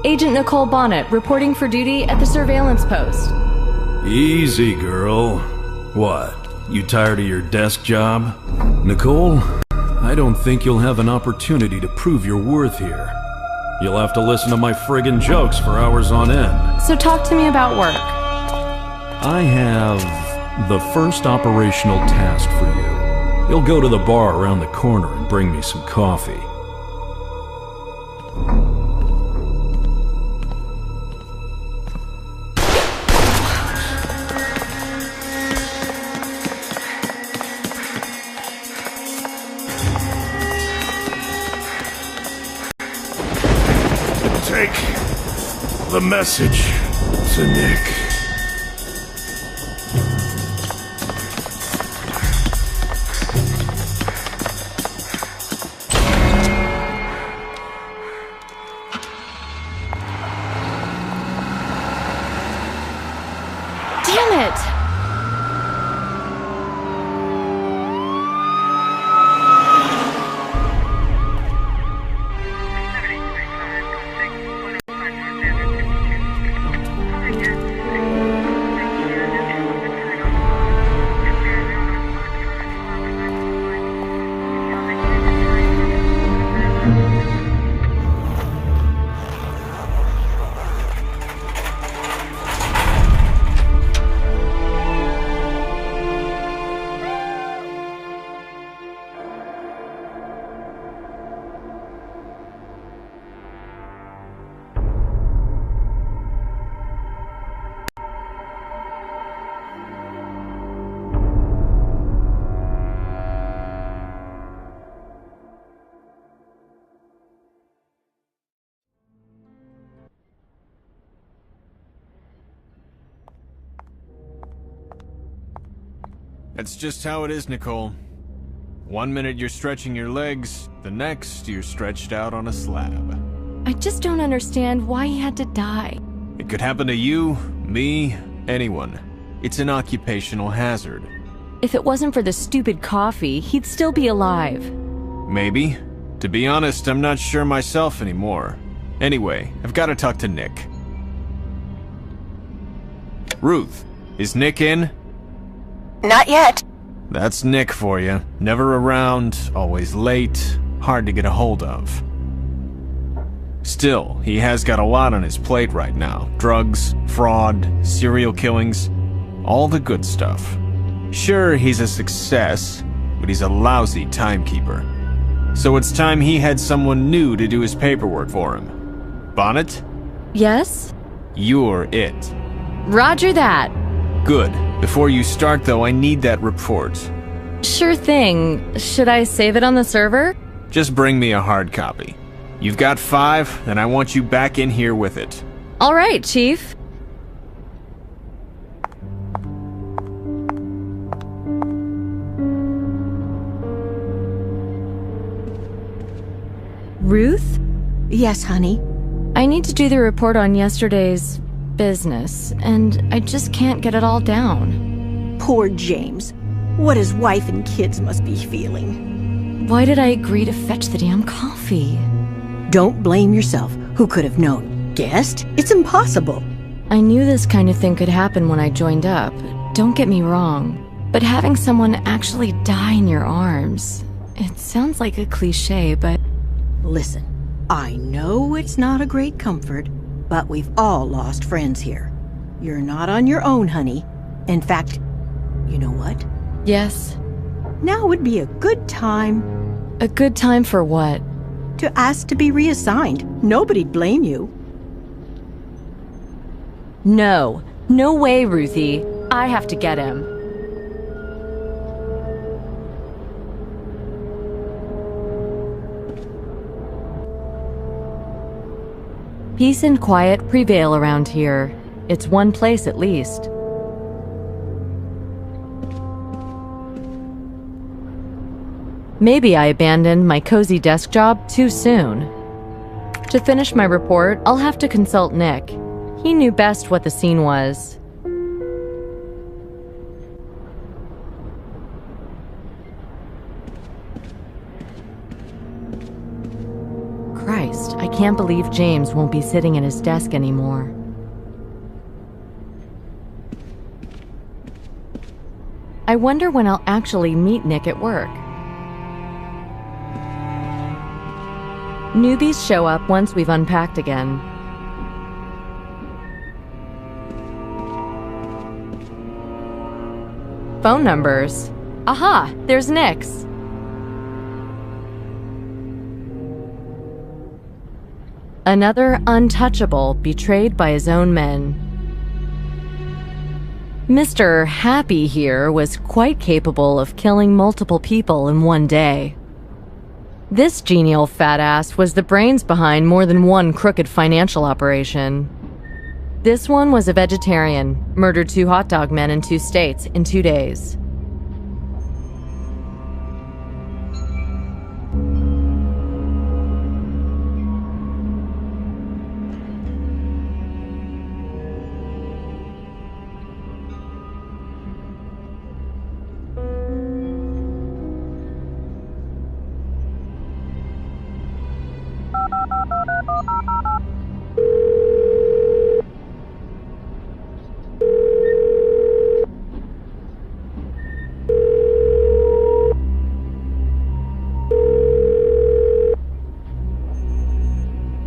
Agent Nicole Bonnet, reporting for duty at the surveillance post. Easy, girl. What? You tired of your desk job? Nicole, I don't think you'll have an opportunity to prove your worth here. You'll have to listen to my friggin' jokes for hours on end. So talk to me about work. I have the first operational task for you. You'll go to the bar around the corner and bring me some coffee. Take the message to Nick. Damn it! That's just how it is, Nicole. One minute you're stretching your legs, the next you're stretched out on a slab. I just don't understand why he had to die. It could happen to you, me, anyone. It's an occupational hazard. If it wasn't for the stupid coffee, he'd still be alive. Maybe. To be honest, I'm not sure myself anymore. Anyway, I've got to talk to Nick. Ruth, is Nick in? Not yet. That's Nick for you. Never around, always late, hard to get a hold of. Still, he has got a lot on his plate right now. Drugs, fraud, serial killings, all the good stuff. Sure, he's a success, but he's a lousy timekeeper. So it's time he had someone new to do his paperwork for him. Bonnet? Yes? You're it. Roger that. Good. Before you start, though, I need that report. Sure thing. Should I save it on the server? Just bring me a hard copy. You've got 5, and I want you back in here with it. All right, Chief. Ruth? Yes, honey. I need to do the report on yesterday's business, and I just can't get it all down. Poor James. What his wife and kids must be feeling. Why did I agree to fetch the damn coffee? Don't blame yourself. Who could have known? Guessed? It's impossible. I knew this kind of thing could happen when I joined up. Don't get me wrong. But having someone actually die in your arms... It sounds like a cliche, but... Listen, I know it's not a great comfort, but we've all lost friends here. You're not on your own, honey. In fact, you know what? Yes? Now would be a good time... A good time for what? To ask to be reassigned. Nobody'd blame you. No. No way, Ruthie. I have to get him. Peace and quiet prevail around here. It's one place at least. Maybe I abandoned my cozy desk job too soon. To finish my report, I'll have to consult Nick. He knew best what the scene was. Christ, I can't believe James won't be sitting at his desk anymore. I wonder when I'll actually meet Nick at work. Newbies show up once we've unpacked again. Phone numbers. Aha, there's Nick's. Another untouchable betrayed by his own men. Mr. Happy here was quite capable of killing multiple people in one day. This genial fat ass was the brains behind more than one crooked financial operation. This one was a vegetarian, murdered 2 hot dog men in 2 states in 2 days.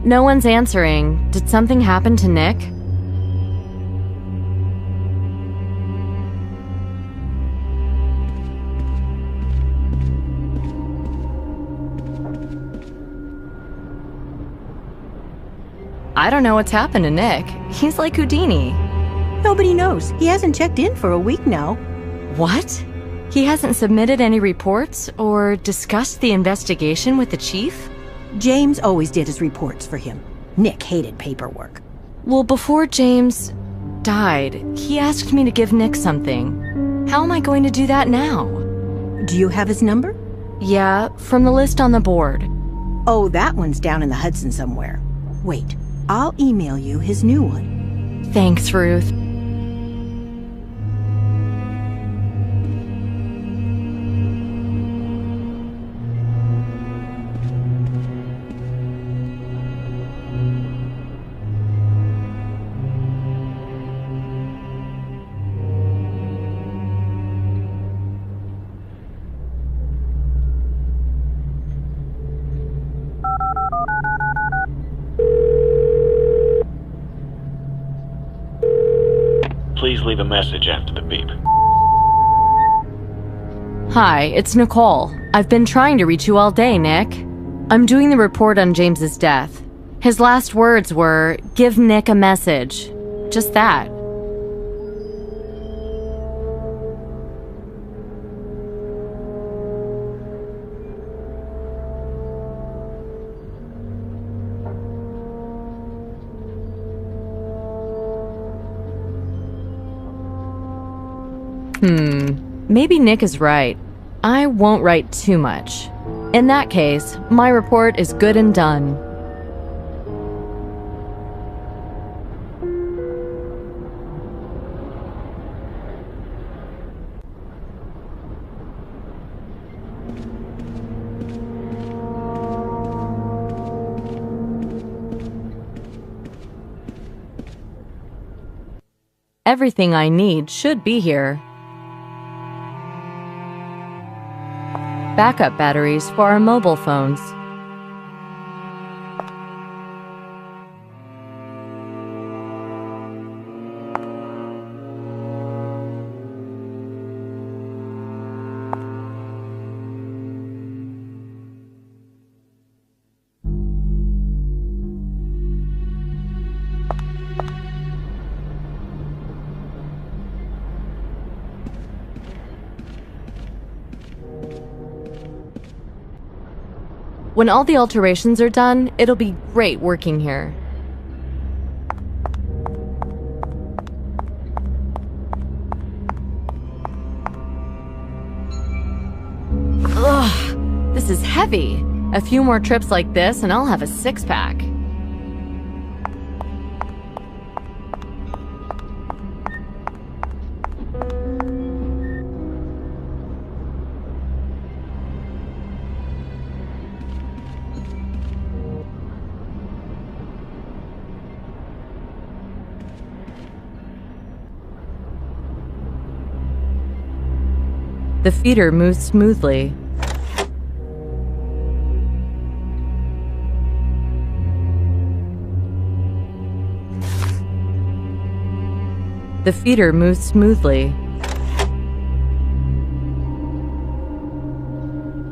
No one's answering. Did something happen to Nick? I don't know what's happened to Nick. He's like Houdini. Nobody knows. He hasn't checked in for a week now. What? He hasn't submitted any reports or discussed the investigation with the chief? James always did his reports for him. Nick hated paperwork. Well, before James died, he asked me to give Nick something. How am I going to do that now? Do you have his number? Yeah, from the list on the board. Oh, that one's down in the Hudson somewhere. Wait, I'll email you his new one. Thanks, Ruth. Please leave a message after the beep. Hi, it's Nicole. I've been trying to reach you all day, Nick. I'm doing the report on James's death. His last words were, "Give Nick a message." Just that. Maybe Nick is right. I won't write too much. In that case, my report is good and done. Everything I need should be here. Backup batteries for our mobile phones. When all the alterations are done, it'll be great working here. Ugh, this is heavy. A few more trips like this and I'll have a 6-pack. The feeder moved smoothly. The feeder moved smoothly.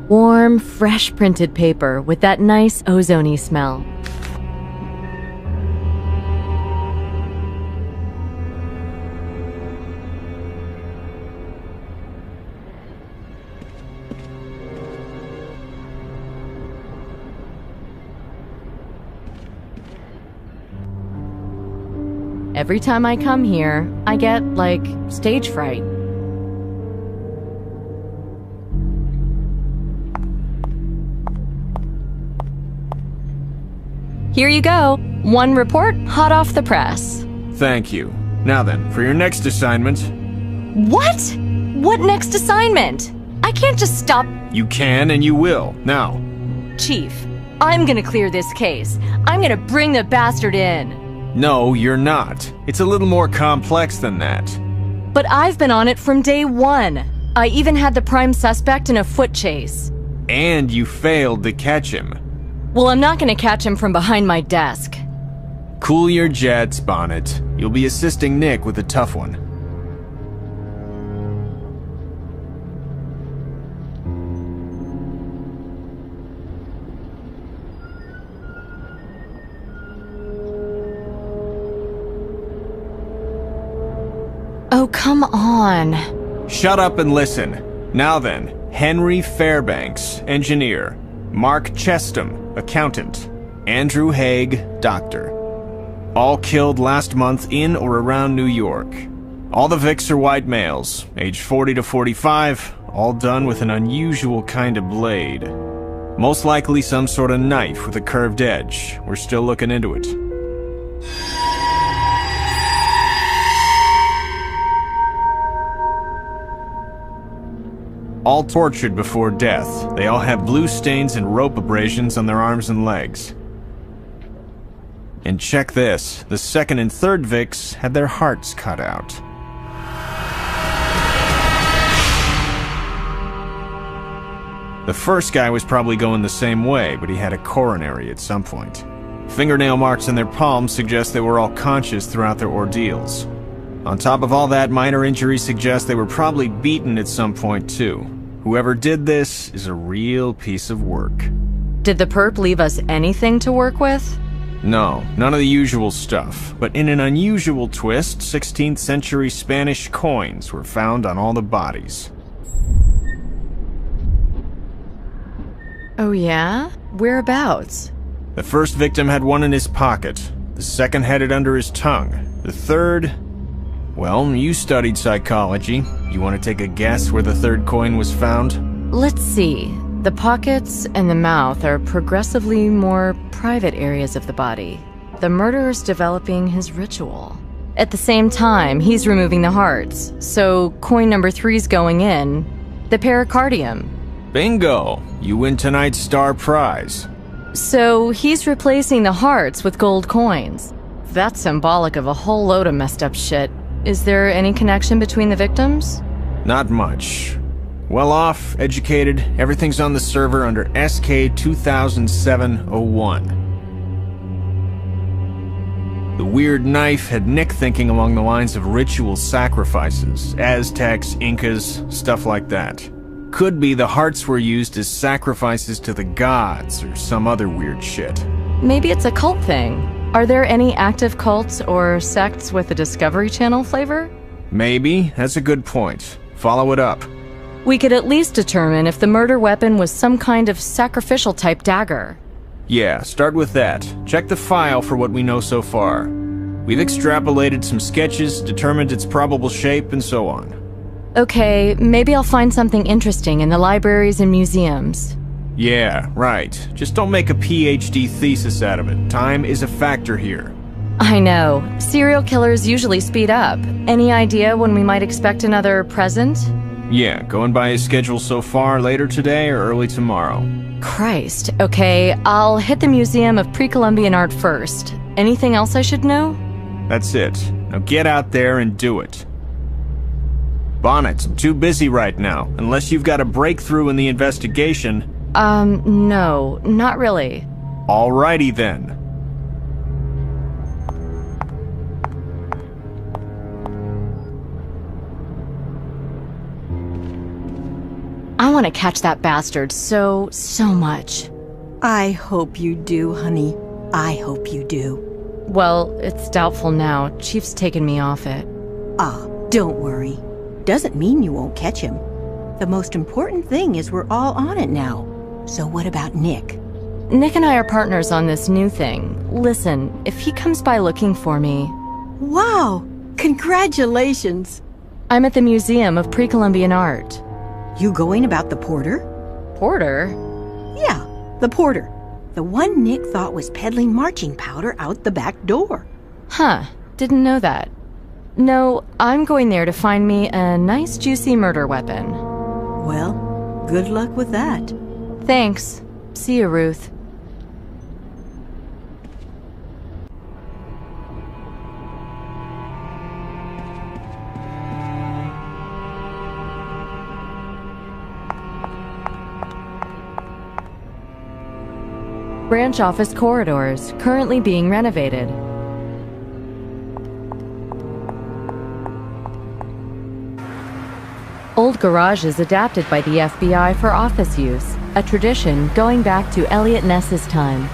Warm, fresh printed paper with that nice ozone-y smell. Every time I come here, I get, like, stage fright. Here you go. One report, hot off the press. Thank you. Now then, for your next assignment... What? What next assignment? I can't just stop... You can and you will. Now. Chief, I'm gonna clear this case. I'm gonna bring the bastard in. No, you're not. It's a little more complex than that. But I've been on it from day one. I even had the prime suspect in a foot chase. And you failed to catch him. Well, I'm not gonna catch him from behind my desk. Cool your jets, Bonnet. You'll be assisting Nick with a tough one. Oh, come on. Shut up and listen. Now then, Henry Fairbanks, engineer. Mark Chestham, accountant. Andrew Haig, doctor. All killed last month in or around New York. All the Vics are white males, age 40 to 45, all done with an unusual kind of blade. Most likely some sort of knife with a curved edge. We're still looking into it. All tortured before death. They all have blue stains and rope abrasions on their arms and legs. And check this. The second and third Vics had their hearts cut out. The first guy was probably going the same way, but he had a coronary at some point. Fingernail marks in their palms suggest they were all conscious throughout their ordeals. On top of all that, minor injuries suggest they were probably beaten at some point too. Whoever did this is a real piece of work. Did the perp leave us anything to work with? No, none of the usual stuff. But in an unusual twist, 16th century Spanish coins were found on all the bodies. Oh yeah? Whereabouts? The first victim had one in his pocket. The second had it under his tongue. The third... Well, you studied psychology. You want to take a guess where the third coin was found? Let's see. The pockets and the mouth are progressively more private areas of the body. The murderer's developing his ritual. At the same time, he's removing the hearts. So, coin number 3's going in. The pericardium. Bingo! You win tonight's star prize. So, he's replacing the hearts with gold coins. That's symbolic of a whole load of messed up shit. Is there any connection between the victims? Not much. Well off, educated, everything's on the server under SK 2007-01. The weird knife had Nick thinking along the lines of ritual sacrifices, Aztecs, Incas, stuff like that. Could be the hearts were used as sacrifices to the gods or some other weird shit. Maybe it's a cult thing. Are there any active cults or sects with a Discovery Channel flavor? Maybe. That's a good point. Follow it up. We could at least determine if the murder weapon was some kind of sacrificial type dagger. Yeah, start with that. Check the file for what we know so far. We've extrapolated some sketches, determined its probable shape, and so on. Okay, maybe I'll find something interesting in the libraries and museums. Yeah, right. Just don't make a PhD thesis out of it. Time is a factor here. I know. Serial killers usually speed up. Any idea when we might expect another present? Yeah, going by his schedule so far, later today or early tomorrow. Christ. Okay, I'll hit the Museum of Pre-Columbian Art first. Anything else I should know? That's it. Now get out there and do it. Bonnet, I'm too busy right now. Unless you've got a breakthrough in the investigation. No, not really. Alrighty then. I want to catch that bastard so much. I hope you do, honey. I hope you do. Well, it's doubtful now. Chief's taken me off it. Ah, don't worry. Doesn't mean you won't catch him. The most important thing is we're all on it now. So what about Nick? Nick and I are partners on this new thing. Listen, if he comes by looking for me... Wow! Congratulations! I'm at the Museum of Pre-Columbian Art. You going about the porter? Porter? Yeah, the porter. The one Nick thought was peddling marching powder out the back door. Huh, didn't know that. No, I'm going there to find me a nice juicy murder weapon. Well, good luck with that. Thanks. See you, Ruth. Branch office corridors, currently being renovated. Old garages adapted by the FBI for office use, a tradition going back to Elliot Ness's time.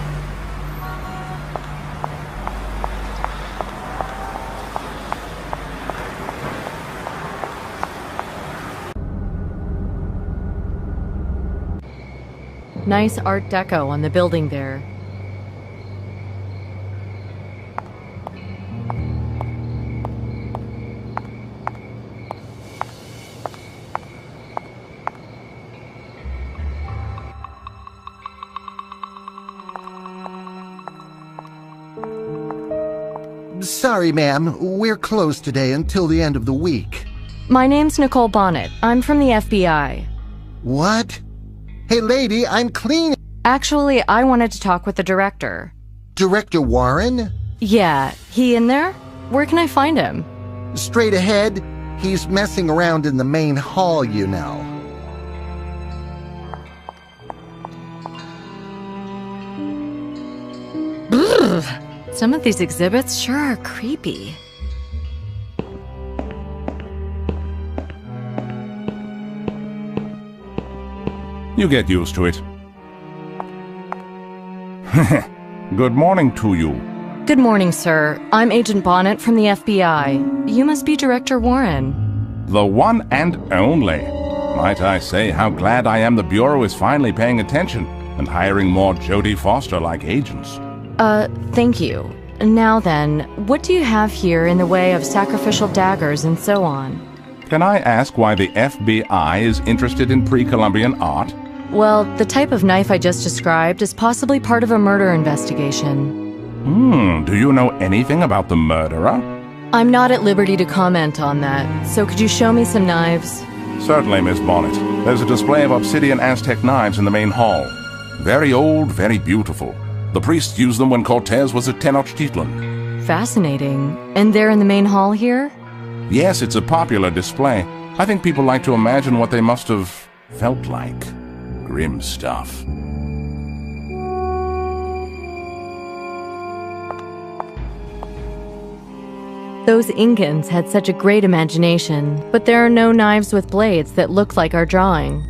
Nice Art Deco on the building there. Sorry, ma'am. We're closed today until the end of the week. My name's Nicole Bonnet. I'm from the FBI. What? Hey, lady, I'm clean. Actually, I wanted to talk with the director. Director Warren? Yeah, he in there? Where can I find him? Straight ahead. He's messing around in the main hall, you know. Some of these exhibits sure are creepy. You get used to it. Good morning to you. Good morning, sir. I'm Agent Bonnet from the FBI. You must be Director Warren. The one and only. Might I say how glad I am the Bureau is finally paying attention and hiring more Jodie Foster-like agents. Thank you. Now then, what do you have here in the way of sacrificial daggers and so on? Can I ask why the FBI is interested in pre-Columbian art? Well, the type of knife I just described is possibly part of a murder investigation. Do you know anything about the murderer? I'm not at liberty to comment on that, so could you show me some knives? Certainly, Miss Bonnet. There's a display of obsidian Aztec knives in the main hall. Very old, very beautiful. The priests used them when Cortez was at Tenochtitlan. Fascinating. And they're in the main hall here? Yes, it's a popular display. I think people like to imagine what they must have felt like. Grim stuff. Those Incans had such a great imagination, but there are no knives with blades that look like our drawing.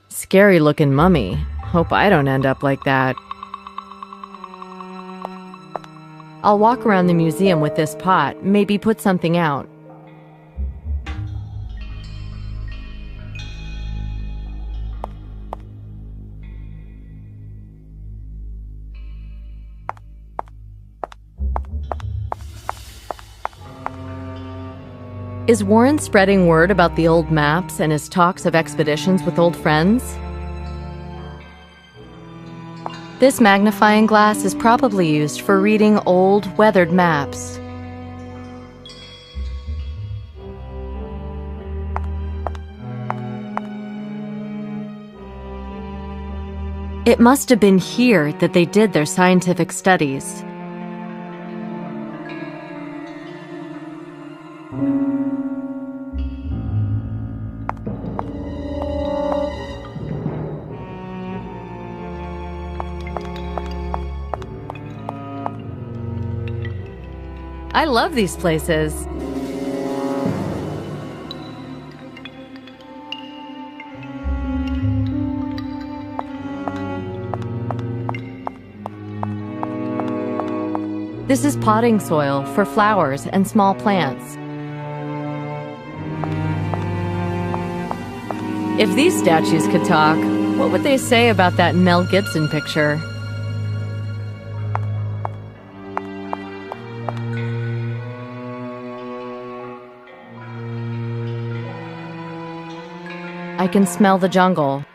Scary looking mummy. Hope I don't end up like that. I'll walk around the museum with this pot, maybe put something out. Is Warren spreading word about the old maps and his talks of expeditions with old friends? This magnifying glass is probably used for reading old, weathered maps. It must have been here that they did their scientific studies. I love these places. This is potting soil for flowers and small plants. If these statues could talk, what would they say about that Mel Gibson picture? I can smell the jungle.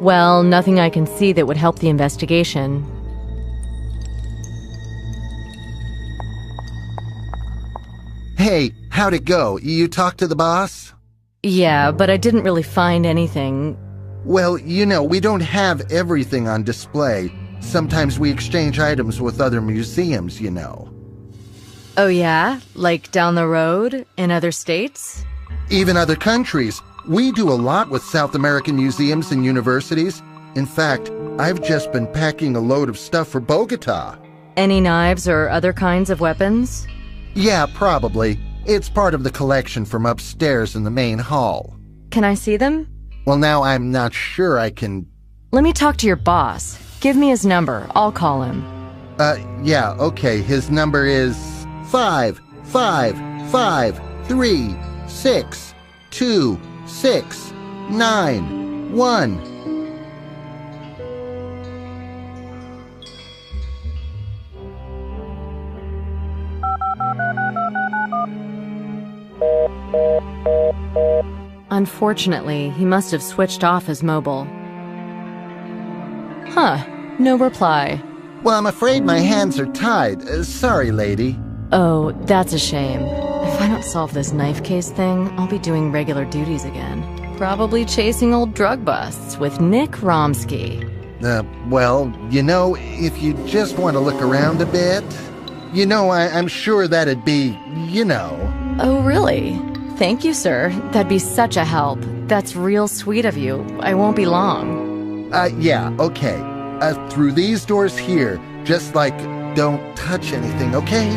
Well, nothing I can see that would help the investigation. Hey, how'd it go? You talked to the boss? Yeah, but I didn't really find anything. Well, we don't have everything on display. Sometimes we exchange items with other museums, Oh yeah? Like down the road? In other states? Even other countries. We do a lot with South American museums and universities. In fact, I've just been packing a load of stuff for Bogota. Any knives or other kinds of weapons? Yeah, probably. It's part of the collection from upstairs in the main hall. Can I see them? Well, now I'm not sure I can... Let me talk to your boss. Give me his number. I'll call him. Yeah, okay. His number is 555362691. Unfortunately, he must have switched off his mobile. Huh, no reply. Well, I'm afraid my hands are tied. Sorry, lady. Oh, that's a shame. If I don't solve this knife case thing, I'll be doing regular duties again. Probably chasing old drug busts with Nick Romsky. Well, if you just want to look around a bit, I'm sure that'd be, Oh, really? Thank you, sir. That'd be such a help. That's real sweet of you. I won't be long. Yeah, okay. Through these doors here, just don't touch anything, okay?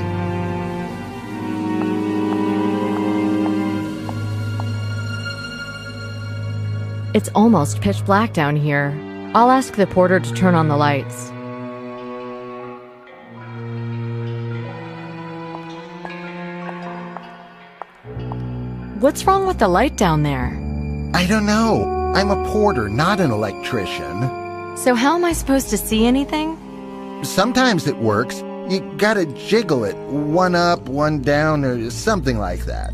It's almost pitch black down here. I'll ask the porter to turn on the lights. What's wrong with the light down there? I don't know. I'm a porter, not an electrician. So how am I supposed to see anything? Sometimes it works. You gotta jiggle it, one up, one down, or something like that.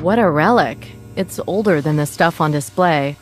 What a relic. It's older than the stuff on display.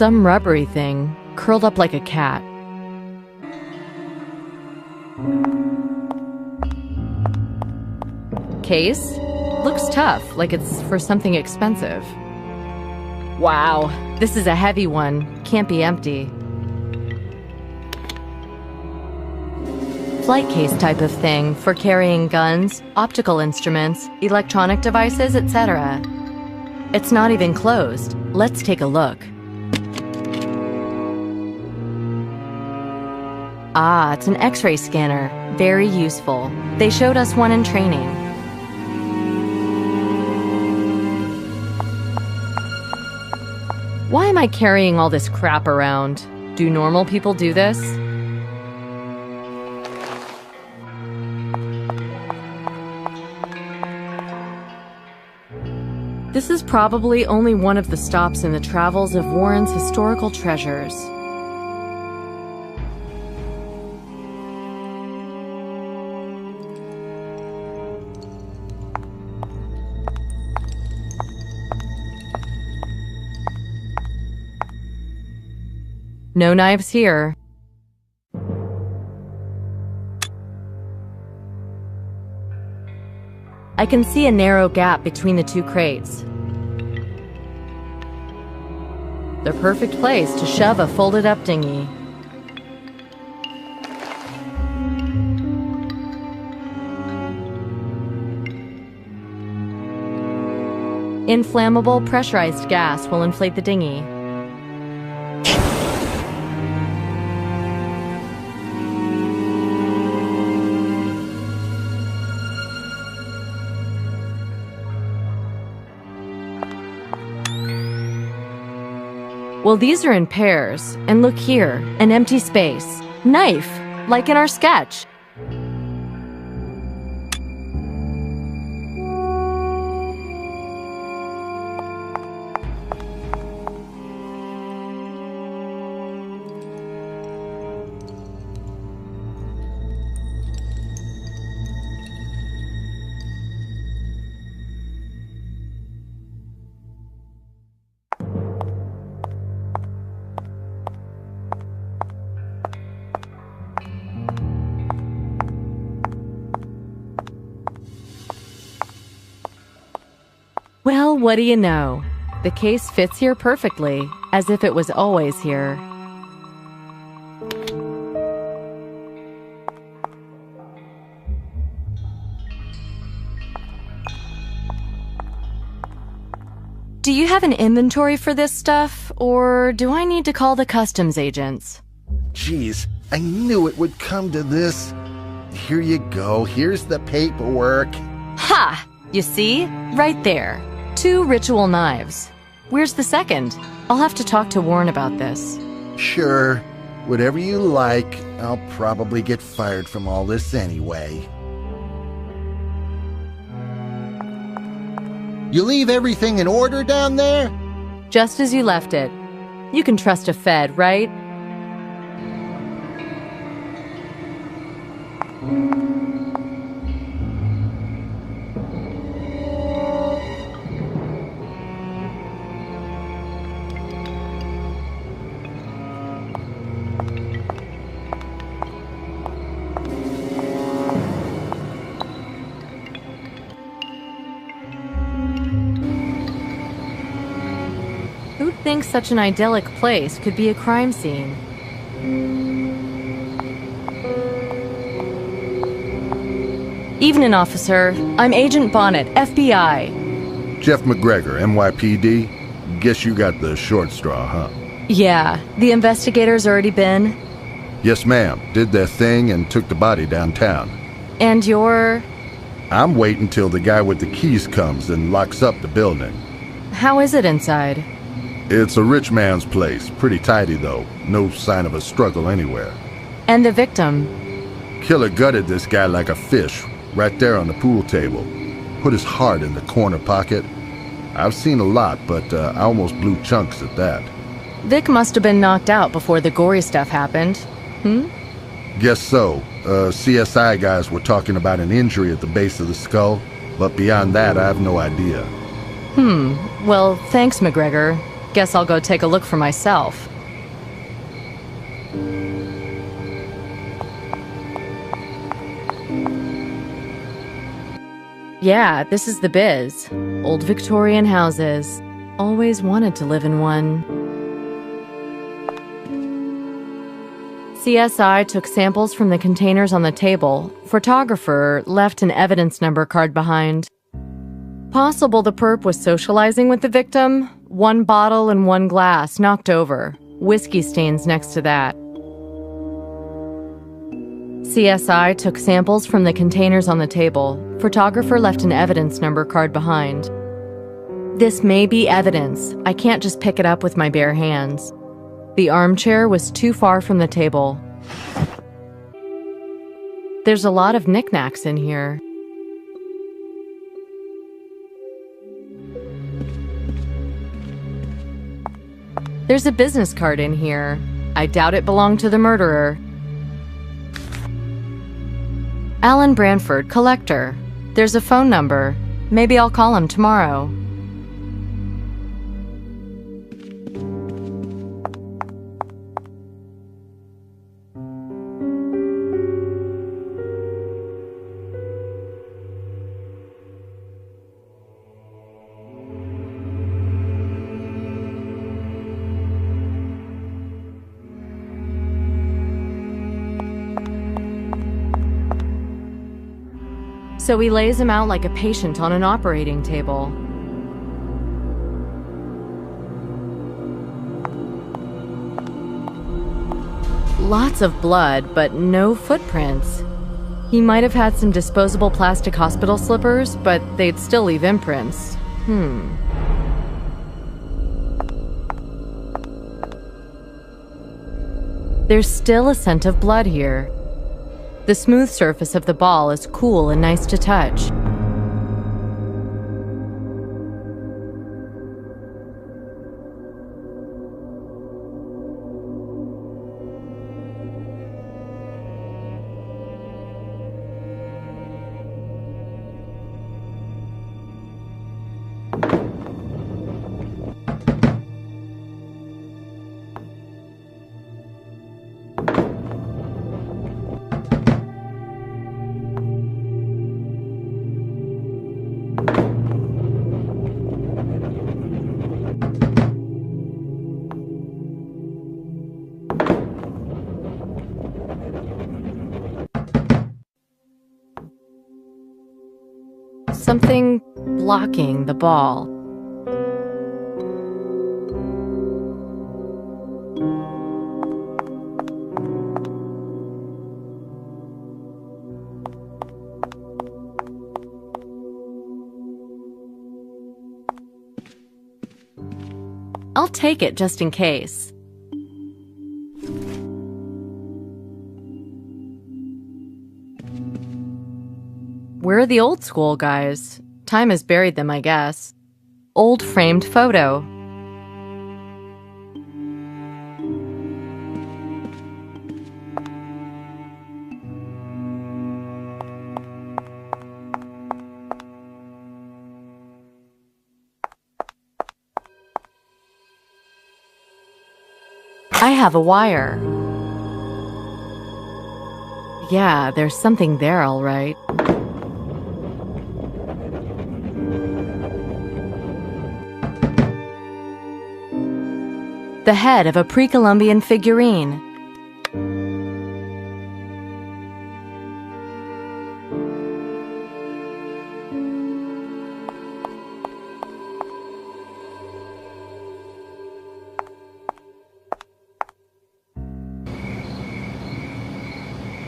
some rubbery thing, curled up like a cat. Case? Looks tough, like it's for something expensive. Wow, this is a heavy one. Can't be empty. Flight case type of thing for carrying guns, optical instruments, electronic devices, etc. It's not even closed. Let's take a look. Ah, it's an X-ray scanner. Very useful. They showed us one in training. Why am I carrying all this crap around? Do normal people do this? This is probably only one of the stops in the travels of Warren's historical treasures. No knives here. I can see a narrow gap between the two crates. The perfect place to shove a folded-up dinghy. Inflammable pressurized gas will inflate the dinghy. Well, these are in pairs. And look here, an empty space. Knife, like in our sketch. Well, what do you know? The case fits here perfectly, as if it was always here. Do you have an inventory for this stuff, or do I need to call the customs agents? Jeez, I knew it would come to this. Here you go. Here's the paperwork. Ha! You see? Right there. 2 ritual knives. Where's the second? I'll have to talk to Warren about this. Sure. Whatever you like. I'll probably get fired from all this anyway. You leave everything in order down there? Just as you left it. You can trust a Fed, right? Who'd think such an idyllic place could be a crime scene? Evening, officer. I'm Agent Bonnet, FBI. Jeff McGregor, NYPD. Guess you got the short straw, huh? Yeah, the investigators already been. Yes, ma'am. Did their thing and took the body downtown. And you're... I'm waiting till the guy with the keys comes and locks up the building. How is it inside? It's a rich man's place. Pretty tidy, though. No sign of a struggle anywhere. And the victim? Killer gutted this guy like a fish, right there on the pool table. Put his heart in the corner pocket. I've seen a lot, but I almost blew chunks at that. Vic must have been knocked out before the gory stuff happened. Guess so. CSI guys were talking about an injury at the base of the skull, but beyond that, I have no idea. Well, thanks, McGregor. Guess I'll go take a look for myself. Yeah, this is the biz. Old Victorian houses. Always wanted to live in one. CSI took samples from the containers on the table. Photographer left an evidence number card behind. Possible the perp was socializing with the victim. 1 bottle and 1 glass knocked over. Whiskey stains next to that. CSI took samples from the containers on the table. Photographer left an evidence number card behind. This may be evidence. I can't just pick it up with my bare hands. The armchair was too far from the table. There's a lot of knickknacks in here. There's a business card in here. I doubt it belonged to the murderer. Alan Branford, collector. There's a phone number. Maybe I'll call him tomorrow. So he lays him out like a patient on an operating table. Lots of blood, but no footprints. He might have had some disposable plastic hospital slippers, but they'd still leave imprints. There's still a scent of blood here. The smooth surface of the ball is cool and nice to touch. Something blocking the ball. I'll take it just in case. Where are the old school guys? Time has buried them, I guess. Old framed photo. I have a wire. Yeah, there's something there, all right. The head of a pre-Columbian figurine.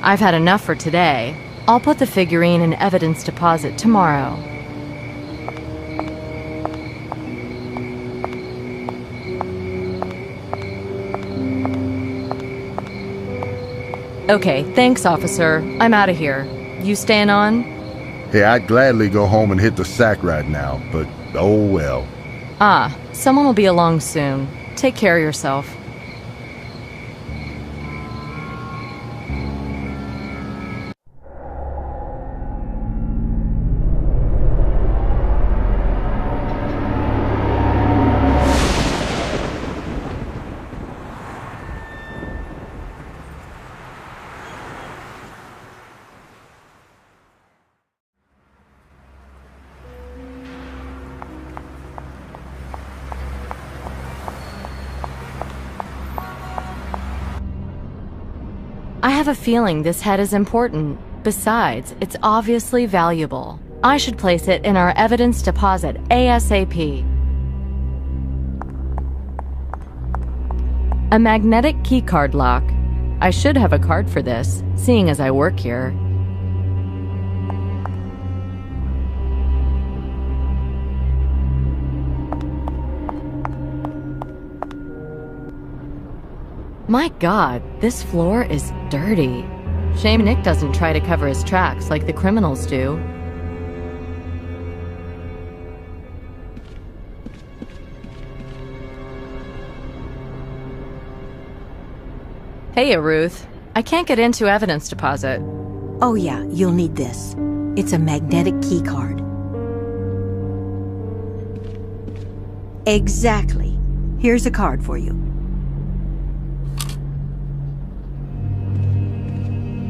I've had enough for today. I'll put the figurine in evidence deposit tomorrow. Okay, thanks, officer. I'm out of here. You staying on? Hey, I'd gladly go home and hit the sack right now, but oh well. Ah, someone will be along soon. Take care of yourself. I have a feeling this head is important. Besides, it's obviously valuable. I should place it in our evidence deposit ASAP. A magnetic keycard lock. I should have a card for this, seeing as I work here. My God, this floor is dirty. Shame Nick doesn't try to cover his tracks like the criminals do. Hey, Ruth. I can't get into evidence deposit. Oh yeah, you'll need this. It's a magnetic key card. Exactly. Here's a card for you.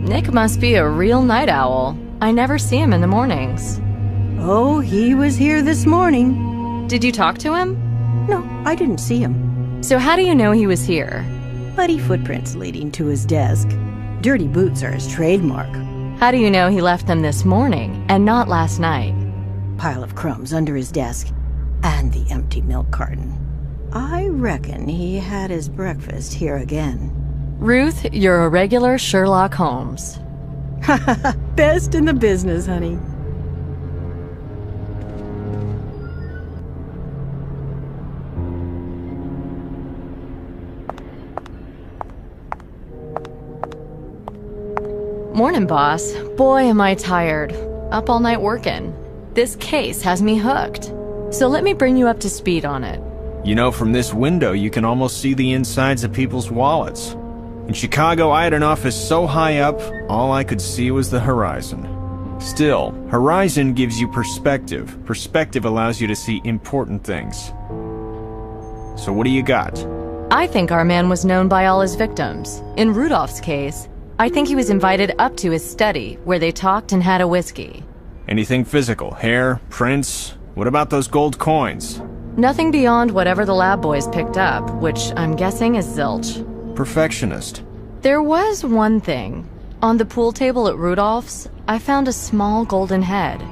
Nick must be a real night owl. I never see him in the mornings. Oh, he was here this morning. Did you talk to him? No, I didn't see him. So how do you know he was here? Muddy footprints leading to his desk. Dirty boots are his trademark. How do you know he left them this morning and not last night? Pile of crumbs under his desk and the empty milk carton. I reckon he had his breakfast here again. Ruth, you're a regular Sherlock Holmes. Best in the business, honey. Morning, boss. Boy, am I tired. Up all night working. This case has me hooked. So let me bring you up to speed on it. You know, from this window, you can almost see the insides of people's wallets. In Chicago, I had an office so high up, all I could see was the horizon. Still, horizon gives you perspective. Perspective allows you to see important things. So what do you got? I think our man was known by all his victims. In Rudolph's case, I think he was invited up to his study, where they talked and had a whiskey. Anything physical? Hair? Prints? What about those gold coins? Nothing beyond whatever the lab boys picked up, which I'm guessing is zilch. Perfectionist. There was one thing. On the pool table at Rudolph's, I found a small golden head.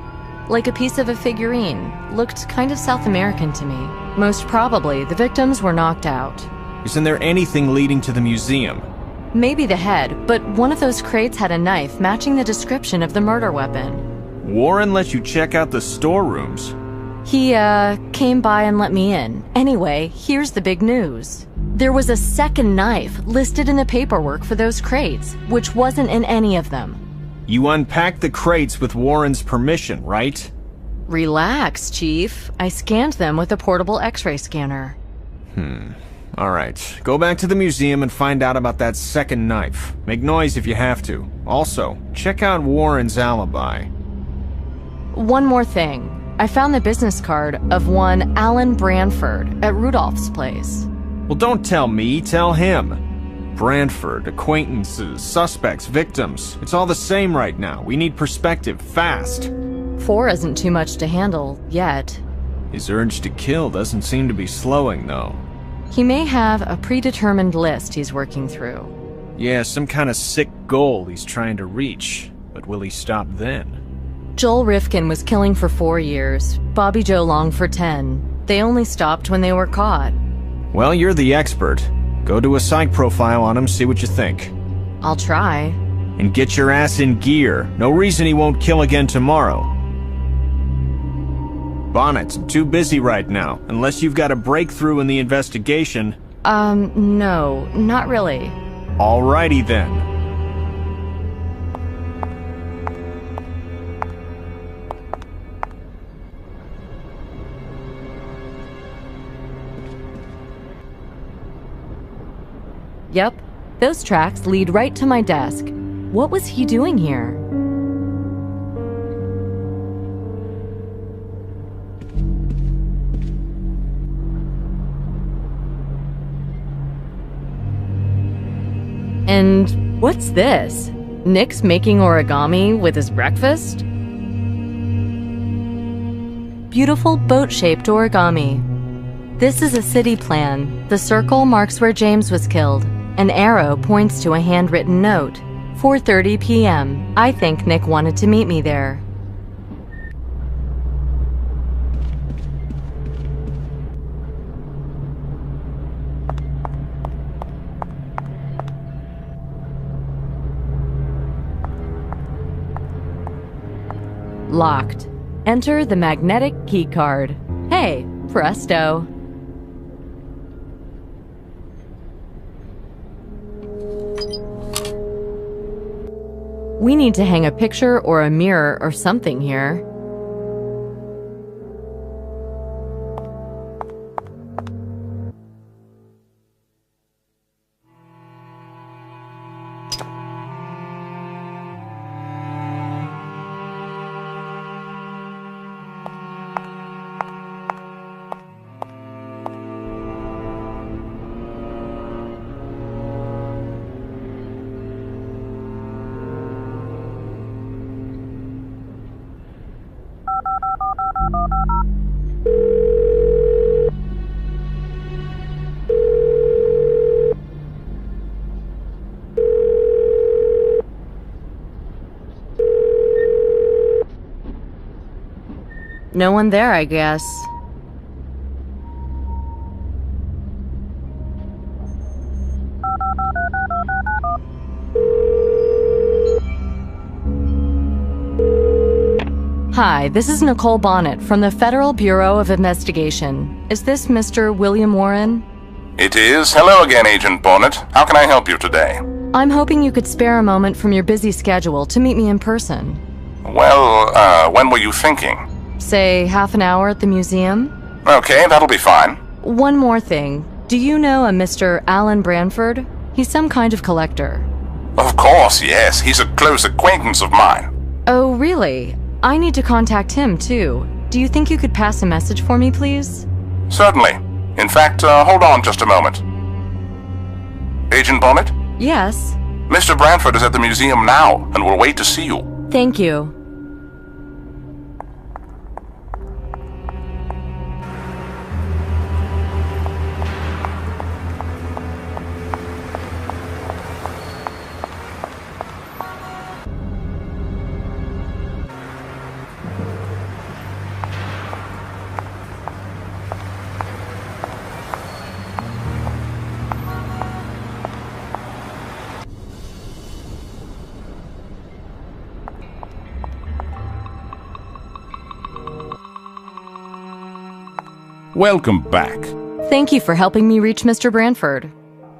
Like a piece of a figurine. Looked kind of South American to me. Most probably, the victims were knocked out. Isn't there anything leading to the museum? Maybe the head, but one of those crates had a knife matching the description of the murder weapon. Warren let you check out the storerooms. He, came by and let me in. Anyway, here's the big news. There was a second knife listed in the paperwork for those crates, which wasn't in any of them. You unpacked the crates with Warren's permission, right? Relax, Chief. I scanned them with a portable X-ray scanner. Alright, go back to the museum and find out about that second knife. Make noise if you have to. Also, check out Warren's alibi. One more thing. I found the business card of one Alan Branford at Rudolph's place. Well, don't tell me, tell him. Branford, acquaintances, suspects, victims. It's all the same right now. We need perspective, fast. 4 isn't too much to handle, yet. His urge to kill doesn't seem to be slowing, though. He may have a predetermined list he's working through. Yeah, some kind of sick goal he's trying to reach. But will he stop then? Joel Rifkin was killing for 4 years, Bobby Joe Long for 10. They only stopped when they were caught. Well, you're the expert. Go do a psych profile on him, see what you think. I'll try. And get your ass in gear. No reason he won't kill again tomorrow. Bonnet, I'm too busy right now. Unless you've got a breakthrough in the investigation. No, not really. Alrighty then. Yep, those tracks lead right to my desk. What was he doing here? And what's this? Nick's making origami with his breakfast? Beautiful boat-shaped origami. This is a city plan. The circle marks where James was killed. An arrow points to a handwritten note. 4:30 p.m. I think Nick wanted to meet me there. Locked. Enter the magnetic keycard. Hey, presto. We need to hang a picture or a mirror or something here. No one there, I guess. Hi, this is Nicole Bonnet from the Federal Bureau of Investigation. Is this Mr. William Warren? It is. Hello again, Agent Bonnet. How can I help you today? I'm hoping you could spare a moment from your busy schedule to meet me in person. Well, when were you thinking? Say, half an hour at the museum? Okay, that'll be fine. One more thing. Do you know a Mr. Alan Branford? He's some kind of collector. Of course, yes. He's a close acquaintance of mine. Oh, really? I need to contact him, too. Do you think you could pass a message for me, please? Certainly. In fact, hold on just a moment. Agent Bonnet? Yes. Mr. Branford is at the museum now and will wait to see you. Thank you. Welcome back. Thank you for helping me reach Mr. Branford.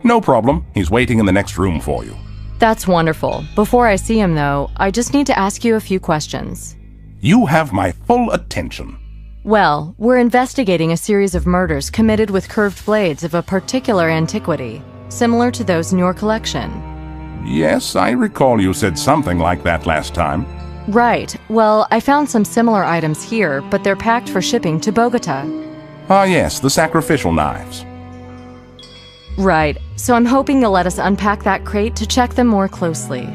No problem. He's waiting in the next room for you. That's wonderful. Before I see him, though, I just need to ask you a few questions. You have my full attention. Well, we're investigating a series of murders committed with curved blades of a particular antiquity, similar to those in your collection. Yes, I recall you said something like that last time. Right. Well, I found some similar items here, but they're packed for shipping to Bogota. Ah, yes, the sacrificial knives. Right. So I'm hoping you'll let us unpack that crate to check them more closely.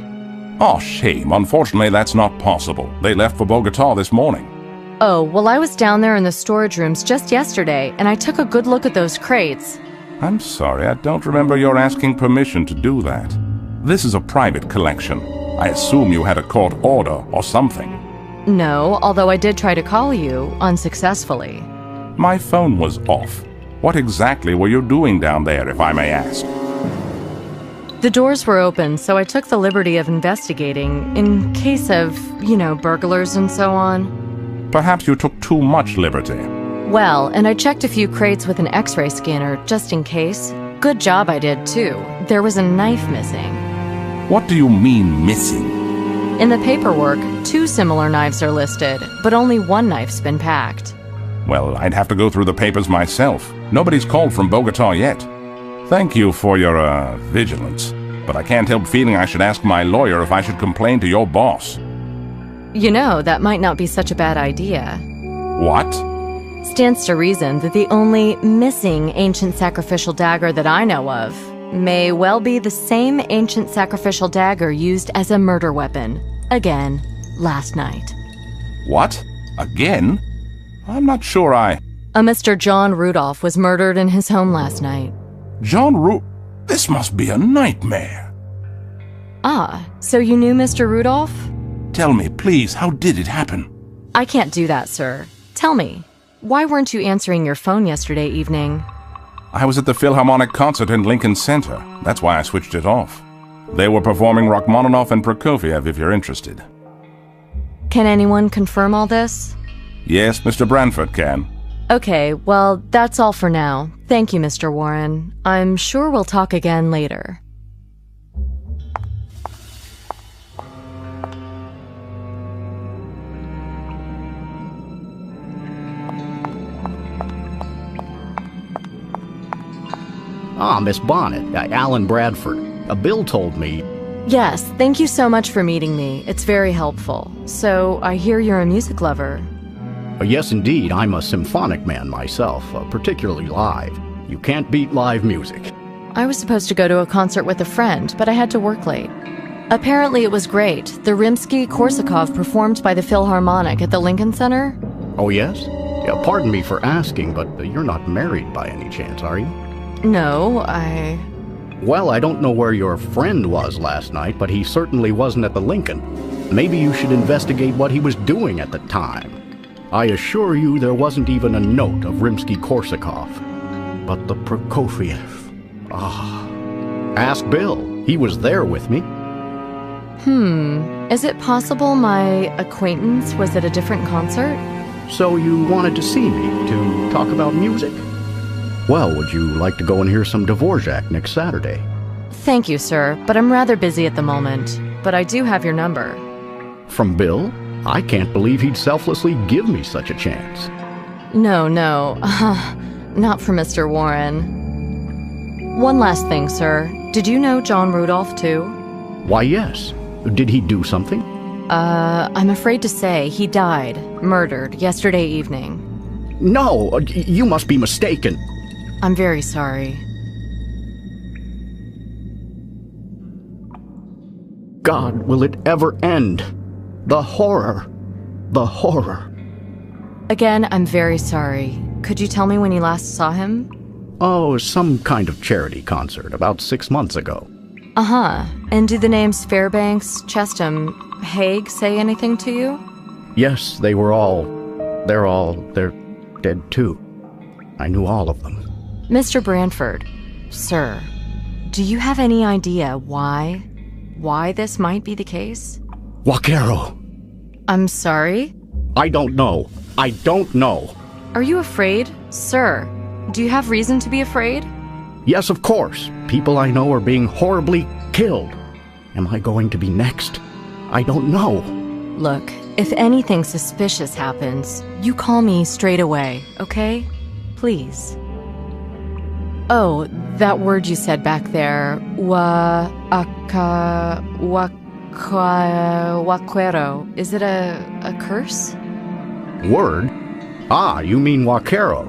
Oh, shame. Unfortunately, that's not possible. They left for Bogota this morning. Oh, well, I was down there in the storage rooms just yesterday, and I took a good look at those crates. I'm sorry, I don't remember your asking permission to do that. This is a private collection. I assume you had a court order or something. No, although I did try to call you, unsuccessfully. My phone was off. What exactly were you doing down there, if I may ask? The doors were open, so I took the liberty of investigating, in case of, burglars and so on. Perhaps you took too much liberty. Well, and I checked a few crates with an X-ray scanner, just in case. Good job I did, too. There was a knife missing. What do you mean, missing? In the paperwork, 2 similar knives are listed, but only one knife's been packed. Well, I'd have to go through the papers myself. Nobody's called from Bogota yet. Thank you for your, vigilance. But I can't help feeling I should ask my lawyer if I should complain to your boss. That might not be such a bad idea. What? Stands to reason that the only missing ancient sacrificial dagger that I know of may well be the same ancient sacrificial dagger used as a murder weapon. Again, last night. What? Again? I'm not sure A Mr. John Rudolph was murdered in his home last night. This must be a nightmare. Ah, so you knew Mr. Rudolph? Tell me, please, how did it happen? I can't do that, sir. Tell me, why weren't you answering your phone yesterday evening? I was at the Philharmonic concert in Lincoln Center. That's why I switched it off. They were performing Rachmaninoff and Prokofiev, if you're interested. Can anyone confirm all this? Yes, Mr. Branford can. Okay, well, that's all for now. Thank you, Mr. Warren. I'm sure we'll talk again later. Ah, Miss Bonnet, Alan Bradford. Bill told me... Yes, thank you so much for meeting me. It's very helpful. So, I hear you're a music lover. Yes, indeed. I'm a symphonic man myself, particularly live. You can't beat live music. I was supposed to go to a concert with a friend, but I had to work late. Apparently it was great. The Rimsky-Korsakov performed by the Philharmonic at the Lincoln Center. Oh, yes? Yeah, pardon me for asking, but you're not married by any chance, are you? No, Well, I don't know where your friend was last night, but he certainly wasn't at the Lincoln. Maybe you should investigate what he was doing at the time. I assure you there wasn't even a note of Rimsky-Korsakov. But the Prokofiev... Ask Bill. He was there with me. Is it possible my acquaintance was at a different concert? So you wanted to see me, to talk about music? Well, would you like to go and hear some Dvorak next Saturday? Thank you, sir, but I'm rather busy at the moment. But I do have your number. From Bill? I can't believe he'd selflessly give me such a chance. No, not for Mr. Warren. One last thing, sir. Did you know John Rudolph, too? Why, yes. Did he do something? I'm afraid to say he died, murdered, yesterday evening. No, you must be mistaken. I'm very sorry. God, will it ever end? The horror. The horror. Again, I'm very sorry. Could you tell me when you last saw him? Oh, some kind of charity concert, about 6 months ago. Uh-huh. And do the names Fairbanks, Chestham, Haig say anything to you? Yes, they're dead too. I knew all of them. Mr. Branford, sir, do you have any idea why this might be the case? Vaquero! I'm sorry? I don't know. I don't know. Are you afraid? Sir, do you have reason to be afraid? Yes, of course. People I know are being horribly killed. Am I going to be next? I don't know. Look, if anything suspicious happens, you call me straight away, okay? Please. Oh, that word you said back there, vaquero. Is it a curse? Word? Ah, you mean vaquero.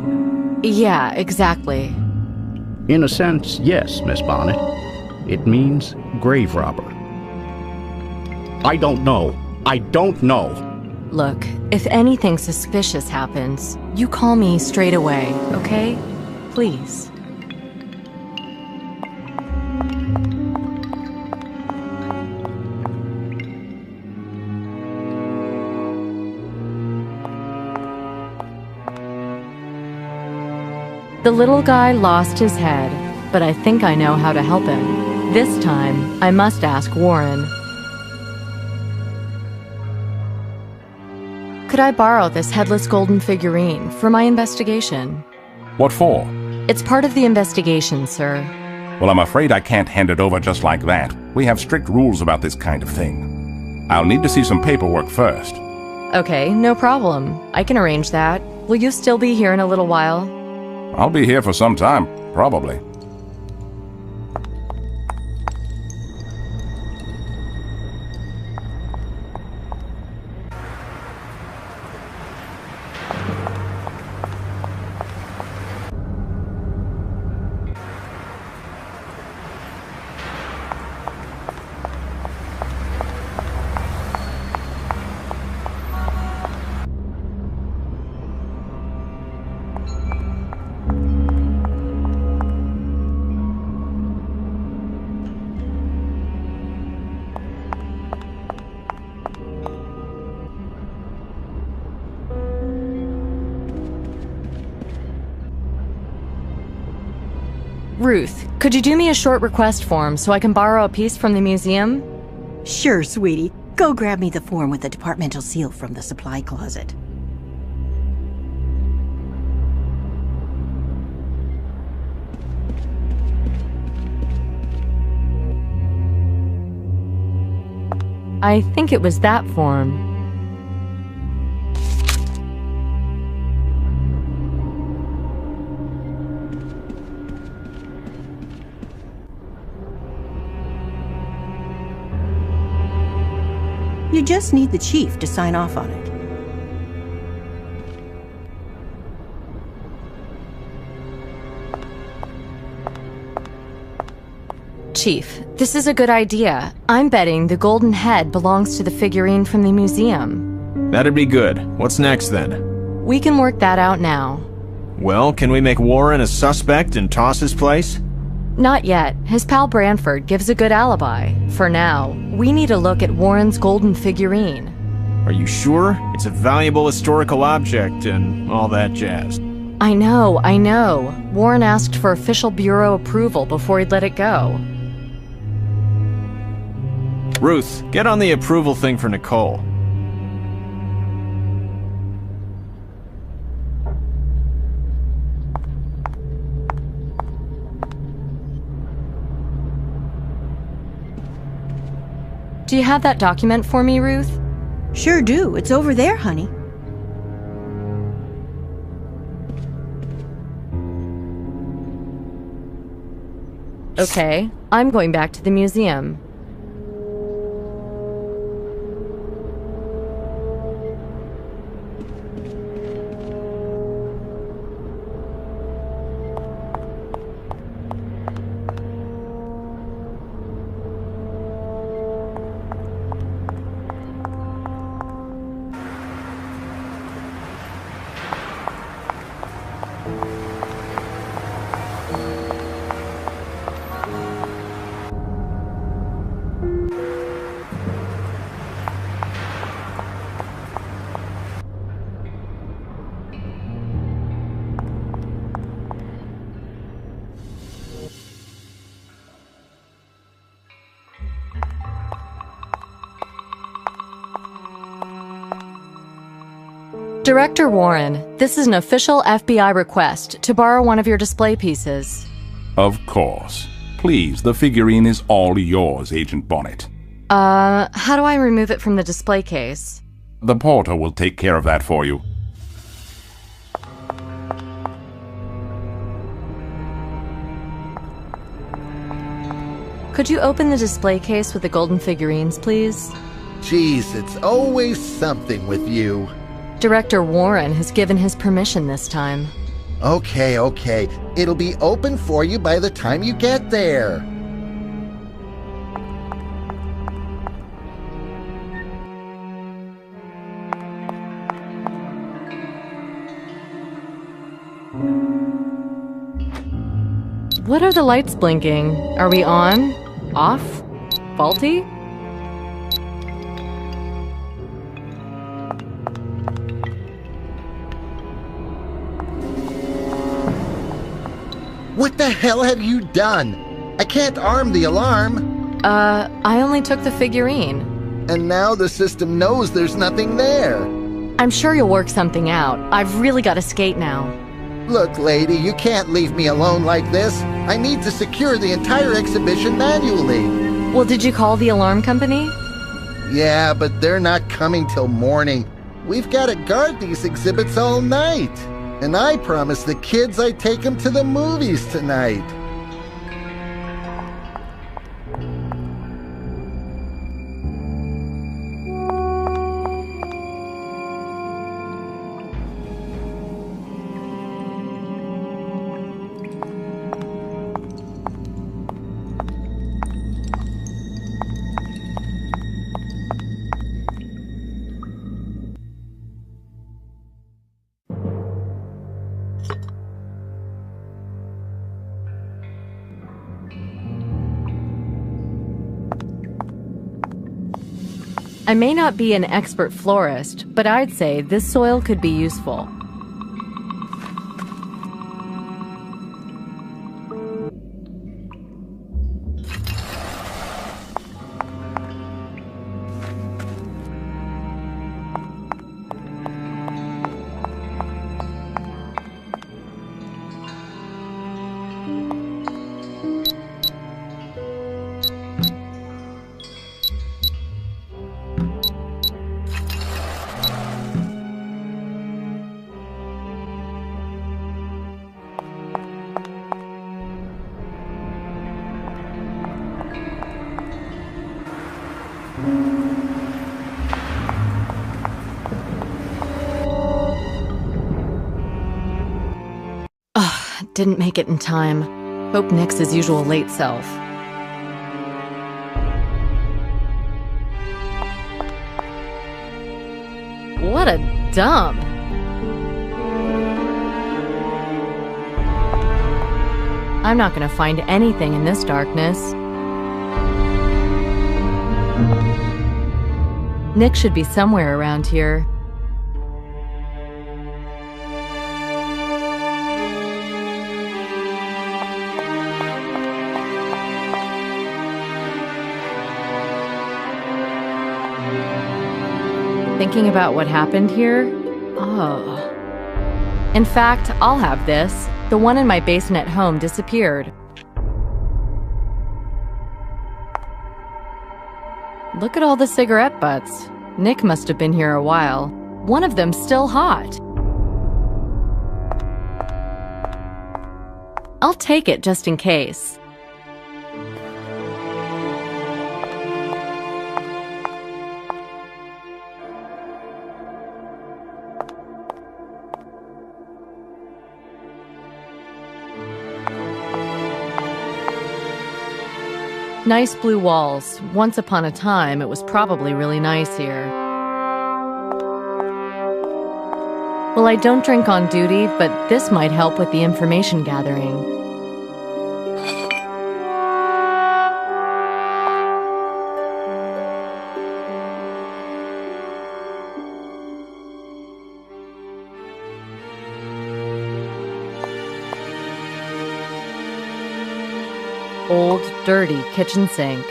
Yeah, exactly. In a sense, yes, Miss Bonnet. It means grave robber. I don't know. I don't know. Look, if anything suspicious happens, you call me straight away, okay? Please. The little guy lost his head, but I think I know how to help him. This time, I must ask Warren. Could I borrow this headless golden figurine for my investigation? What for? It's part of the investigation, sir. Well, I'm afraid I can't hand it over just like that. We have strict rules about this kind of thing. I'll need to see some paperwork first. Okay, no problem. I can arrange that. Will you still be here in a little while? I'll be here for some time, probably. Ruth, could you do me a short request form so I can borrow a piece from the museum? Sure, sweetie. Go grab me the form with the departmental seal from the supply closet. I think it was that form. You just need the chief to sign off on it. Chief, this is a good idea. I'm betting the golden head belongs to the figurine from the museum. That'd be good. What's next, then? We can work that out now. Well, can we make Warren a suspect and toss his place? Not yet. His pal Branford gives a good alibi. For now, we need a look at Warren's golden figurine. Are you sure? It's a valuable historical object and all that jazz. I know. Warren asked for official bureau approval before he'd let it go. Ruth, get on the approval thing for Nicole. Do you have that document for me, Ruth? Sure do. It's over there, honey. Okay, I'm going back to the museum. Director Warren, this is an official FBI request to borrow one of your display pieces. Of course. Please, the figurine is all yours, Agent Bonnet. How do I remove it from the display case? The porter will take care of that for you. Could you open the display case with the golden figurines, please? Jeez, it's always something with you. Director Warren has given his permission this time. Okay. It'll be open for you by the time you get there. What are the lights blinking? Are we on? Off? Faulty? What the hell have you done? I can't arm the alarm. I only took the figurine. And now the system knows there's nothing there. I'm sure you'll work something out. I've really got to skate now. Look, lady, you can't leave me alone like this. I need to secure the entire exhibition manually. Well, did you call the alarm company? Yeah, but they're not coming till morning. We've got to guard these exhibits all night. And I promised the kids I'd take them to the movies tonight. I may not be an expert florist, but I'd say this soil could be useful. Ugh, didn't make it in time. Hope Nick's his usual late self. What a dump! I'm not gonna find anything in this darkness. Nick should be somewhere around here. Thinking about what happened here? Oh. In fact, I'll have this. The one in my basin at home disappeared. Look at all the cigarette butts. Nick must have been here a while. One of them's still hot. I'll take it just in case. Nice blue walls. Once upon a time, it was probably really nice here. Well, I don't drink on duty, but this might help with the information gathering. Old, dirty kitchen sink.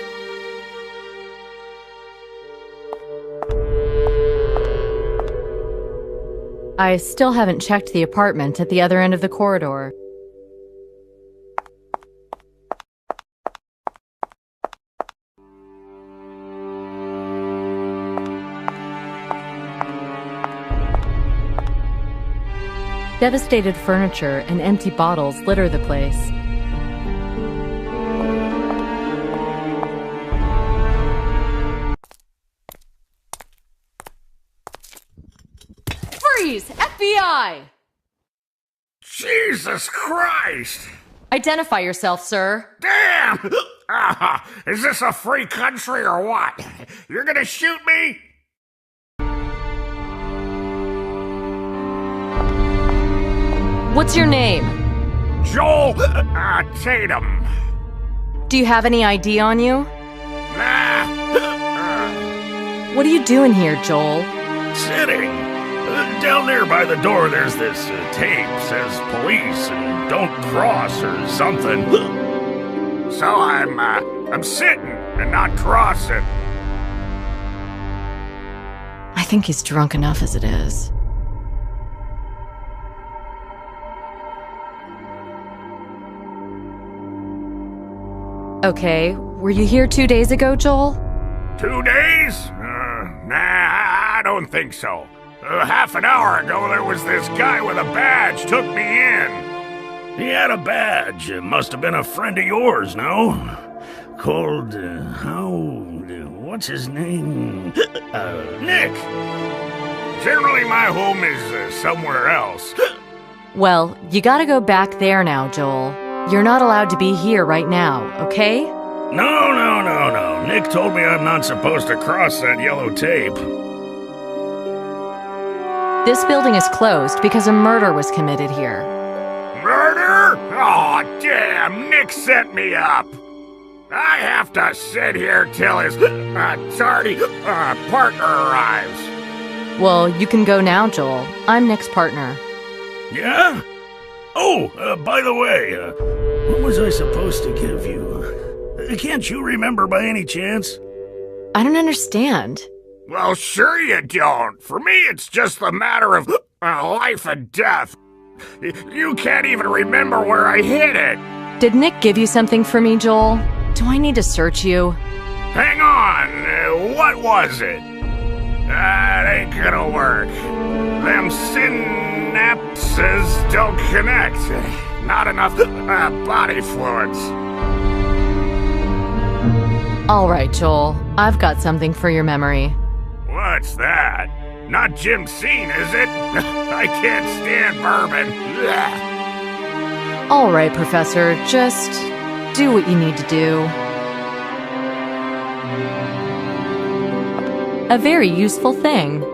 I still haven't checked the apartment at the other end of the corridor. Devastated furniture and empty bottles litter the place. FBI! Jesus Christ! Identify yourself, sir. Damn! Is this a free country or what? You're gonna shoot me? What's your name? Joel Tatum. Do you have any ID on you? Nah. What are you doing here, Joel? Sitting. Down there by the door, there's this tape, says police and don't cross or something. So I'm sitting and not crossing. I think he's drunk enough as it is. Okay, were you here 2 days ago, Joel? 2 days? Nah, I don't think so. Half an hour ago, there was this guy with a badge took me in. He had a badge. It must have been a friend of yours, no? Called, what's his name? Nick. Generally, my home is somewhere else. Well, you gotta go back there now, Joel. You're not allowed to be here right now, okay? No. Nick told me I'm not supposed to cross that yellow tape. This building is closed because a murder was committed here. Murder? Aw, damn, Nick set me up. I have to sit here till his tardy partner arrives. Well, you can go now, Joel. I'm Nick's partner. Yeah? Oh, by the way, what was I supposed to give you? Can't you remember by any chance? I don't understand. Well, sure you don't. For me, it's just a matter of life and death. You can't even remember where I hid it. Did Nick give you something for me, Joel? Do I need to search you? Hang on. What was it? That ain't gonna work. Them synapses don't connect. Not enough body fluids. All right, Joel. I've got something for your memory. What's that? Not Jim Scene, is it? I can't stand bourbon. Ugh. All right, Professor. Just do what you need to do. A very useful thing.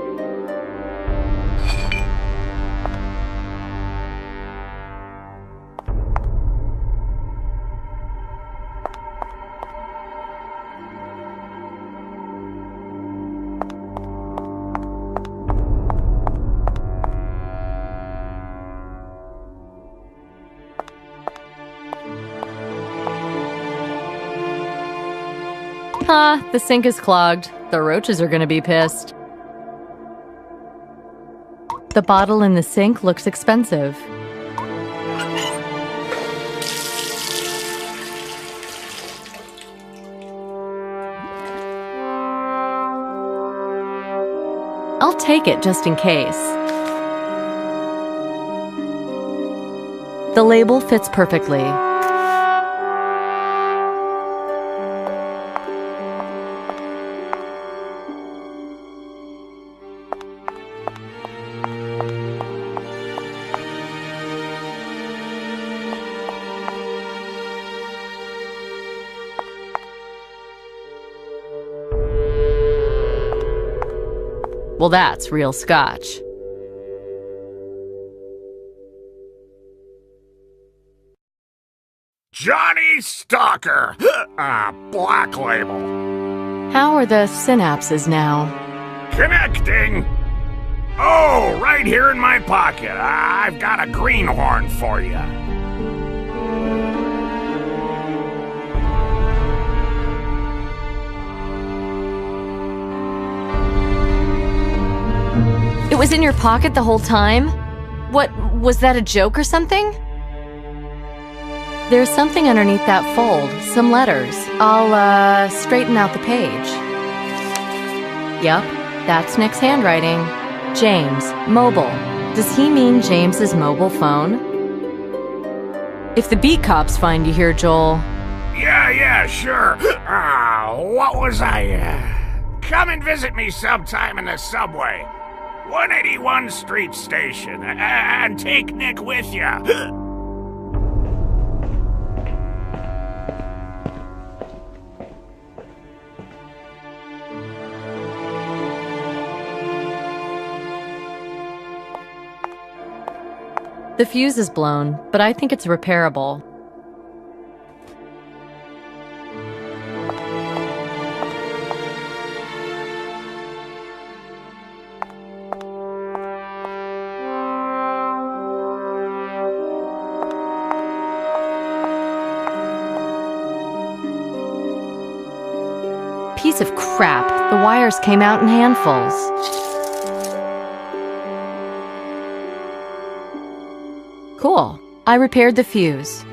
The sink is clogged. The roaches are gonna be pissed. The bottle in the sink looks expensive. I'll take it just in case. The label fits perfectly. Well, that's real scotch. Johnny Stalker! Black Label. How are the synapses now? Connecting! Oh, right here in my pocket. I've got a greenhorn for you. It was in your pocket the whole time? What, was that a joke or something? There's something underneath that fold, some letters. I'll, straighten out the page. Yep, that's Nick's handwriting. James, mobile. Does he mean James's mobile phone? If the beat cops find you here, Joel... Yeah, sure. What was I, Come and visit me sometime in the subway. 181 Street Station, and take Nick with you. The fuse is blown, but I think it's repairable. Piece of crap. The wires came out in handfuls. Cool. I repaired the fuse.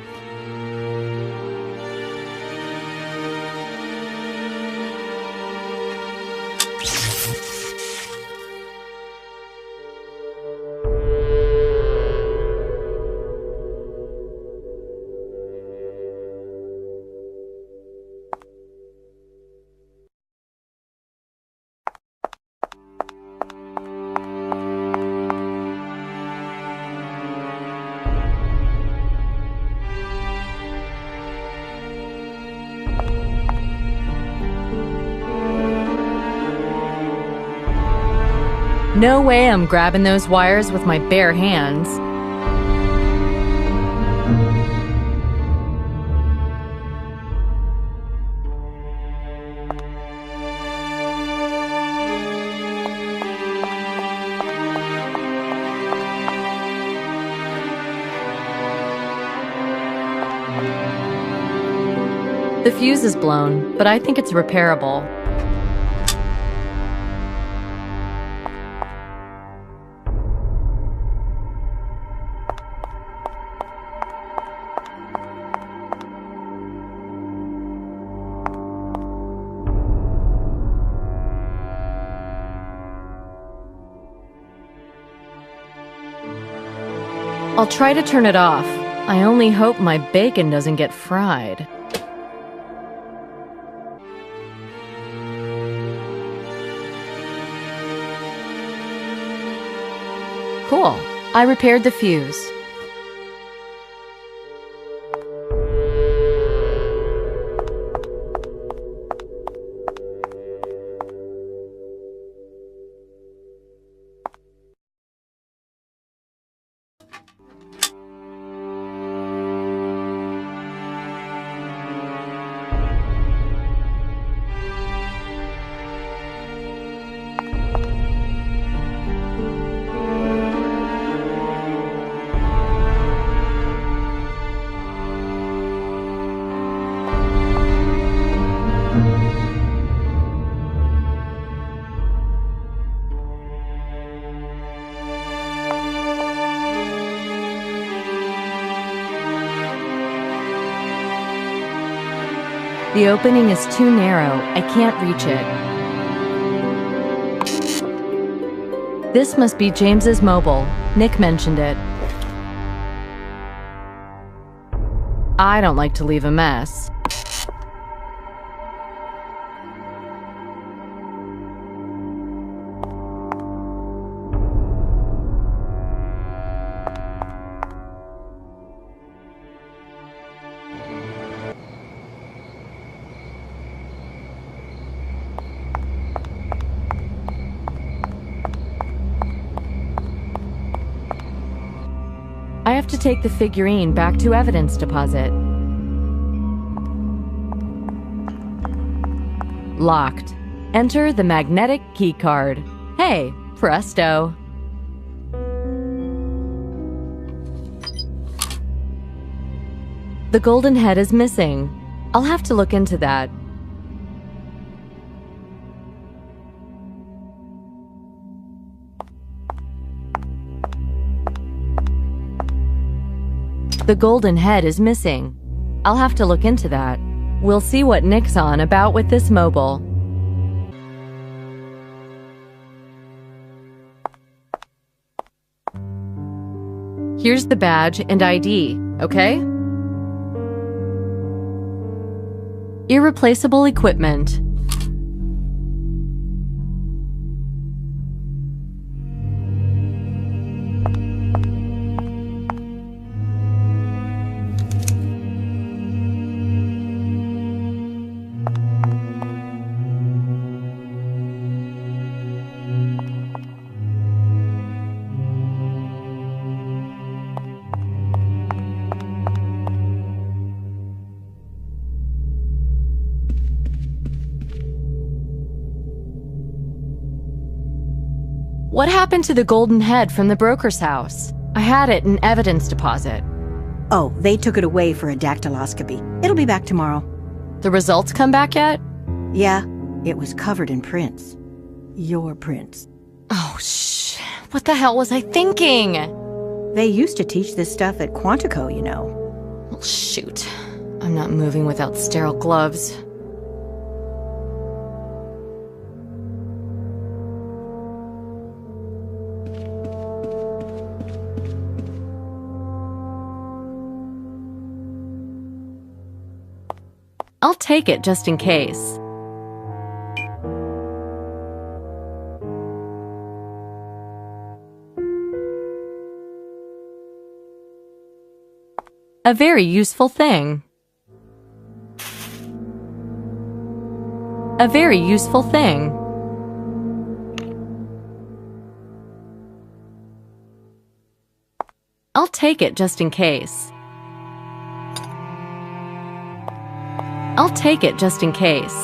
No way I'm grabbing those wires with my bare hands. The fuse is blown, but I think it's repairable. I'll try to turn it off. I only hope my bacon doesn't get fried. Cool. I repaired the fuse. The opening is too narrow. I can't reach it. This must be James's mobile. Nick mentioned it. I don't like to leave a mess. I have to take the figurine back to evidence deposit. Locked. Enter the magnetic keycard. Hey, presto. The golden head is missing. I'll have to look into that. The golden head is missing. I'll have to look into that. We'll see what Nick's on about with this mobile. Here's the badge and ID, okay? Irreplaceable equipment. What happened to the golden head from the broker's house? I had it in evidence deposit. Oh, they took it away for a dactyloscopy. It'll be back tomorrow. The results come back yet? Yeah, it was covered in prints. Your prints. Oh, what the hell was I thinking? They used to teach this stuff at Quantico, you know. Well, shoot. I'm not moving without sterile gloves. I'll take it just in case. A very useful thing. A very useful thing. I'll take it just in case. I'll take it just in case.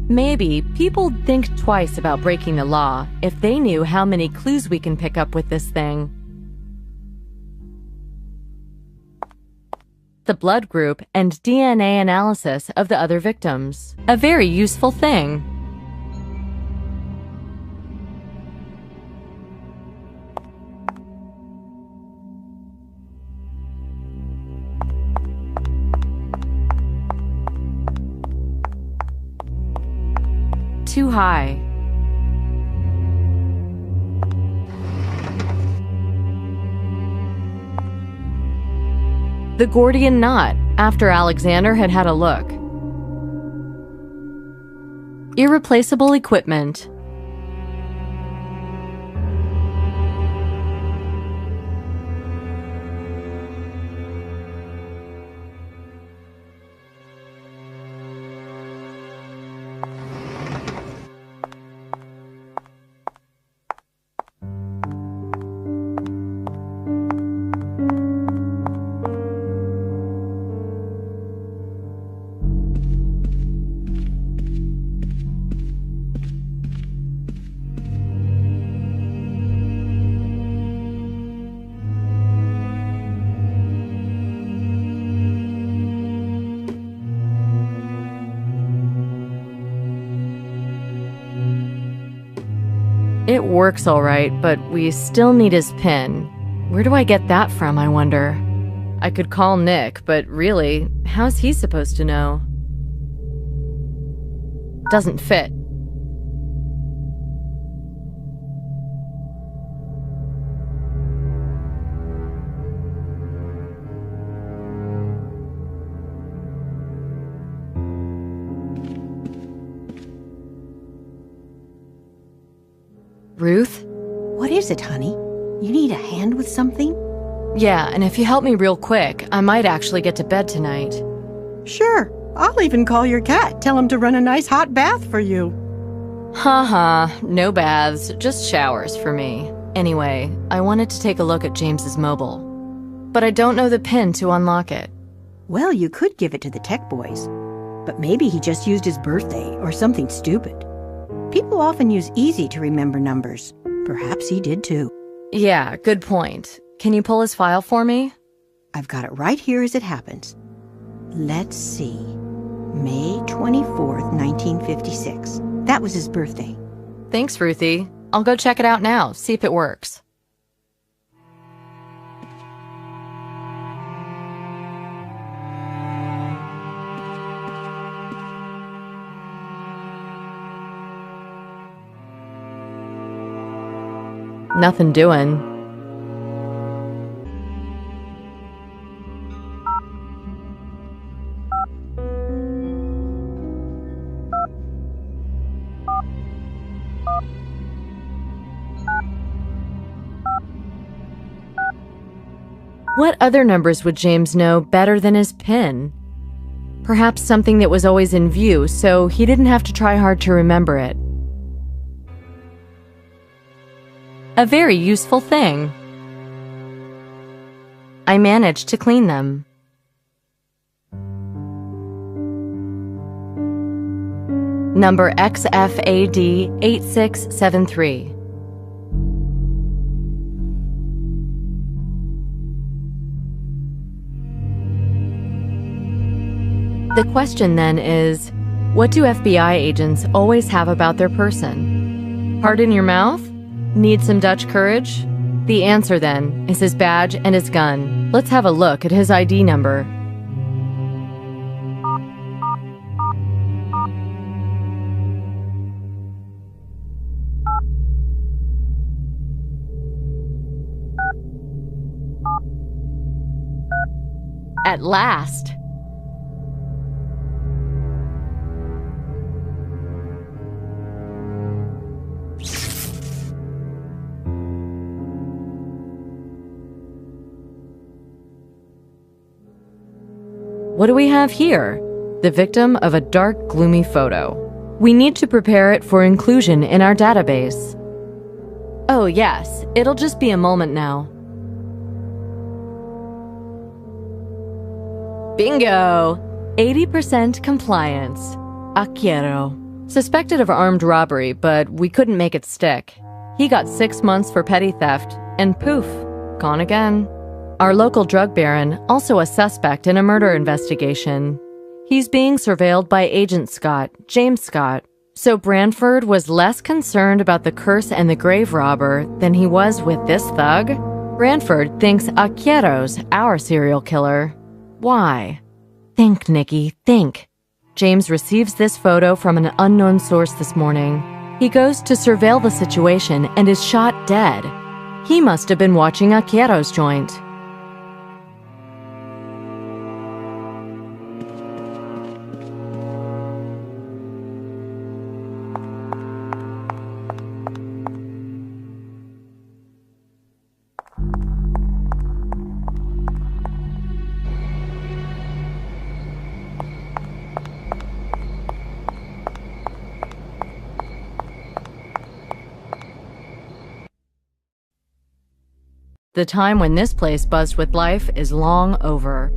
Maybe people'd think twice about breaking the law if they knew how many clues we can pick up with this thing. The blood group and DNA analysis of the other victims. A very useful thing. Too high. the Gordian knot, after Alexander had had a look. Irreplaceable equipment. It works all right, but we still need his PIN. Where do I get that from, I wonder? I could call Nick, but really, how's he supposed to know? Doesn't fit. Ruth? What is it, honey? You need a hand with something? Yeah, and if you help me real quick, I might actually get to bed tonight. Sure. I'll even call your cat. Tell him to run a nice hot bath for you. Haha, no baths, just showers for me. Anyway, I wanted to take a look at James's mobile. But I don't know the PIN to unlock it. Well, you could give it to the tech boys. But maybe he just used his birthday or something stupid. People often use easy to remember numbers. Perhaps he did too. Yeah, good point. Can you pull his file for me? I've got it right here as it happens. Let's see. May 24th, 1956. That was his birthday. Thanks, Ruthie. I'll go check it out now, see if it works. Nothing doing. What other numbers would James know better than his PIN? Perhaps something that was always in view, so he didn't have to try hard to remember it. A very useful thing. I managed to clean them. Number XFAD 8673. The question then is, what do FBI agents always have about their person? Heart in your mouth? Need some Dutch courage? The answer, then, is his badge and his gun. Let's have a look at his ID number. At last! What do we have here? The victim of a dark, gloomy photo. We need to prepare it for inclusion in our database. Oh yes, it'll just be a moment now. Bingo! 80% compliance. Acquiero. Suspected of armed robbery, but we couldn't make it stick. He got 6 months for petty theft, and poof, gone again. Our local drug baron, also a suspect in a murder investigation. He's being surveilled by Agent Scott, James Scott. So Branford was less concerned about the curse and the grave robber than he was with this thug? Branford thinks Acquiero's our serial killer. Why? Think, Nikki, think. James receives this photo from an unknown source this morning. He goes to surveil the situation and is shot dead. He must have been watching Acquiero's joint. The time when this place buzzed with life is long over.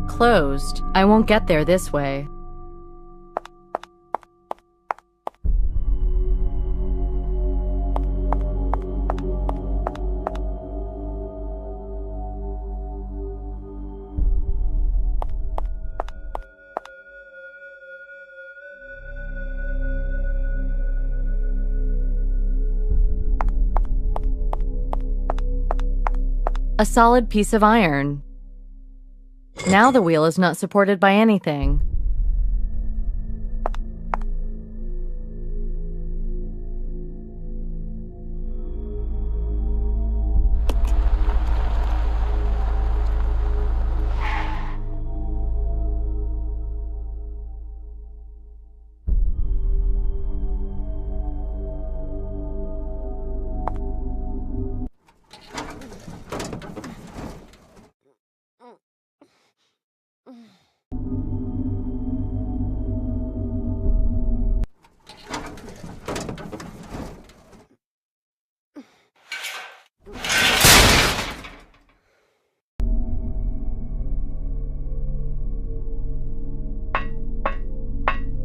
Closed. I won't get there this way. A solid piece of iron. Now the wheel is not supported by anything.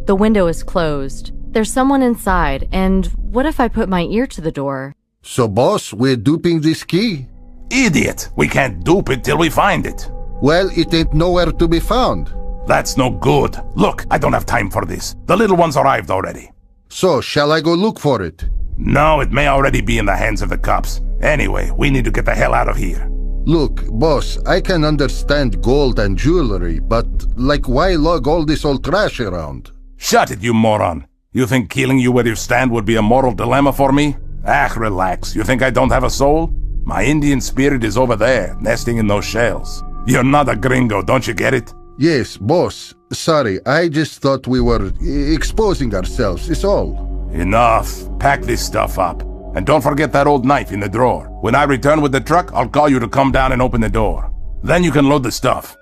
The window is closed. There's someone inside, and what if I put my ear to the door? So, boss, we're duping this key? Idiot! We can't dupe it till we find it. Well, it ain't nowhere to be found. That's no good. Look, I don't have time for this. The little one's arrived already. So, shall I go look for it? No, it may already be in the hands of the cops. Anyway, we need to get the hell out of here. Look, boss, I can understand gold and jewelry, but, like, why lug all this old trash around? Shut it, you moron. You think killing you where you stand would be a moral dilemma for me? Ah, relax. You think I don't have a soul? My Indian spirit is over there, nesting in those shells. You're not a gringo, don't you get it? Yes, boss. Sorry, I just thought we were exposing ourselves, is all. Enough. Pack this stuff up. And don't forget that old knife in the drawer. When I return with the truck, I'll call you to come down and open the door. Then you can load the stuff.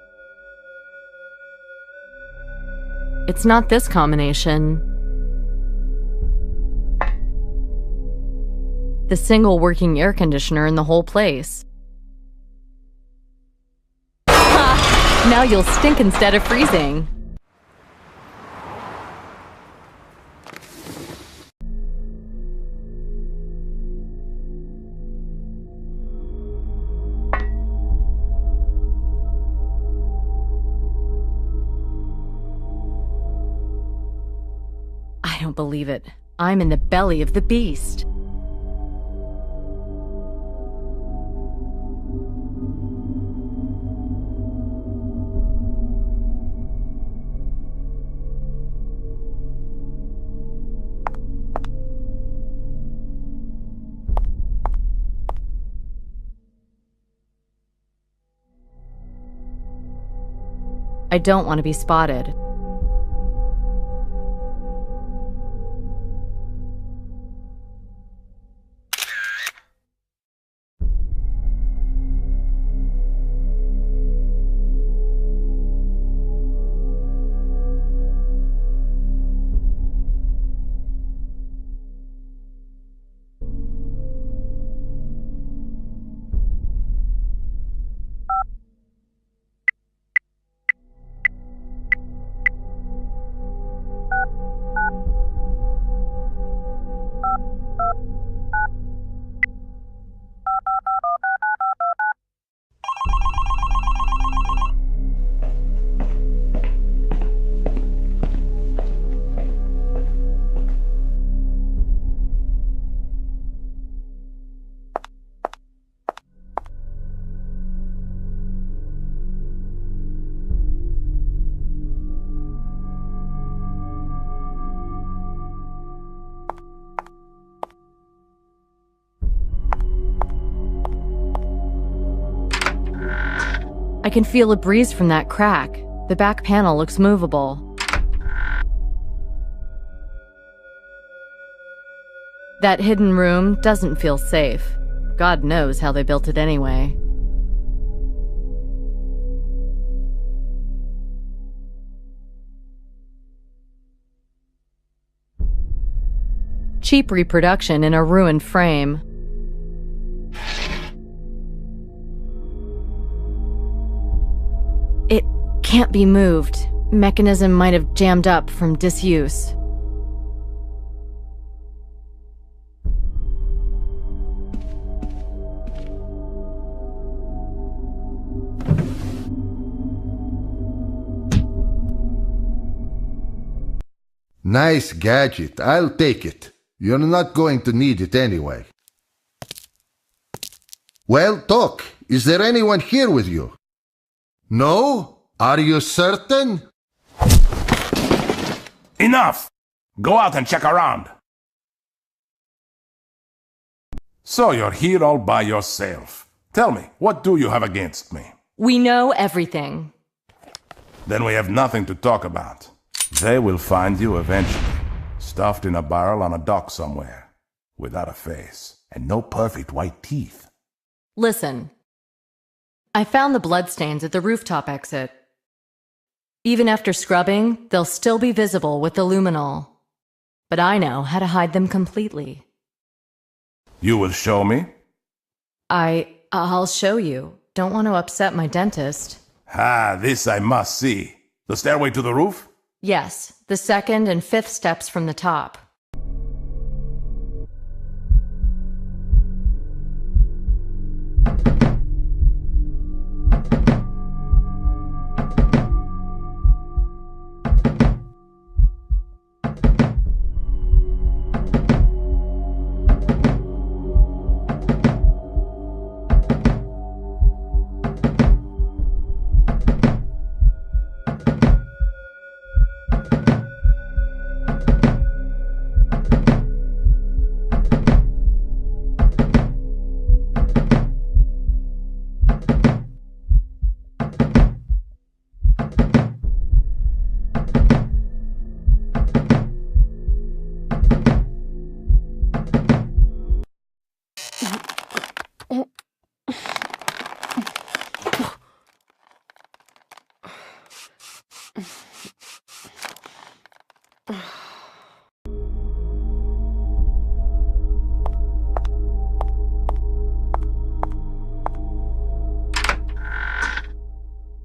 It's not this combination. The single working air conditioner in the whole place. Ha! Now you'll stink instead of freezing. I don't believe it. I'm in the belly of the beast. I don't want to be spotted. I can feel a breeze from that crack. The back panel looks movable. That hidden room doesn't feel safe. God knows how they built it anyway. Cheap reproduction in a ruined frame. It can't be moved. Mechanism might have jammed up from disuse. Nice gadget. I'll take it. You're not going to need it anyway. Well, Doc, is there anyone here with you? No? Are you certain? Enough! Go out and check around. So you're here all by yourself. Tell me, what do you have against me? We know everything. Then we have nothing to talk about. They will find you eventually, stuffed in a barrel on a dock somewhere, without a face, and no perfect white teeth. Listen. I found the bloodstains at the rooftop exit. Even after scrubbing, they'll still be visible with the luminol. But I know how to hide them completely. You will show me? I'll show you. Don't want to upset my dentist. This I must see. The stairway to the roof? Yes, the second and fifth steps from the top.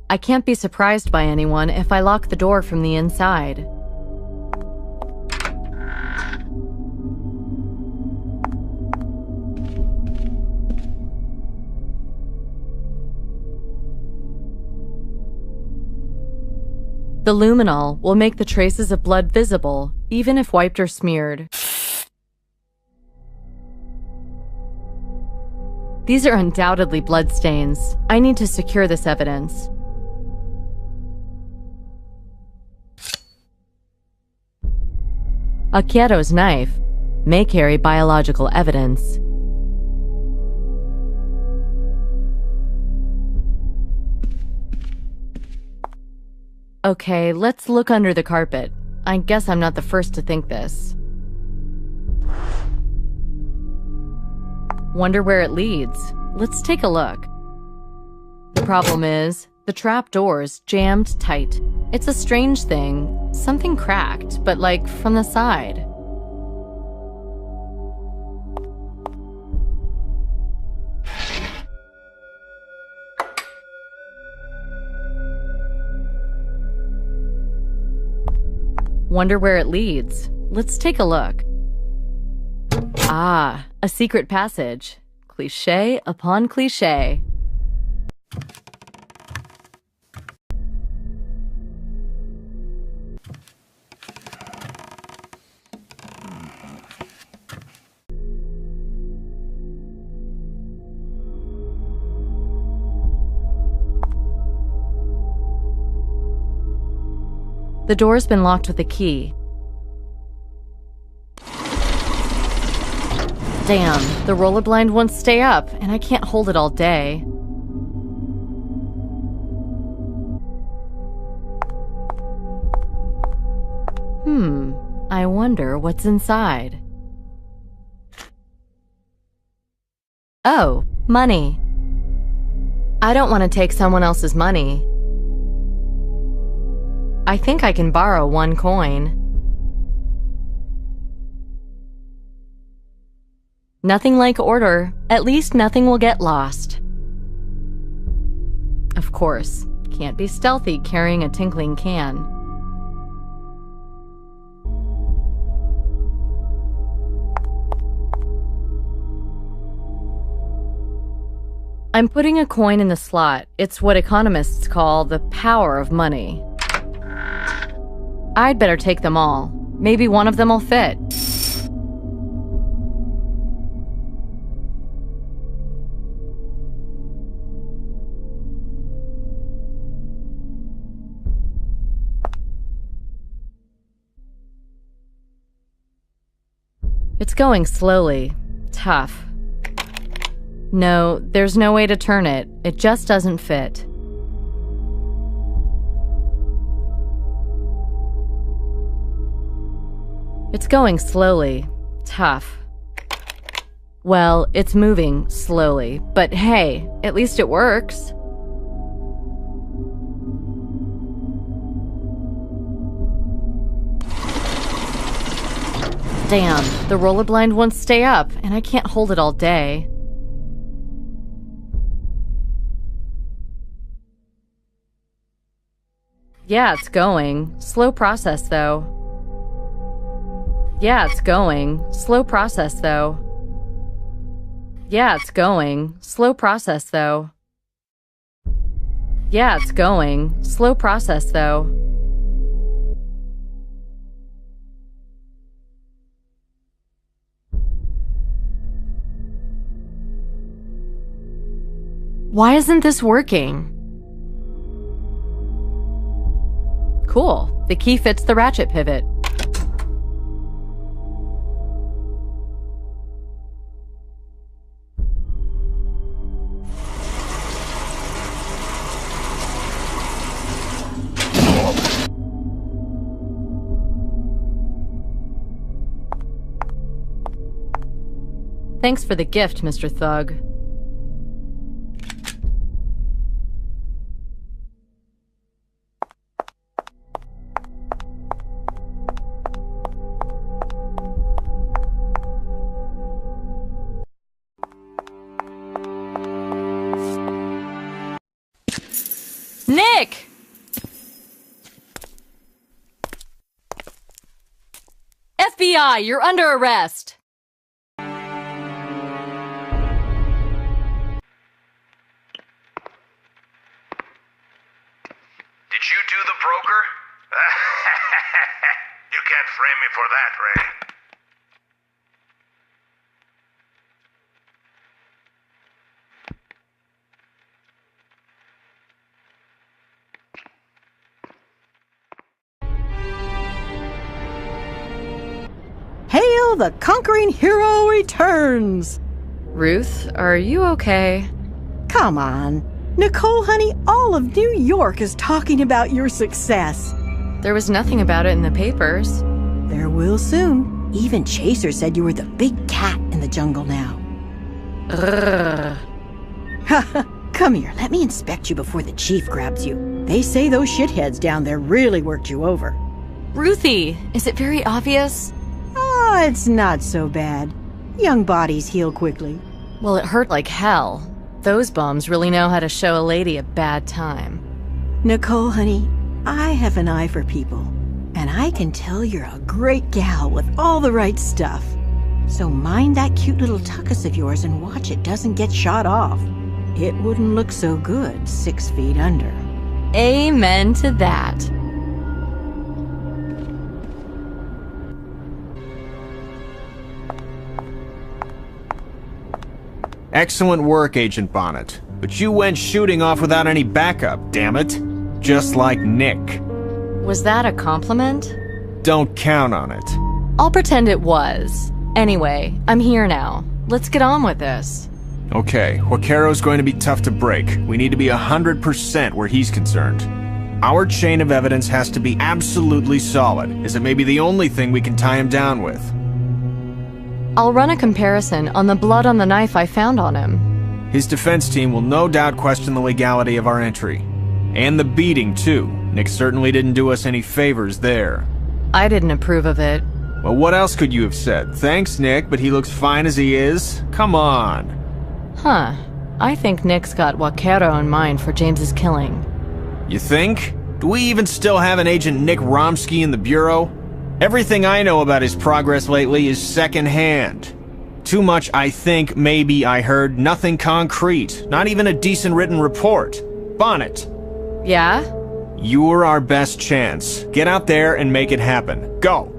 I can't be surprised by anyone if I lock the door from the inside. The luminol will make the traces of blood visible, even if wiped or smeared. These are undoubtedly bloodstains. I need to secure this evidence. Akiero's knife may carry biological evidence. Okay, let's look under the carpet. I guess I'm not the first to think this. Wonder where it leads. Let's take a look. The problem is, the trap door's jammed tight. It's a strange thing. Something cracked, but like from the side. Wonder where it leads. Let's take a look. Ah, a secret passage. Cliché upon cliché. The door's been locked with a key. Damn, the roller blind won't stay up, and I can't hold it all day. I wonder what's inside. Oh, money. I don't want to take someone else's money. I think I can borrow 1 coin. Nothing like order. At least nothing will get lost. Of course, can't be stealthy carrying a tinkling can. I'm putting a coin in the slot. It's what economists call the power of money. I'd better take them all. Maybe one of them will fit. It's going slowly. Tough. No, there's no way to turn it. It just doesn't fit. It's going slowly. Tough. Well, it's moving slowly, but hey, at least it works. Damn, the roller blind won't stay up, and I can't hold it all day. Yeah, it's going. Slow process, though. Yeah, it's going. Slow process, though. Yeah, it's going. Slow process, though. Yeah, it's going. Slow process, though. Why isn't this working? Cool. The key fits the ratchet pivot. Thanks for the gift, Mr. Thug. Nick! FBI, you're under arrest. Did you do the broker? You can't frame me for that, Ray. Hail the conquering hero returns! Ruth, are you okay? Come on. Nicole, honey, all of New York is talking about your success. There was nothing about it in the papers. There will soon. Even Chaser said you were the big cat in the jungle now. Come here, let me inspect you before the chief grabs you. They say those shitheads down there really worked you over. Ruthie, is it very obvious? Oh, it's not so bad. Young bodies heal quickly. Well, it hurt like hell. Those bums really know how to show a lady a bad time. Nicole, honey, I have an eye for people, and I can tell you're a great gal with all the right stuff. So mind that cute little tuckus of yours and watch it doesn't get shot off. It wouldn't look so good 6 feet under. Amen to that. Excellent work, Agent Bonnet. But you went shooting off without any backup, damn it. Just like Nick. Was that a compliment? Don't count on it. I'll pretend it was. Anyway, I'm here now. Let's get on with this. Okay, Huacaro's going to be tough to break. We need to be 100% where he's concerned. Our chain of evidence has to be absolutely solid, as it may be the only thing we can tie him down with. I'll run a comparison on the blood on the knife I found on him. His defense team will no doubt question the legality of our entry. And the beating, too. Nick certainly didn't do us any favors there. I didn't approve of it. Well, what else could you have said? Thanks, Nick, but he looks fine as he is. Come on. Huh. I think Nick's got Vaquero in mind for James's killing. You think? Do we even still have an Agent Nick Romsky in the Bureau? Everything I know about his progress lately is secondhand. Too much I think, maybe I heard, nothing concrete. Not even a decent written report. Bonnet. Yeah? You're our best chance. Get out there and make it happen. Go!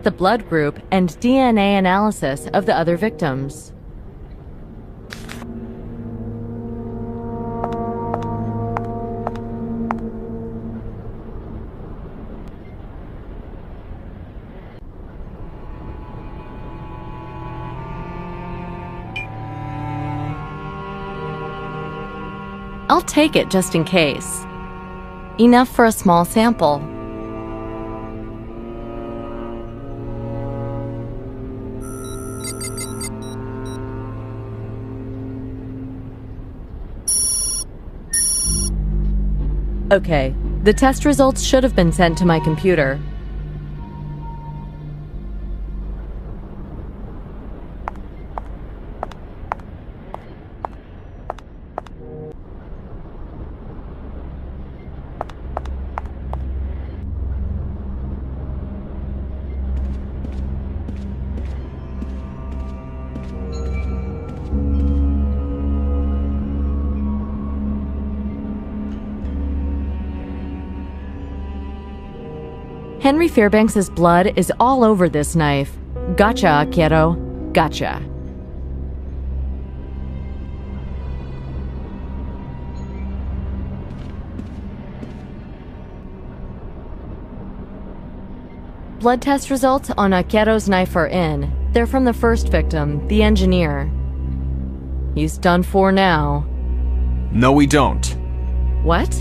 The blood group and DNA analysis of the other victims. I'll take it just in case. Enough for a small sample. Okay, the test results should have been sent to my computer. Henry Fairbanks' blood is all over this knife. Gotcha, kiddo. Gotcha. Blood test results on Akero's knife are in. They're from the first victim, the engineer. He's done for now. No, we don't. What?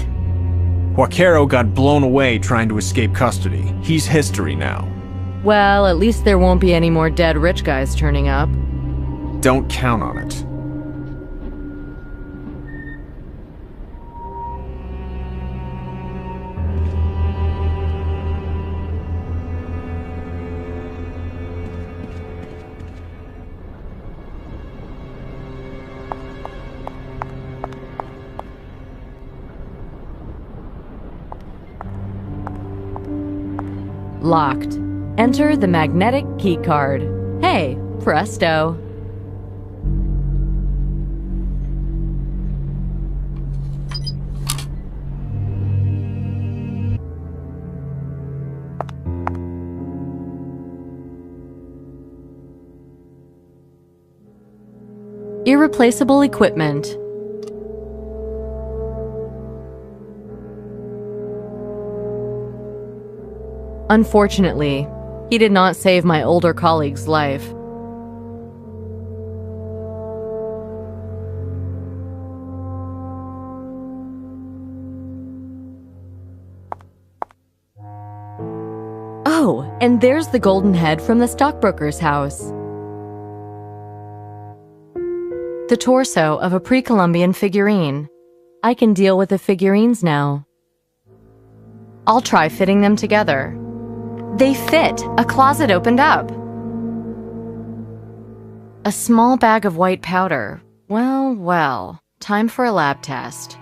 Vaquero got blown away trying to escape custody. He's history now. Well, at least there won't be any more dead rich guys turning up. Don't count on it. Locked. Enter the magnetic keycard. Hey, presto. Irreplaceable equipment. Unfortunately, he did not save my older colleague's life. Oh, and there's the golden head from the stockbroker's house. The torso of a pre-Columbian figurine. I can deal with the figurines now. I'll try fitting them together. They fit. A closet opened up. A small bag of white powder. Well, well. Time for a lab test.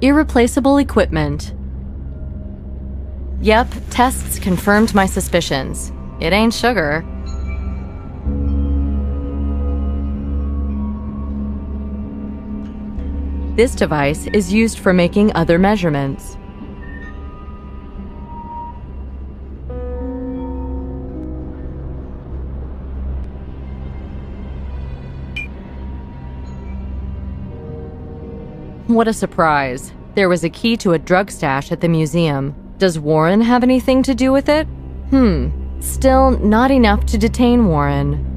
Irreplaceable equipment. Yep, tests confirmed my suspicions. It ain't sugar. This device is used for making other measurements. What a surprise. There was a key to a drug stash at the museum. Does Warren have anything to do with it? Still not enough to detain Warren.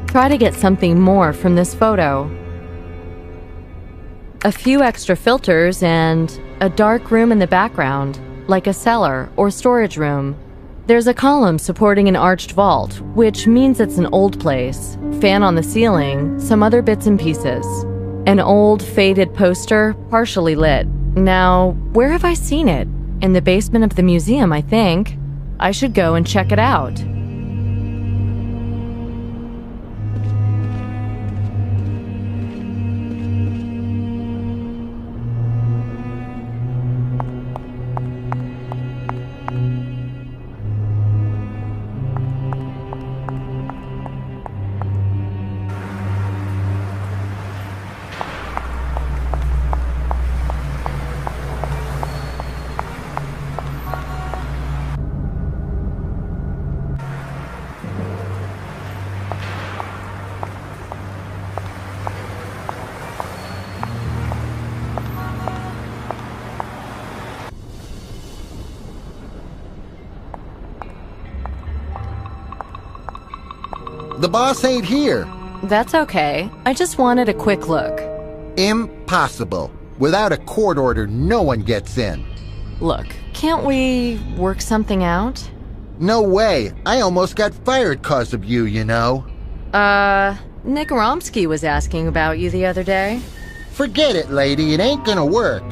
Try to get something more from this photo. A few extra filters and a dark room in the background, like a cellar or storage room. There's a column supporting an arched vault, which means it's an old place. Fan on the ceiling, some other bits and pieces. An old, faded poster, partially lit. Now, where have I seen it? In the basement of the museum, I think. I should go and check it out. The boss ain't here. That's okay. I just wanted a quick look. Impossible. Without a court order, no one gets in. Look, can't we work something out? No way. I almost got fired 'cause of you, you know. Nick Romsky was asking about you the other day. Forget it, lady. It ain't gonna work.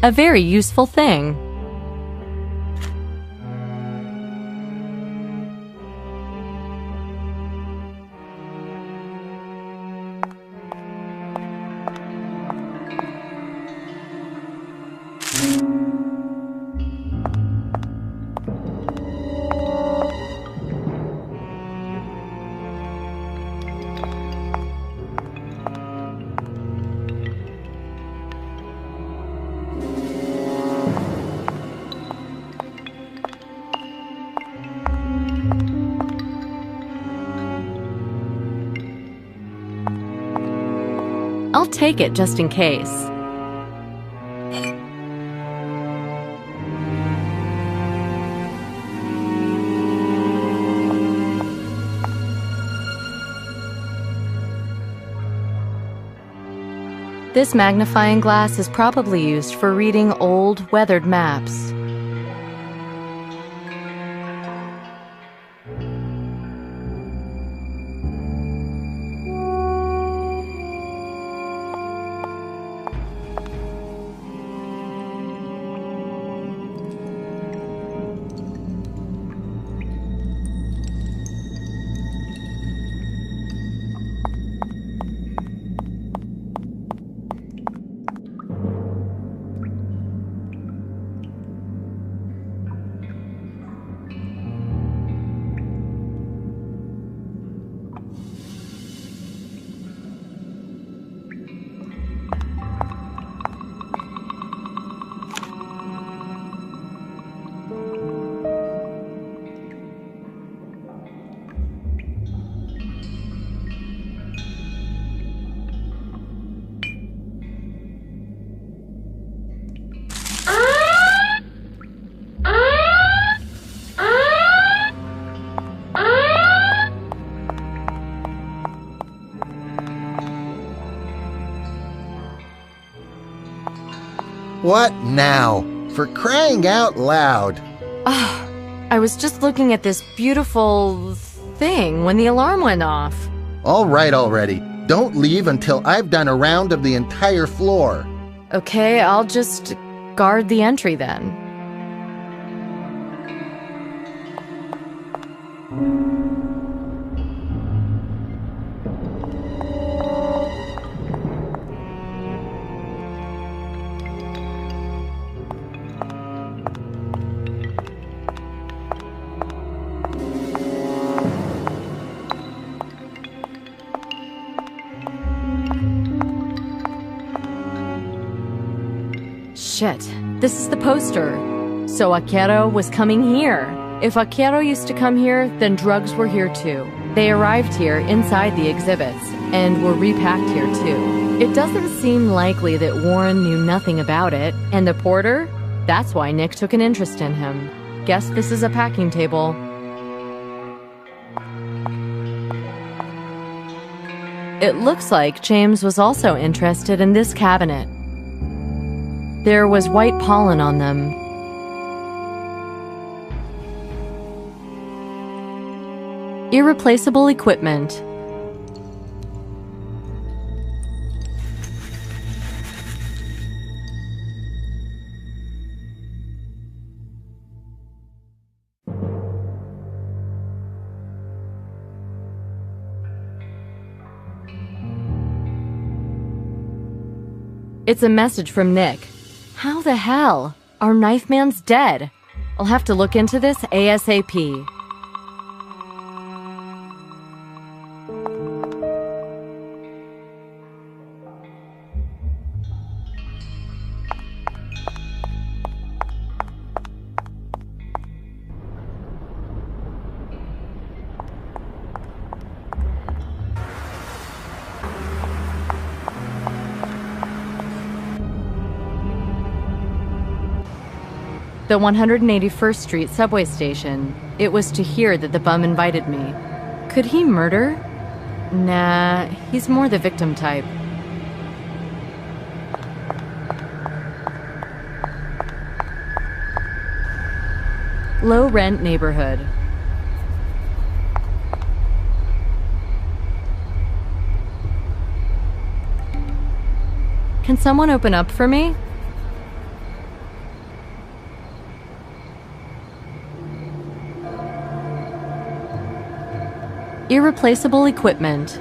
A very useful thing. I'll take it just in case. This magnifying glass is probably used for reading old, weathered maps. What now? For crying out loud. I was just looking at this beautiful thing when the alarm went off. All right already. Don't leave until I've done a round of the entire floor. Okay, I'll just guard the entry then. Shit, this is the poster. So Akero was coming here. If Akero used to come here, then drugs were here too. They arrived here inside the exhibits and were repacked here too. It doesn't seem likely that Warren knew nothing about it, and the porter? That's why Nick took an interest in him. Guess this is a packing table. It looks like James was also interested in this cabinet. There was white pollen on them. Irreplaceable equipment. It's a message from Nick. How the hell? Our knife man's dead. I'll have to look into this ASAP. The 181st Street subway station. It was to here that the bum invited me. Could he murder? Nah, he's more the victim type. Low rent neighborhood. Can someone open up for me? Irreplaceable equipment.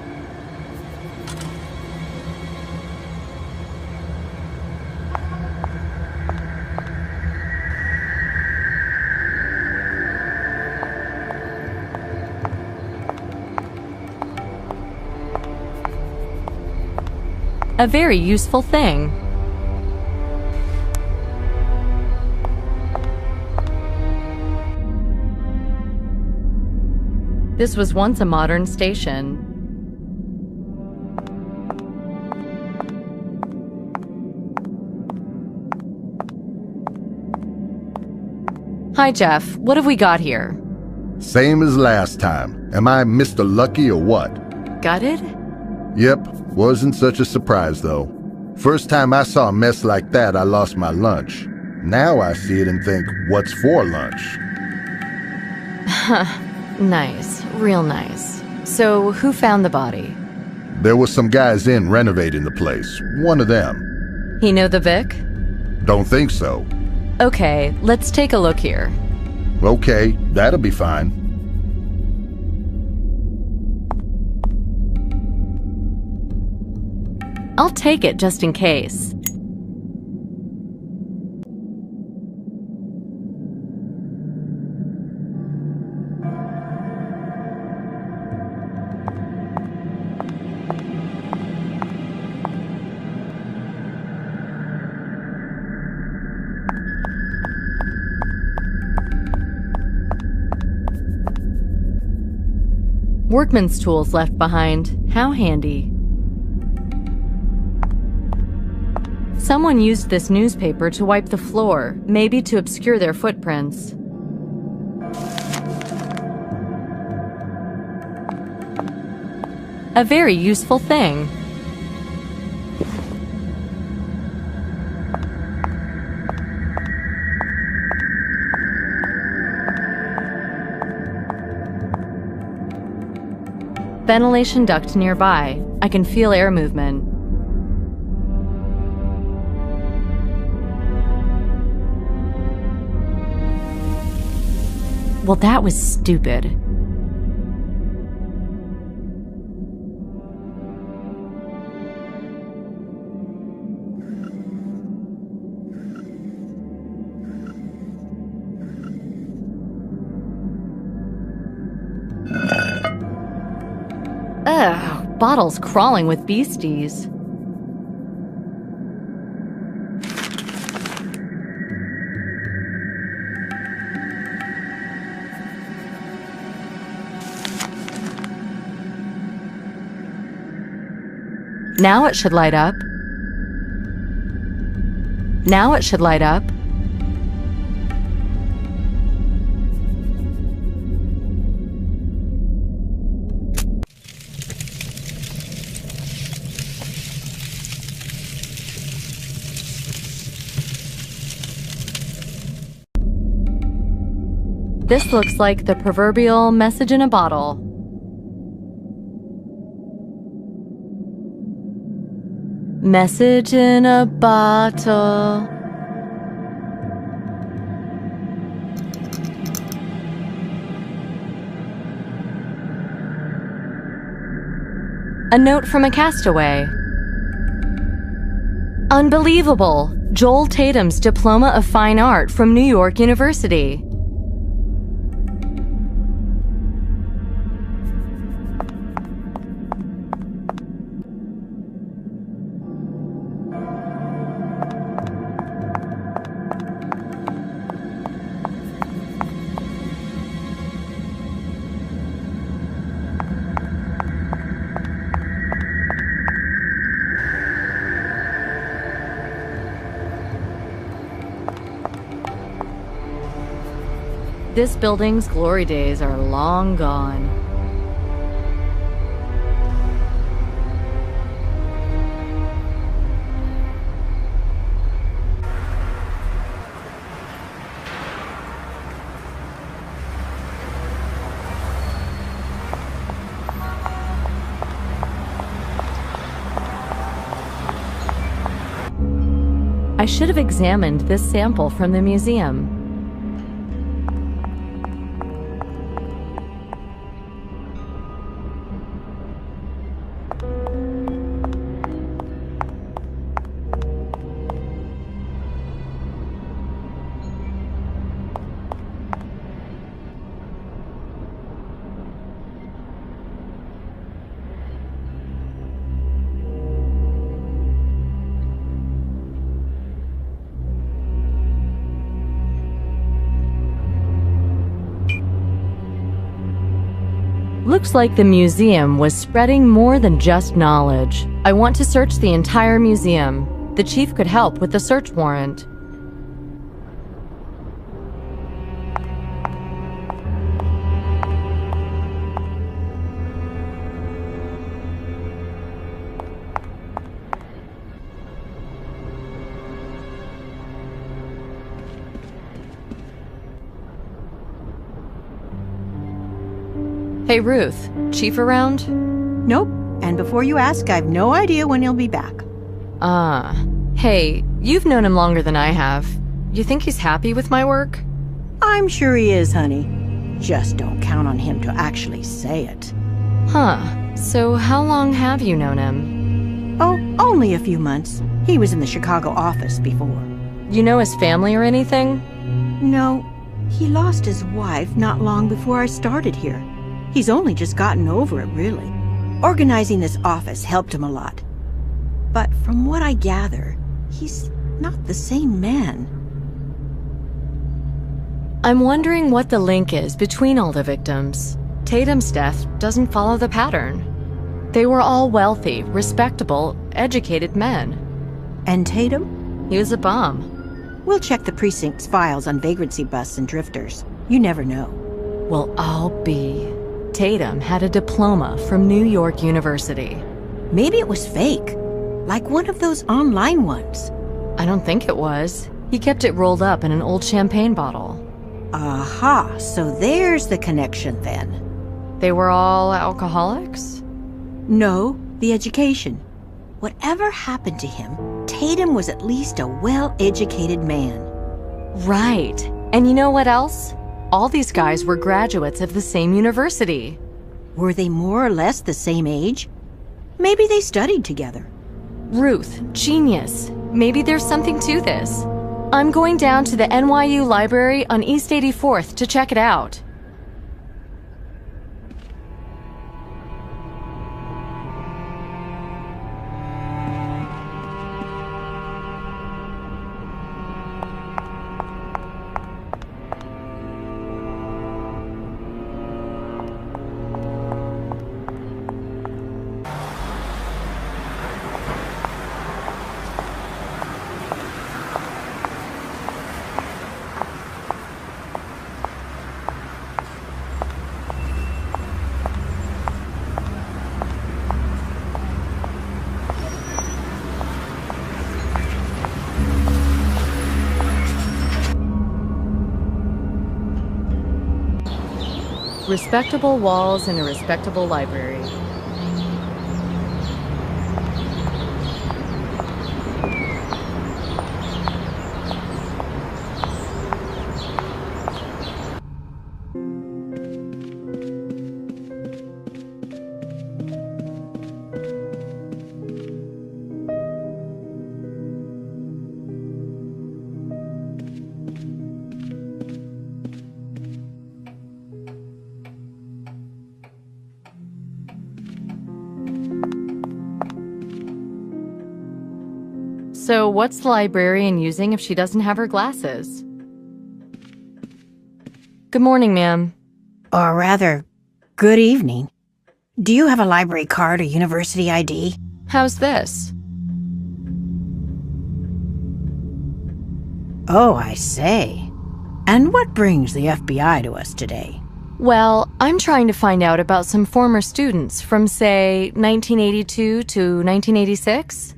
A very useful thing. This was once a modern station. Hi, Jeff. What have we got here? Same as last time. Am I Mr. Lucky or what? Gutted? Yep. Wasn't such a surprise, though. First time I saw a mess like that, I lost my lunch. Now I see it and think, what's for lunch? Nice. Real nice. So, who found the body? There was some guys in renovating the place. One of them. He know the Vic? Don't think so. Okay, let's take a look here. Okay, that'll be fine. I'll take it just in case. Workman's tools left behind. How handy. Someone used this newspaper to wipe the floor, maybe to obscure their footprints. A very useful thing. Ventilation duct nearby. I can feel air movement. Well, that was stupid. Ugh, bottles crawling with beasties. Now it should light up. Now it should light up. This looks like the proverbial message in a bottle. Message in a bottle. A note from a castaway. Unbelievable! Joel Tatum's Diploma of Fine Art from New York University. This building's glory days are long gone. I should have examined this sample from the museum. Looks like the museum was spreading more than just knowledge. I want to search the entire museum. The chief could help with the search warrant. Hey, Ruth. Chief around? Nope. And before you ask, I've no idea when he'll be back. Hey, you've known him longer than I have. You think he's happy with my work? I'm sure he is, honey. Just don't count on him to actually say it. Huh. So how long have you known him? Oh, only a few months. He was in the Chicago office before. You know his family or anything? No. He lost his wife not long before I started here. He's only just gotten over it, really. Organizing this office helped him a lot. But from what I gather, he's not the same man. I'm wondering what the link is between all the victims. Tatum's death doesn't follow the pattern. They were all wealthy, respectable, educated men. And Tatum? He was a bum. We'll check the precinct's files on vagrancy busts and drifters. You never know. Well, I'll be. Tatum had a diploma from New York University. Maybe it was fake, like one of those online ones. I don't think it was. He kept it rolled up in an old champagne bottle. Aha, so there's the connection then. They were all alcoholics? No, the education. Whatever happened to him, Tatum was at least a well-educated man. Right. And you know what else? All these guys were graduates of the same university. Were they more or less the same age? Maybe they studied together. Ruth, genius. Maybe there's something to this. I'm going down to the NYU library on East 84th to check it out. Respectable walls in a respectable library. So what's the librarian using if she doesn't have her glasses? Good morning, ma'am. Or rather, good evening. Do you have a library card or university ID? How's this? Oh, I say. And what brings the FBI to us today? Well, I'm trying to find out about some former students from, say, 1982 to 1986.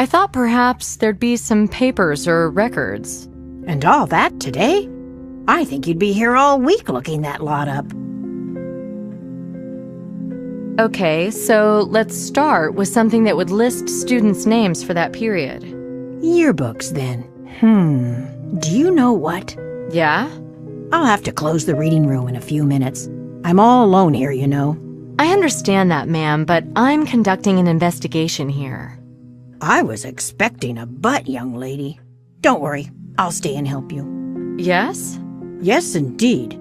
I thought perhaps there'd be some papers or records. And all that today? I think you'd be here all week looking that lot up. Okay, so let's start with something that would list students' names for that period. Yearbooks, then. Do you know what? Yeah? I'll have to close the reading room in a few minutes. I'm all alone here, you know. I understand that, ma'am, but I'm conducting an investigation here. I was expecting a butt, young lady. Don't worry, I'll stay and help you. Yes? Yes, indeed.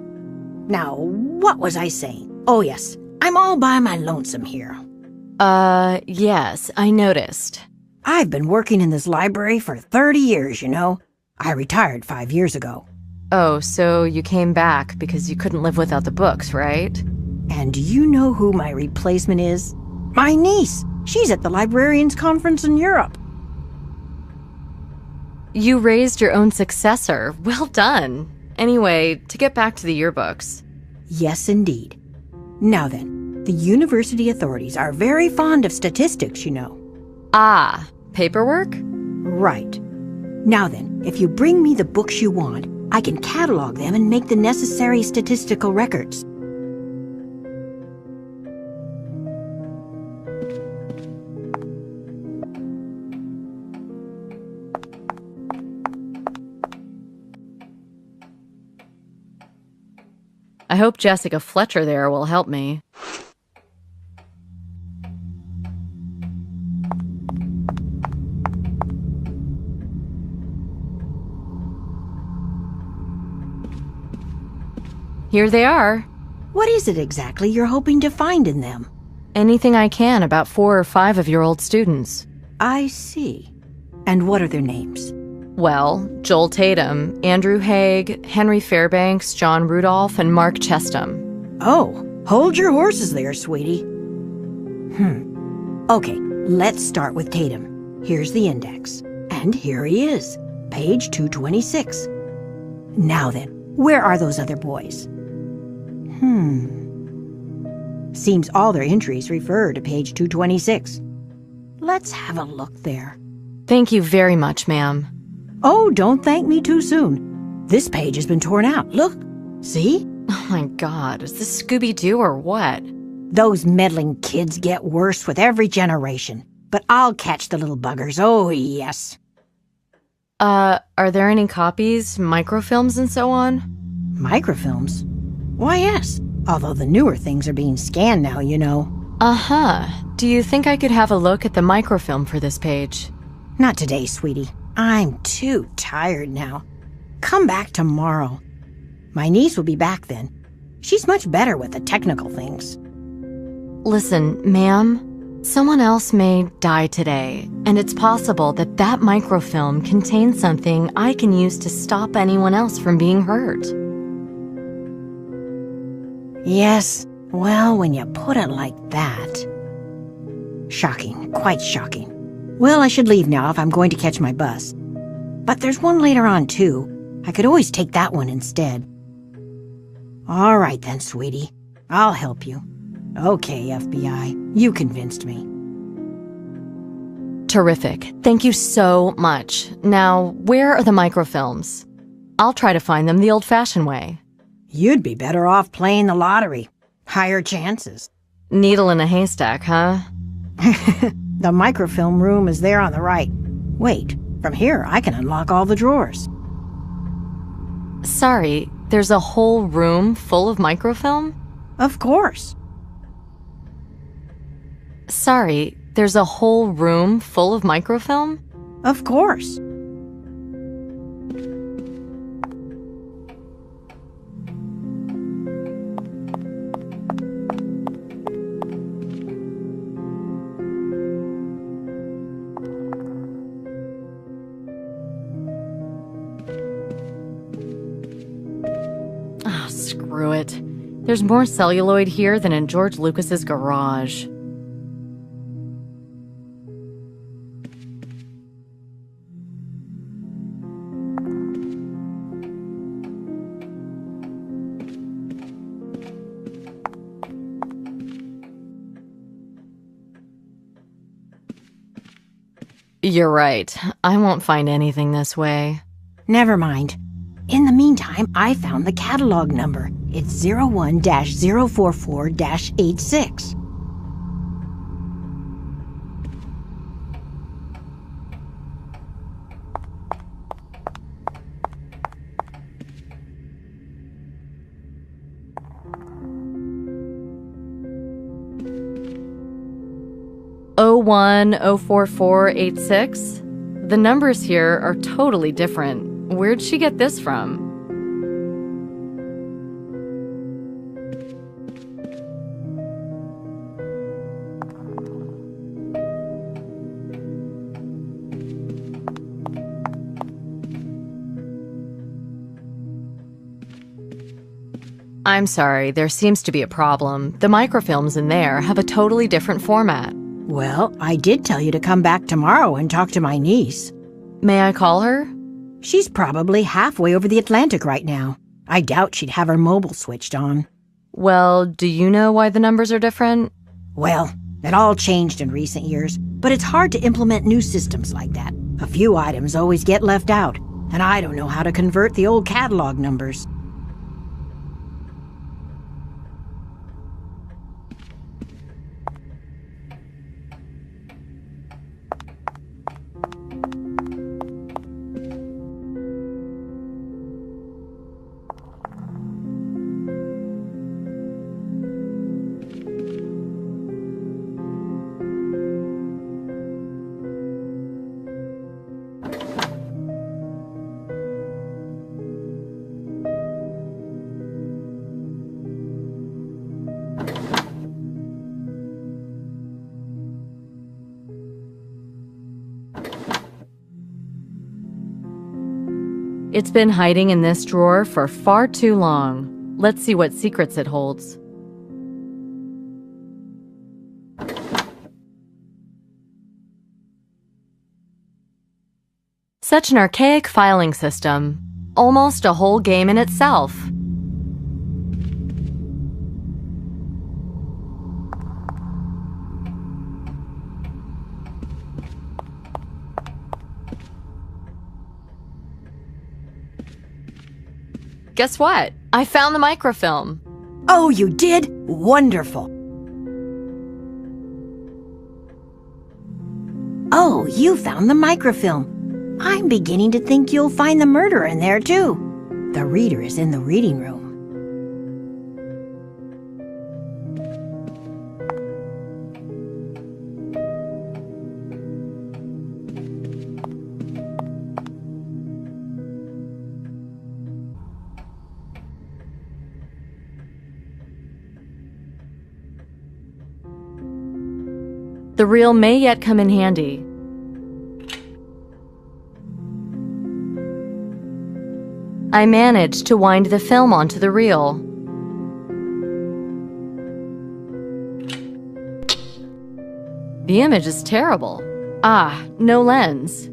Now, what was I saying? Oh, yes, I'm all by my lonesome here. Yes, I noticed. I've been working in this library for 30 years, you know. I retired 5 years ago. Oh, so you came back because you couldn't live without the books, right? And do you know who my replacement is? My niece! She's at the Librarians' Conference in Europe. You raised your own successor. Well done. Anyway, to get back to the yearbooks. Yes, indeed. Now then, the university authorities are very fond of statistics, you know. Ah, paperwork? Right. Now then, if you bring me the books you want, I can catalog them and make the necessary statistical records. I hope Jessica Fletcher there will help me. Here they are. What is it exactly you're hoping to find in them? Anything I can about 4 or 5 of your old students. I see. And what are their names? Well, Joel Tatum, Andrew Haig, Henry Fairbanks, John Rudolph, and Mark Chestham. Oh, hold your horses there, sweetie. Okay, let's start with Tatum. Here's the index. And here he is, page 226. Now then, where are those other boys? Seems all their entries refer to page 226. Let's have a look there. Thank you very much, ma'am. Oh, don't thank me too soon. This page has been torn out. Look, see? Oh my god, is this Scooby-Doo or what? Those meddling kids get worse with every generation. But I'll catch the little buggers, oh yes. Are there any copies, microfilms and so on? Microfilms? Why, yes. Although the newer things are being scanned now, you know. Uh-huh. Do you think I could have a look at the microfilm for this page? Not today, sweetie. I'm too tired now. Come back tomorrow. My niece will be back then. She's much better with the technical things. Listen, ma'am, someone else may die today, and it's possible that that microfilm contains something I can use to stop anyone else from being hurt. Yes, well, when you put it like that. Shocking, quite shocking. Well, I should leave now if I'm going to catch my bus. But there's one later on, too. I could always take that one instead. All right then, sweetie. I'll help you. Okay, FBI, you convinced me. Terrific. Thank you so much. Now, where are the microfilms? I'll try to find them the old-fashioned way. You'd be better off playing the lottery. Higher chances. Needle in a haystack, huh? The microfilm room is there on the right. Wait, from here I can unlock all the drawers. Sorry, there's a whole room full of microfilm? Of course. Sorry, there's a whole room full of microfilm? Of course. Oh, screw it. There's more celluloid here than in George Lucas's garage. You're right. I won't find anything this way. Never mind. In the meantime, I found the catalog number. It's 01-044-86. Oh 01-044-86? The numbers here are totally different. Where'd she get this from? I'm sorry, there seems to be a problem. The microfilms in there have a totally different format. Well, I did tell you to come back tomorrow and talk to my niece. May I call her? She's probably halfway over the Atlantic right now. I doubt she'd have her mobile switched on. Well, do you know why the numbers are different? Well, it all changed in recent years, but it's hard to implement new systems like that. A few items always get left out, and I don't know how to convert the old catalog numbers. It's been hiding in this drawer for far too long. Let's see what secrets it holds. Such an archaic filing system. Almost a whole game in itself. Guess what? I found the microfilm. Oh, you did? Wonderful. Oh, you found the microfilm. I'm beginning to think you'll find the murderer in there, too. The reader is in the reading room. The reel may yet come in handy. I managed to wind the film onto the reel. The image is terrible. Ah, no lens.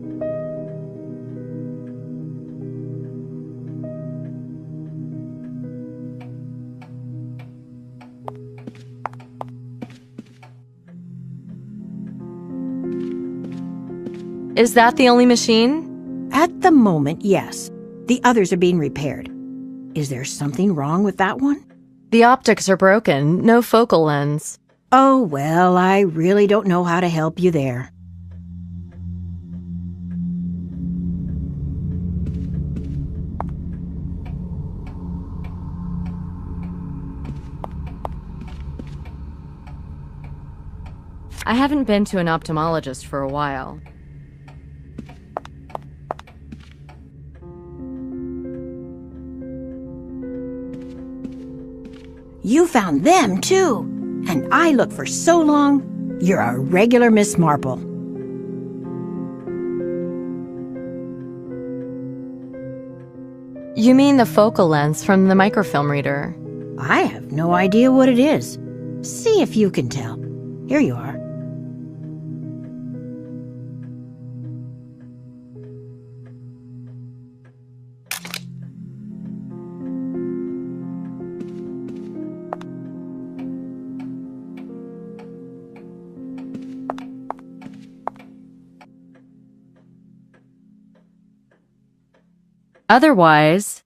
Is that the only machine? At the moment, yes. The others are being repaired. Is there something wrong with that one? The optics are broken, no focal lens. Oh, well, I really don't know how to help you there. I haven't been to an ophthalmologist for a while. You found them, too. And I looked for so long. You're a regular Miss Marple. You mean the focal lens from the microfilm reader? I have no idea what it is. See if you can tell. Here you are. Otherwise...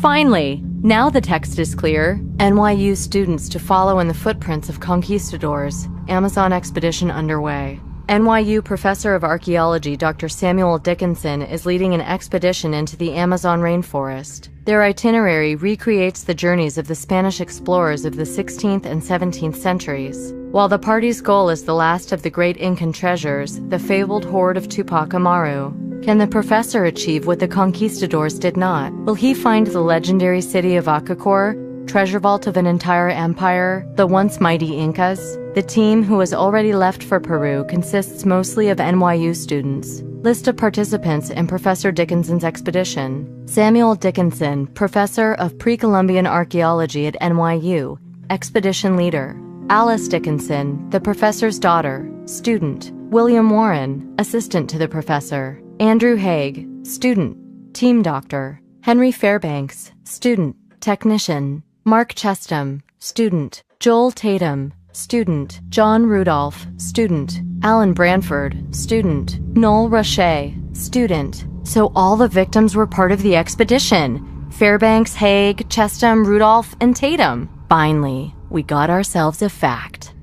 Finally, now the text is clear. NYU students to follow in the footprints of conquistadors. Amazon expedition underway. NYU professor of archaeology Dr. Samuel Dickinson is leading an expedition into the Amazon rainforest. Their itinerary recreates the journeys of the Spanish explorers of the 16th and 17th centuries. While the party's goal is the last of the great Incan treasures, the fabled hoard of Tupac Amaru, can the professor achieve what the conquistadors did not? Will he find the legendary city of Acacor, treasure vault of an entire empire, the once mighty Incas? The team, who has already left for Peru, consists mostly of NYU students. List of participants in Professor Dickinson's expedition. Samuel Dickinson, professor of pre-Columbian archaeology at NYU, expedition leader. Alice Dickinson, the professor's daughter, student. William Warren, assistant to the professor. Andrew Haig, student, team doctor. Henry Fairbanks, student, technician. Mark Chestham, student. Joel Tatum, student. John Rudolph, student. Alan Branford, student. Noel Roche, student. So all the victims were part of the expedition. Fairbanks, Haig, Chestham, Rudolph, and Tatum. Finally, we got ourselves a fact.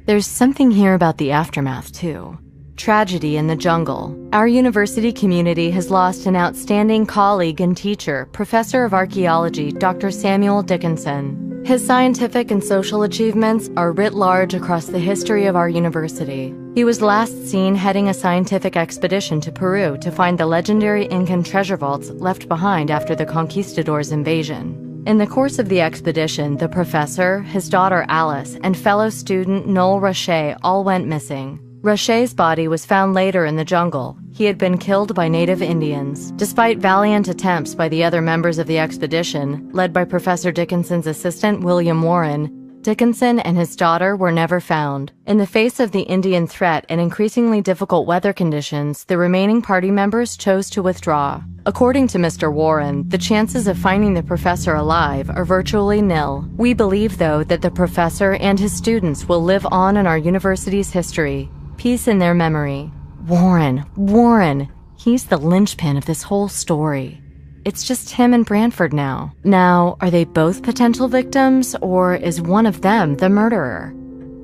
There's something here about the aftermath, too. Tragedy in the jungle. Our university community has lost an outstanding colleague and teacher, Professor of Archaeology, Dr. Samuel Dickinson. His scientific and social achievements are writ large across the history of our university. He was last seen heading a scientific expedition to Peru to find the legendary Incan treasure vaults left behind after the conquistadors' invasion. In the course of the expedition, the professor, his daughter Alice, and fellow student Noel Roche all went missing. Roche's body was found later in the jungle. He had been killed by native Indians. Despite valiant attempts by the other members of the expedition, led by Professor Dickinson's assistant William Warren, Dickinson and his daughter were never found. In the face of the Indian threat and increasingly difficult weather conditions, the remaining party members chose to withdraw. According to Mr. Warren, the chances of finding the professor alive are virtually nil. We believe, though, that the professor and his students will live on in our university's history. Peace in their memory. Warren! He's the linchpin of this whole story. It's just him and Branford now. Now, are they both potential victims, or is one of them the murderer?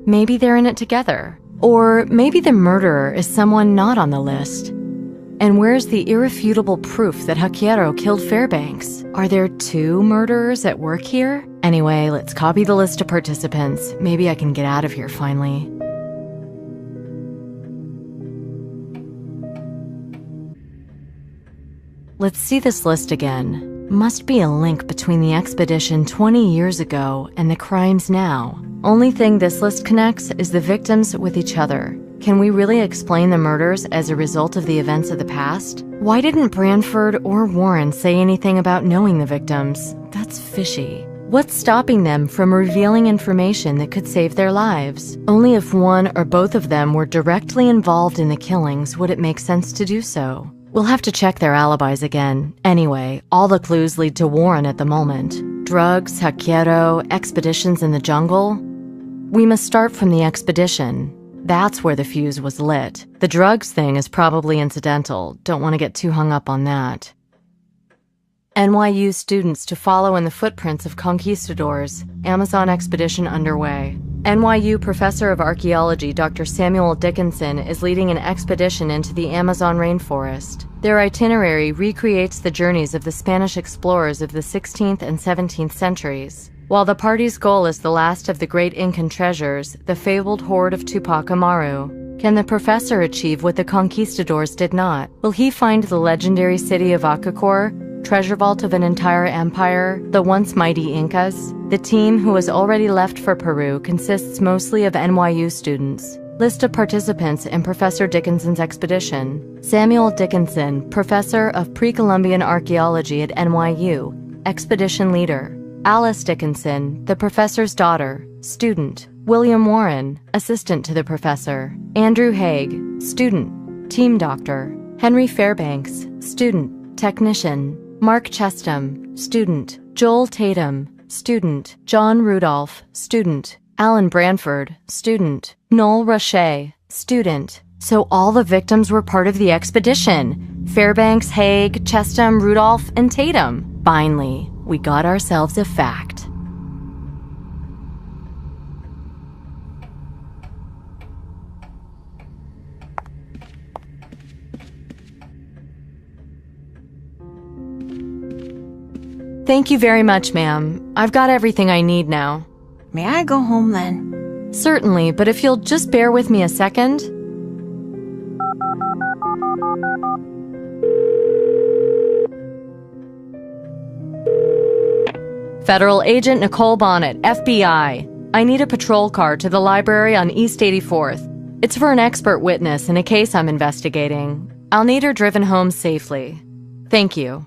Maybe they're in it together. Or maybe the murderer is someone not on the list. And where's the irrefutable proof that Hakiero killed Fairbanks? Are there two murderers at work here? Anyway, let's copy the list of participants. Maybe I can get out of here finally. Let's see this list again. Must be a link between the expedition 20 years ago and the crimes now. Only thing this list connects is the victims with each other. Can we really explain the murders as a result of the events of the past? Why didn't Branford or Warren say anything about knowing the victims? That's fishy. What's stopping them from revealing information that could save their lives? Only if one or both of them were directly involved in the killings would it make sense to do so. We'll have to check their alibis again. Anyway, all the clues lead to Warren at the moment. Drugs, Hakiero, expeditions in the jungle. We must start from the expedition. That's where the fuse was lit. The drugs thing is probably incidental. Don't want to get too hung up on that. NYU students to follow in the footprints of conquistadors. Amazon expedition underway. NYU Professor of Archaeology Dr. Samuel Dickinson is leading an expedition into the Amazon rainforest. Their itinerary recreates the journeys of the Spanish explorers of the 16th and 17th centuries. While the party's goal is the last of the great Incan treasures, the fabled hoard of Tupac Amaru, can the professor achieve what the conquistadors did not? Will he find the legendary city of Acacor, treasure vault of an entire empire, the once mighty Incas? The team, who has already left for Peru, consists mostly of NYU students. List of participants in Professor Dickinson's expedition. Samuel Dickinson, Professor of Pre-Columbian Archaeology at NYU, Expedition Leader. Alice Dickinson, the professor's daughter, student. William Warren, assistant to the professor. Andrew Haig, student, team doctor. Henry Fairbanks, student, technician. Mark Chestham, student. Joel Tatum, student. John Rudolph, student. Alan Branford, student. Noel Roche, student. So all the victims were part of the expedition. Fairbanks, Haig, Chestham, Rudolph, and Tatum. Finally, we got ourselves a fact. Thank you very much, ma'am. I've got everything I need now. May I go home then? Certainly, but if you'll just bear with me a second. Federal Agent Nicole Bonnet, FBI. I need a patrol car to the library on East 84th. It's for an expert witness in a case I'm investigating. I'll need her driven home safely. Thank you.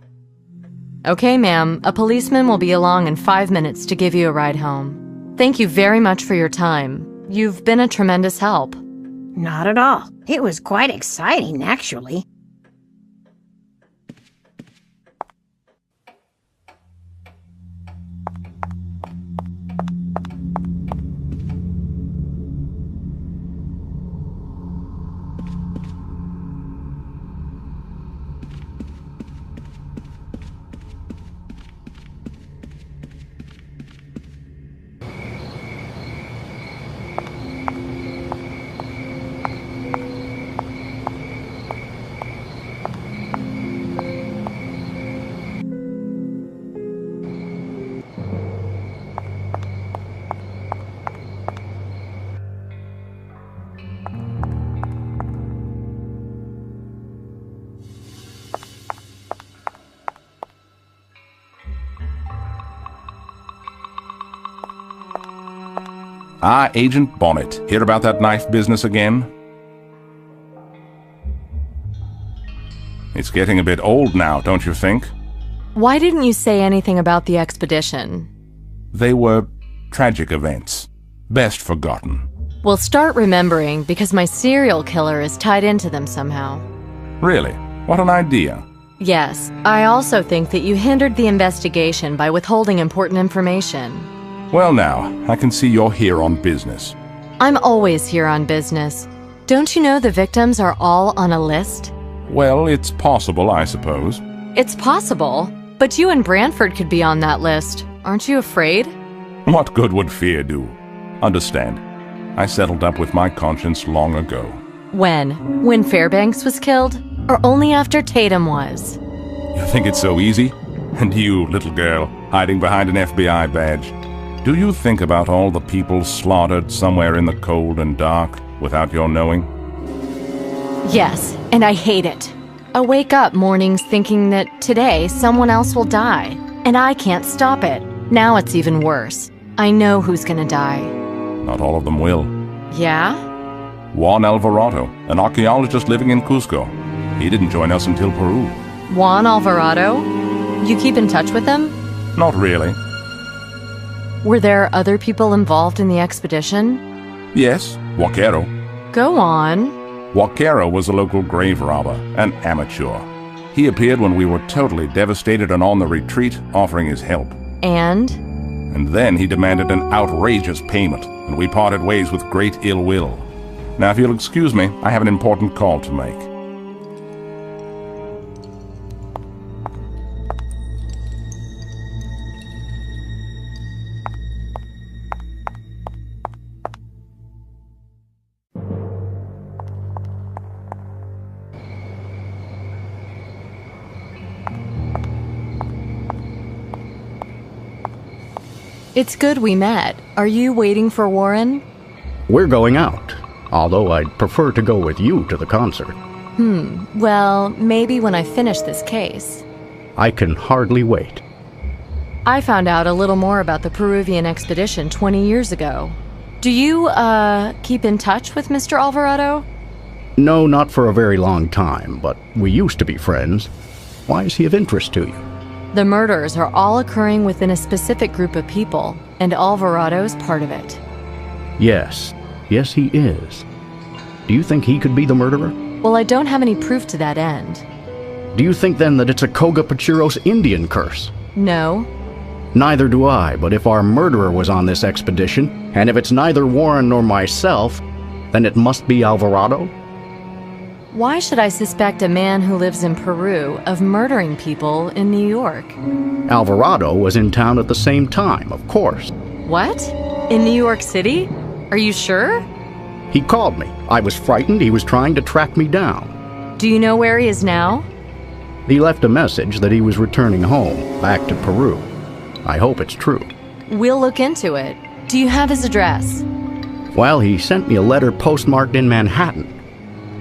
Okay, ma'am. A policeman will be along in 5 minutes to give you a ride home. Thank you very much for your time. You've been a tremendous help. Not at all. It was quite exciting, actually. Ah, Agent Bonnet. Hear about that knife business again? It's getting a bit old now, don't you think? Why didn't you say anything about the expedition? They were tragic events. Best forgotten. We'll start remembering because my serial killer is tied into them somehow. Really? What an idea. Yes, I also think that you hindered the investigation by withholding important information. Well now, I can see you're here on business. I'm always here on business. Don't you know the victims are all on a list? Well, it's possible, I suppose. It's possible, but you and Branford could be on that list. Aren't you afraid? What good would fear do? Understand, I settled up with my conscience long ago. When? When Fairbanks was killed? Or only after Tatum was? You think it's so easy? And you, little girl, hiding behind an FBI badge. Do you think about all the people slaughtered somewhere in the cold and dark without your knowing? Yes, and I hate it. I wake up mornings thinking that today someone else will die, and I can't stop it. Now it's even worse. I know who's gonna die. Not all of them will. Yeah? Juan Alvarado, an archaeologist living in Cusco. He didn't join us until Peru. Juan Alvarado? You keep in touch with him? Not really. Were there other people involved in the expedition? Yes, Vaquero. Go on. Vaquero was a local grave robber, an amateur. He appeared when we were totally devastated and on the retreat, offering his help. And? And then he demanded an outrageous payment, and we parted ways with great ill will. Now, if you'll excuse me, I have an important call to make. It's good we met. Are you waiting for Warren? We're going out, although I'd prefer to go with you to the concert. Well, maybe when I finish this case. I can hardly wait. I found out a little more about the Peruvian expedition 20 years ago. Do you, keep in touch with Mr. Alvarado? No, not for a very long time, but we used to be friends. Why is he of interest to you? The murders are all occurring within a specific group of people, and Alvarado's part of it. Yes. Yes, he is. Do you think he could be the murderer? Well, I don't have any proof to that end. Do you think then that it's a Koga Pachiros Indian curse? No. Neither do I, but if our murderer was on this expedition, and if it's neither Warren nor myself, then it must be Alvarado? Why should I suspect a man who lives in Peru of murdering people in New York? Alvarado was in town at the same time, of course. What? In New York City? Are you sure? He called me. I was frightened he was trying to track me down. Do you know where he is now? He left a message that he was returning home, back to Peru. I hope it's true. We'll look into it. Do you have his address? Well, he sent me a letter postmarked in Manhattan.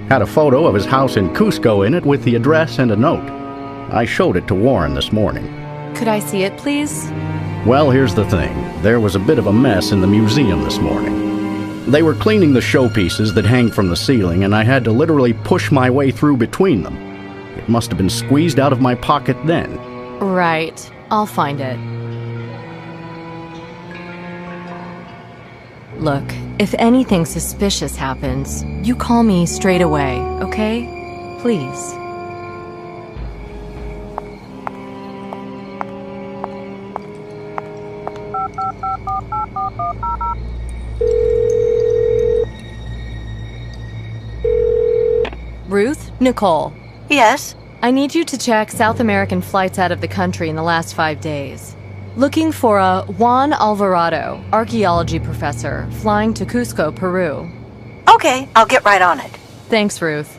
Had a photo of his house in Cusco in it with the address and a note. I showed it to Warren this morning. Could I see it, please? Well, here's the thing. There was a bit of a mess in the museum this morning. They were cleaning the showpieces that hang from the ceiling, and I had to literally push my way through between them. It must have been squeezed out of my pocket then. Right. I'll find it. Look, if anything suspicious happens, you call me straight away, okay? Please. Ruth? Nicole. Yes? I need you to check South American flights out of the country in the last 5 days. Looking for a Juan Alvarado, archaeology professor, flying to Cusco, Peru. Okay, I'll get right on it. Thanks, Ruth.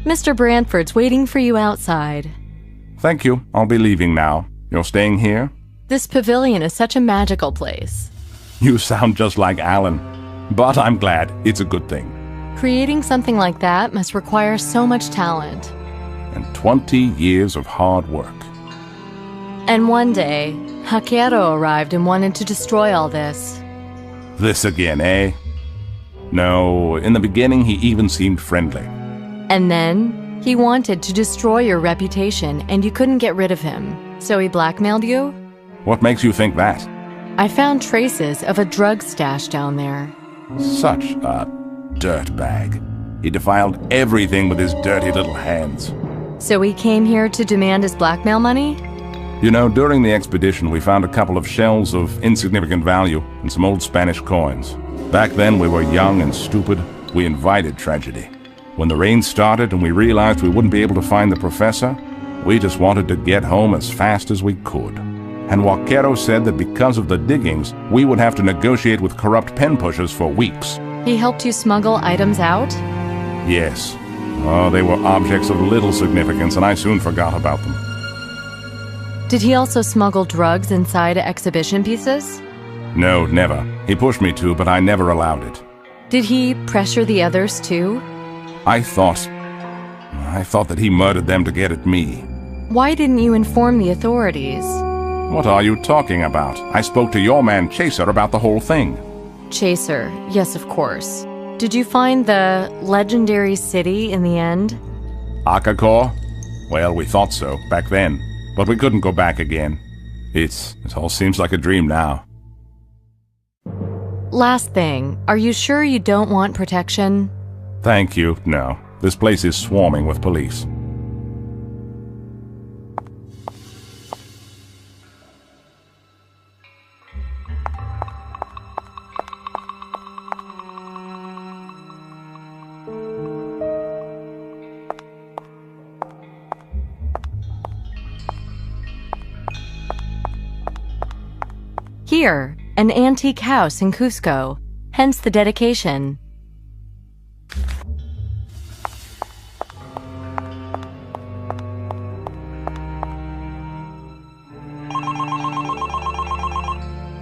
Mr. Branford's waiting for you outside. Thank you. I'll be leaving now. You're staying here? This pavilion is such a magical place. You sound just like Alan. But I'm glad. It's a good thing. Creating something like that must require so much talent. And 20 years of hard work. And one day, Vaquero arrived and wanted to destroy all this. This again, eh? No, in the beginning he even seemed friendly. And then, he wanted to destroy your reputation and you couldn't get rid of him. So he blackmailed you? What makes you think that? I found traces of a drug stash down there. Such a dirtbag. He defiled everything with his dirty little hands. So he came here to demand his blackmail money? You know, during the expedition, we found a couple of shells of insignificant value and some old Spanish coins. Back then, we were young and stupid. We invited tragedy. When the rain started and we realized we wouldn't be able to find the professor, we just wanted to get home as fast as we could. And Vaquero said that because of the diggings, we would have to negotiate with corrupt pen pushers for weeks. He helped you smuggle items out? Yes. Oh, they were objects of little significance, and I soon forgot about them. Did he also smuggle drugs inside exhibition pieces? No, never. He pushed me to, but I never allowed it. Did he pressure the others too? I thought that he murdered them to get at me. Why didn't you inform the authorities? What are you talking about? I spoke to your man Chaser about the whole thing. Chaser, yes, of course. Did you find the legendary city in the end? Akakor? Well, we thought so, back then. But we couldn't go back again. It all seems like a dream now. Last thing, are you sure you don't want protection? Thank you, no. This place is swarming with police. Here, an antique house in Cusco, hence the dedication.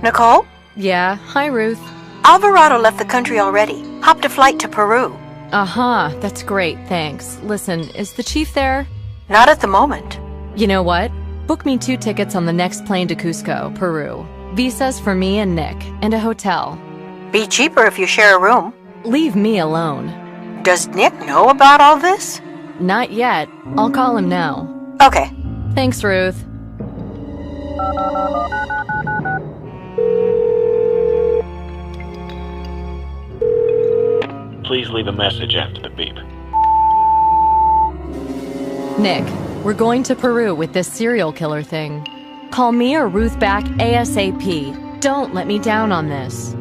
Nicole? Yeah, hi Ruth. Alvarado left the country already. Hopped a flight to Peru. Uh-huh, that's great, thanks. Listen, is the chief there? Not at the moment. You know what? Book me 2 tickets on the next plane to Cusco, Peru. Visas for me and Nick, and a hotel. Be cheaper if you share a room. Leave me alone. Does Nick know about all this? Not yet. I'll call him now. Okay. Thanks, Ruth. Please leave a message after the beep. Nick, we're going to Peru with this serial killer thing. Call me or Ruth back ASAP. Don't let me down on this.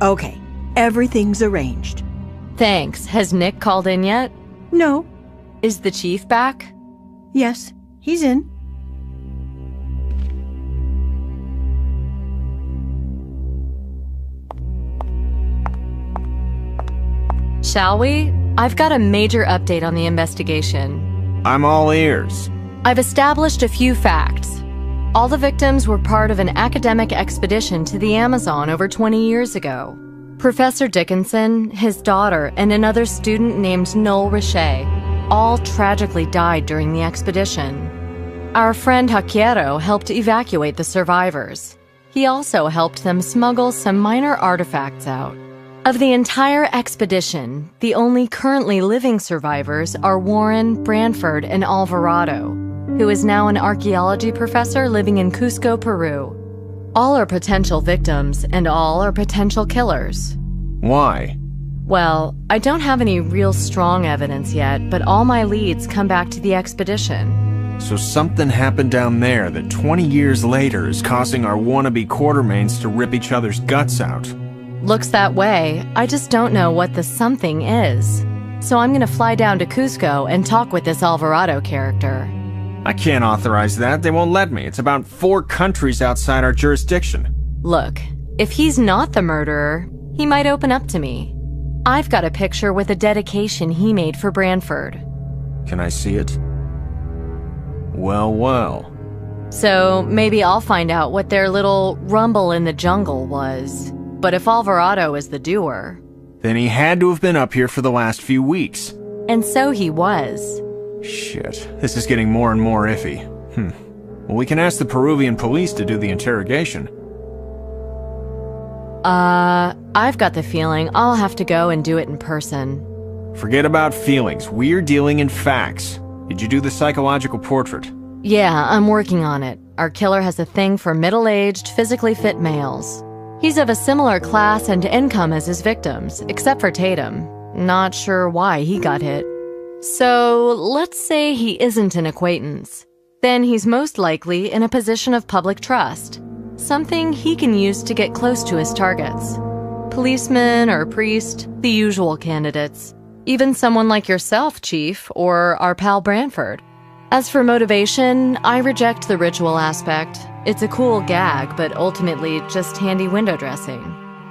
Okay, everything's arranged. Thanks. Has Nick called in yet? No. Is the chief back? Yes, he's in. Shall we? I've got a major update on the investigation. I'm all ears. I've established a few facts. All the victims were part of an academic expedition to the Amazon over 20 years ago. Professor Dickinson, his daughter, and another student named Noel Richet all tragically died during the expedition. Our friend Vaquero helped evacuate the survivors. He also helped them smuggle some minor artifacts out. Of the entire expedition, the only currently living survivors are Warren, Branford, and Alvarado, who is now an archaeology professor living in Cusco, Peru. All are potential victims, and all are potential killers. Why? Well, I don't have any real strong evidence yet, but all my leads come back to the expedition. So something happened down there that 20 years later is causing our wannabe Quartermains to rip each other's guts out. Looks that way. I just don't know what the something is. So I'm gonna fly down to Cusco and talk with this Alvarado character. I can't authorize that. They won't let me. It's about 4 countries outside our jurisdiction. Look, if he's not the murderer, he might open up to me. I've got a picture with a dedication he made for Branford. Can I see it? Well, well. So maybe I'll find out what their little rumble in the jungle was. But if Alvarado is the doer... Then he had to have been up here for the last few weeks. And so he was. Shit, this is getting more and more iffy. Well, we can ask the Peruvian police to do the interrogation. I've got the feeling I'll have to go and do it in person. Forget about feelings. We're dealing in facts. Did you do the psychological portrait? Yeah, I'm working on it. Our killer has a thing for middle-aged, physically fit males. He's of a similar class and income as his victims, except for Tatum. Not sure why he got hit. So, let's say he isn't an acquaintance. Then he's most likely in a position of public trust. Something he can use to get close to his targets. Policeman or priest, the usual candidates. Even someone like yourself, Chief, or our pal Branford. As for motivation, I reject the ritual aspect. It's a cool gag, but ultimately just handy window dressing.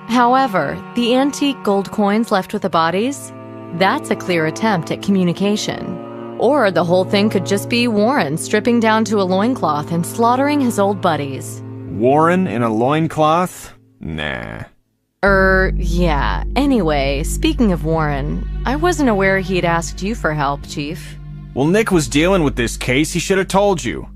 However, the antique gold coins left with the bodies? That's a clear attempt at communication. Or the whole thing could just be Warren stripping down to a loincloth and slaughtering his old buddies. Warren in a loincloth? Nah. Yeah. Anyway, speaking of Warren, I wasn't aware he'd asked you for help, Chief. Well, Nick was dealing with this case. He should have told you.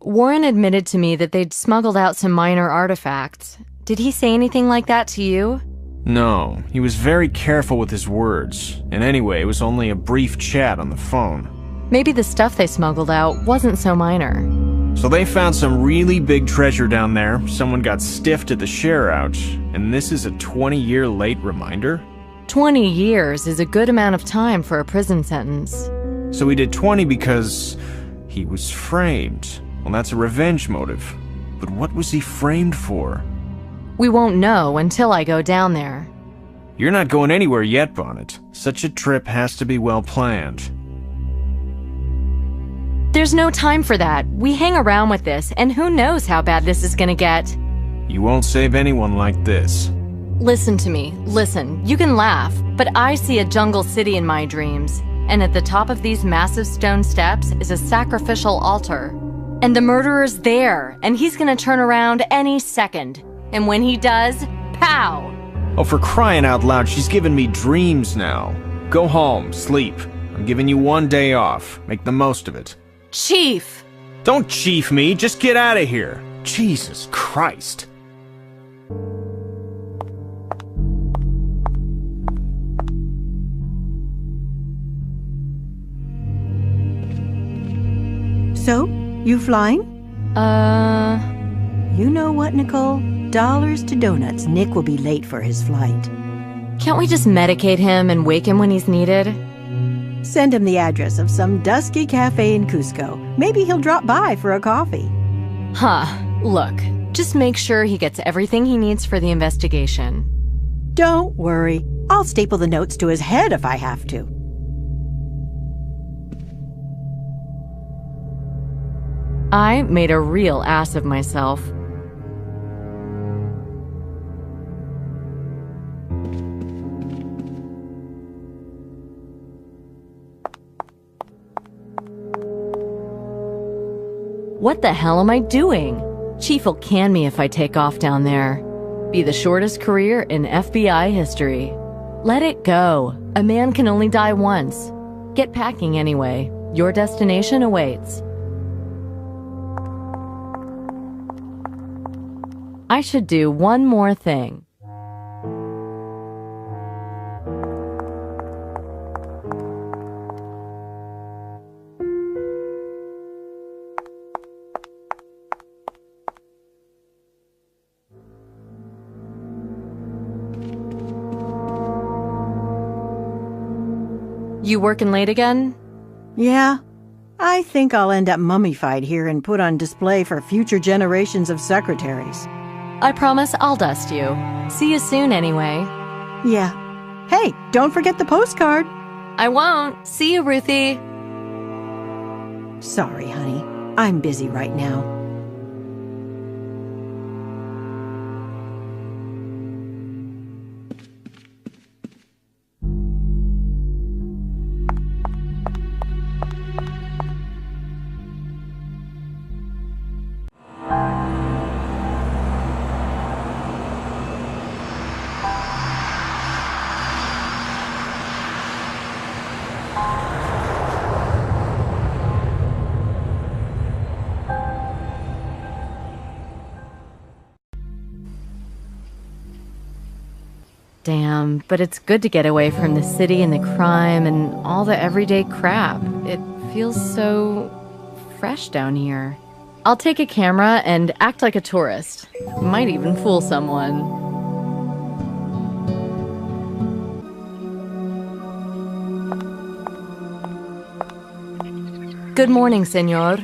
Warren admitted to me that they'd smuggled out some minor artifacts. Did he say anything like that to you? No, he was very careful with his words. And anyway, it was only a brief chat on the phone. Maybe the stuff they smuggled out wasn't so minor. So they found some really big treasure down there. Someone got stiffed at the share-out. And this is a 20-year late reminder? 20 years is a good amount of time for a prison sentence. So he did 20 because he was framed. Well, that's a revenge motive. But what was he framed for? We won't know until I go down there. You're not going anywhere yet, Bonnet. Such a trip has to be well planned. There's no time for that. We hang around with this, and who knows how bad this is gonna get. You won't save anyone like this. Listen to me. Listen, you can laugh, but I see a jungle city in my dreams. And at the top of these massive stone steps is a sacrificial altar. And the murderer's there, and he's gonna turn around any second. And when he does, pow! Oh, for crying out loud, she's giving me dreams now. Go home, sleep. I'm giving you 1 day off. Make the most of it. Chief! Don't chief me, just get out of here. Jesus Christ. So, you flying? You know what, Nicole? Dollars to donuts, Nick will be late for his flight. Can't we just medicate him and wake him when he's needed? Send him the address of some dusky cafe in Cusco. Maybe he'll drop by for a coffee. Look, just make sure he gets everything he needs for the investigation. Don't worry. I'll staple the notes to his head if I have to. I made a real ass of myself. What the hell am I doing? Chief will can me if I take off down there. Be the shortest career in FBI history. Let it go. A man can only die once. Get packing anyway. Your destination awaits. I should do one more thing. You working late again? Yeah. I think I'll end up mummified here and put on display for future generations of secretaries. I promise I'll dust you. See you soon anyway. Yeah. Hey, don't forget the postcard. I won't. See you, Ruthie. Sorry, honey. I'm busy right now. Damn, but it's good to get away from the city and the crime and all the everyday crap. It feels so fresh down here. I'll take a camera and act like a tourist. Might even fool someone. Good morning, senor.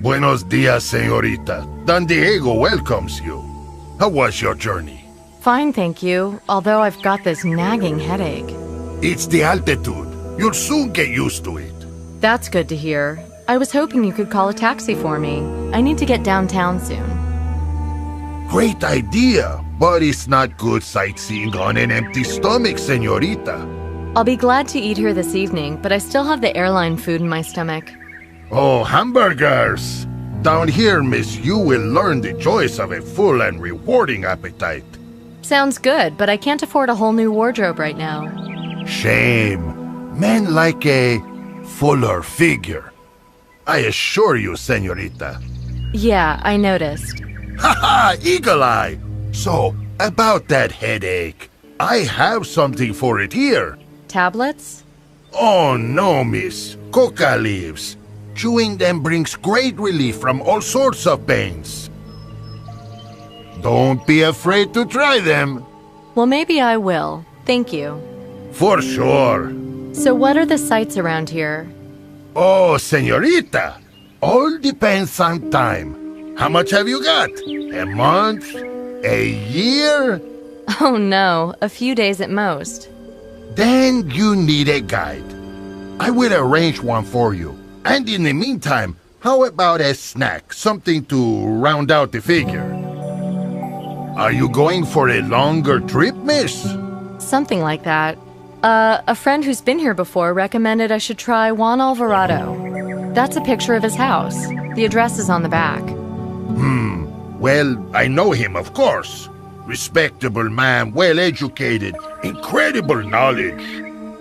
Buenos dias, señorita. Don Diego welcomes you. How was your journey? Fine, thank you, although I've got this nagging headache. It's the altitude. You'll soon get used to it. That's good to hear. I was hoping you could call a taxi for me. I need to get downtown soon. Great idea, but it's not good sightseeing on an empty stomach, señorita. I'll be glad to eat here this evening, but I still have the airline food in my stomach. Oh, hamburgers! Down here, miss, you will learn the joys of a full and rewarding appetite. Sounds good, but I can't afford a whole new wardrobe right now. Shame. Men like a fuller figure. I assure you, señorita. Yeah, I noticed. Ha-ha! Eagle Eye! So, about that headache, I have something for it here. Tablets? Oh no, miss. Coca leaves. Chewing them brings great relief from all sorts of pains. Don't be afraid to try them. Well, maybe I will. Thank you. For sure. So what are the sights around here? Oh, señorita. All depends on time. How much have you got? A month? A year? Oh no, a few days at most. Then you need a guide. I will arrange one for you. And in the meantime, how about a snack? Something to round out the figure. Are you going for a longer trip, miss? Something like that. A friend who's been here before recommended I should try Juan Alvarado. That's a picture of his house. The address is on the back. Well, I know him, of course. Respectable man, well-educated, incredible knowledge.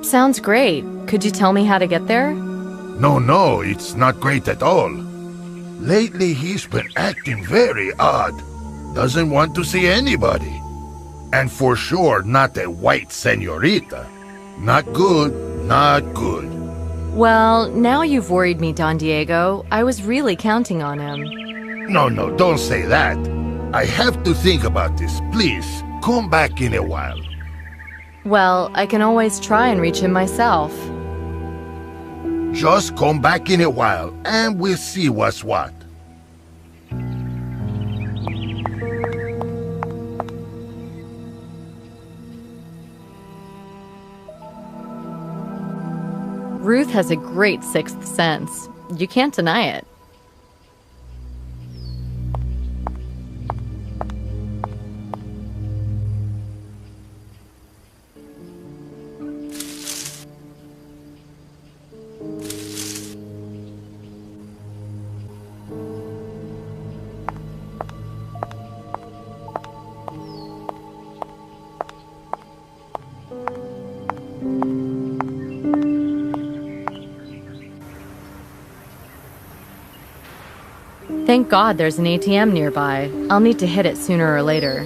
Sounds great. Could you tell me how to get there? No, it's not great at all. Lately, he's been acting very odd. Doesn't want to see anybody. And for sure, not a white señorita. Not good, not good. Well, now you've worried me, Don Diego. I was really counting on him. No, don't say that. I have to think about this. Please, come back in a while. Well, I can always try and reach him myself. Just come back in a while, and we'll see what's what. Ruth has a great sixth sense. You can't deny it. Thank God there's an ATM nearby. I'll need to hit it sooner or later.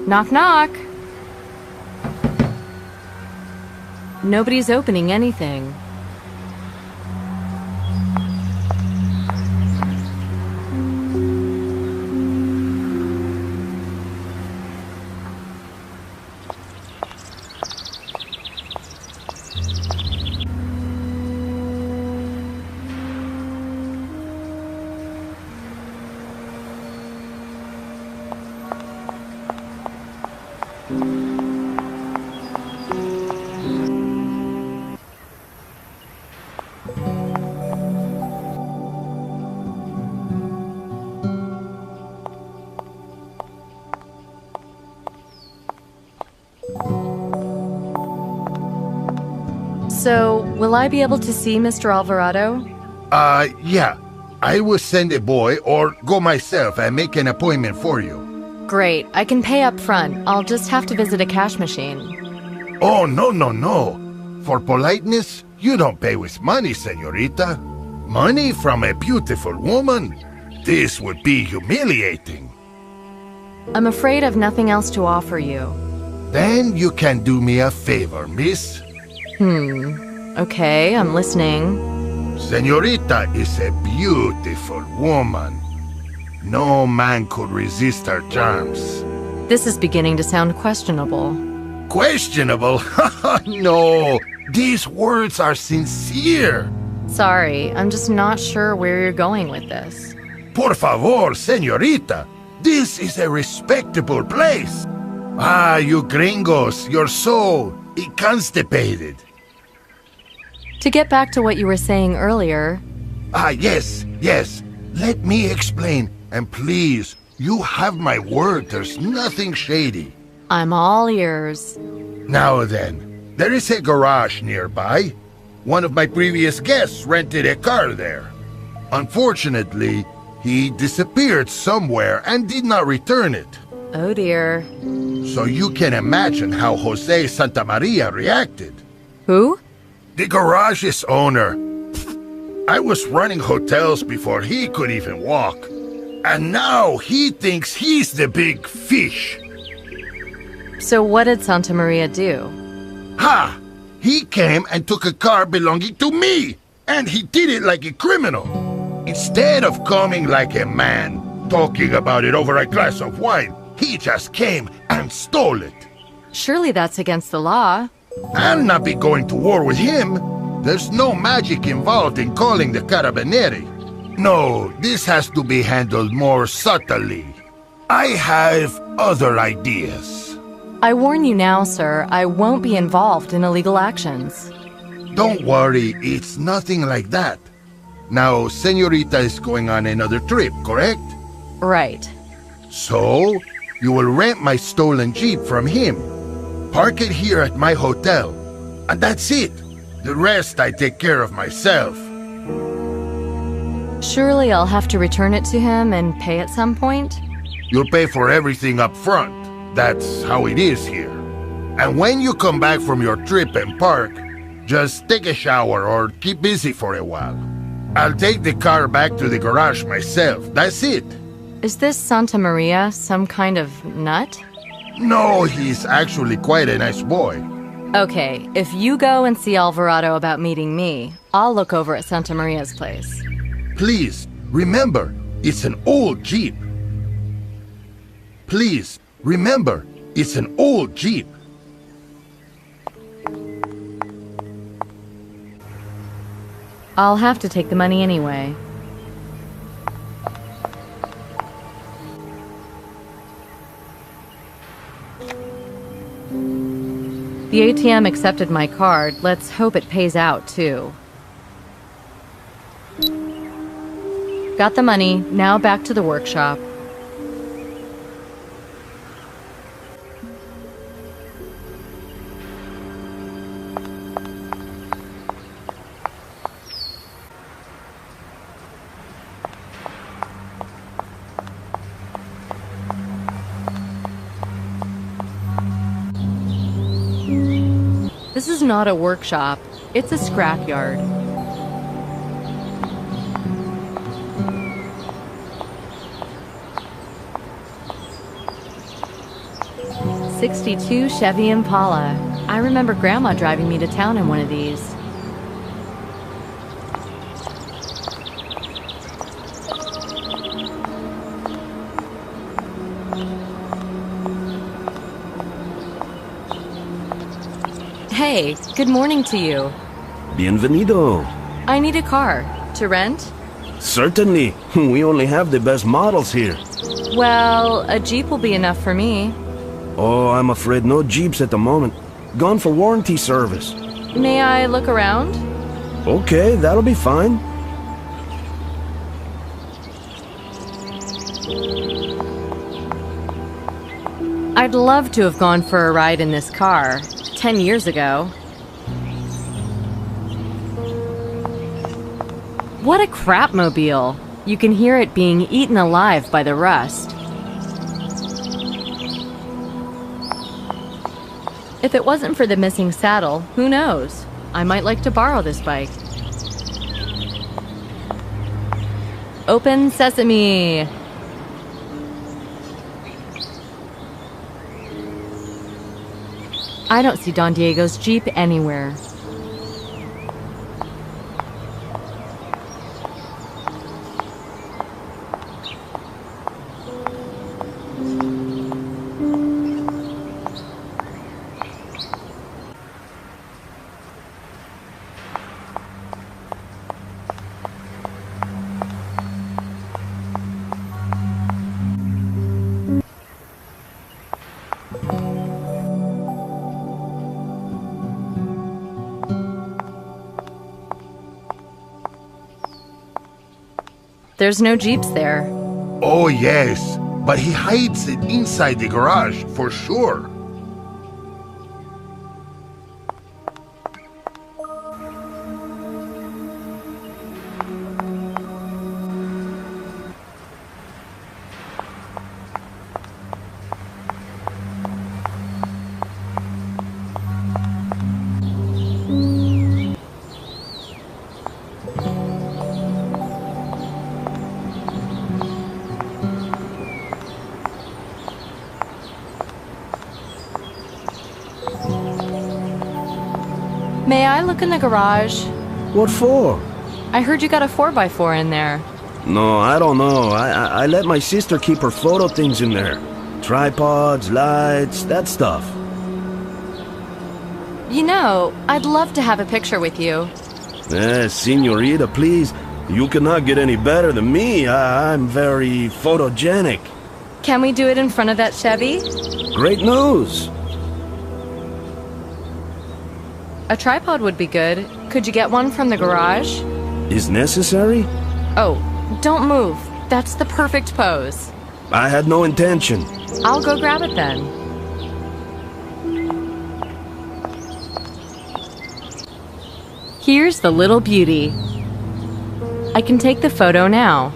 Knock, knock. Nobody's opening anything. So, will I be able to see Mr. Alvarado? Yeah. I will send a boy or go myself and make an appointment for you. Great. I can pay up front. I'll just have to visit a cash machine. Oh, no. For politeness, you don't pay with money, señorita. Money from a beautiful woman? This would be humiliating. I'm afraid I've nothing else to offer you. Then you can do me a favor, miss. Okay, I'm listening. Señorita is a beautiful woman. No man could resist her charms. This is beginning to sound questionable. Questionable? No, these words are sincere. Sorry, I'm just not sure where you're going with this. Por favor, señorita. This is a respectable place. Ah, you gringos, you're so constipated. To get back to what you were saying earlier... Yes. Let me explain. And please, you have my word, there's nothing shady. I'm all ears. Now then, there is a garage nearby. One of my previous guests rented a car there. Unfortunately, he disappeared somewhere and did not return it. Oh dear. So you can imagine how Jose Santamaria reacted. Who? The garage's owner. I was running hotels before he could even walk. And now he thinks he's the big fish. So what did Santa Maria do? Ha! He came and took a car belonging to me. And he did it like a criminal. Instead of coming like a man, talking about it over a glass of wine, he just came and stole it. Surely that's against the law. I'll not be going to war with him. There's no magic involved in calling the Carabinieri. No, this has to be handled more subtly. I have other ideas. I warn you now, sir, I won't be involved in illegal actions. Don't worry, it's nothing like that. Now, Señorita is going on another trip, correct? Right. So, you will rent my stolen Jeep from him. Park it here at my hotel. And that's it. The rest I take care of myself. Surely I'll have to return it to him and pay at some point? You'll pay for everything up front. That's how it is here. And when you come back from your trip and park, just take a shower or keep busy for a while. I'll take the car back to the garage myself. That's it. Is this Santa Maria some kind of nut? No, he's actually quite a nice boy. Okay, if you go and see Alvarado about meeting me, I'll look over at Santa Maria's place. Please, remember, it's an old Jeep. Please, remember, it's an old Jeep. I'll have to take the money anyway. The ATM accepted my card. Let's hope it pays out, too. Got the money. Now back to the workshop. This is not a workshop. It's a scrapyard. '62 Chevy Impala. I remember Grandma driving me to town in one of these. Hey, good morning to you. Bienvenido. I need a car. To rent? Certainly. We only have the best models here. Well, a Jeep will be enough for me. Oh, I'm afraid no Jeeps at the moment. Gone for warranty service. May I look around? Okay, that'll be fine. I'd love to have gone for a ride in this car 10 years ago. What a crapmobile! You can hear it being eaten alive by the rust. If it wasn't for the missing saddle, who knows? I might like to borrow this bike. Open sesame! I don't see Don Diego's Jeep anywhere. There's no Jeeps there. Oh, yes. But he hides it inside the garage, for sure. May I look in the garage? What for? I heard you got a 4x4 in there. No, I don't know. I let my sister keep her photo things in there. Tripods, lights, that stuff. You know, I'd love to have a picture with you. Senorita, please. You cannot get any better than me. I'm very photogenic. Can we do it in front of that Chevy? Great news. A tripod would be good. Could you get one from the garage? Is necessary? Oh, don't move. That's the perfect pose. I had no intention. I'll go grab it then. Here's the little beauty. I can take the photo now.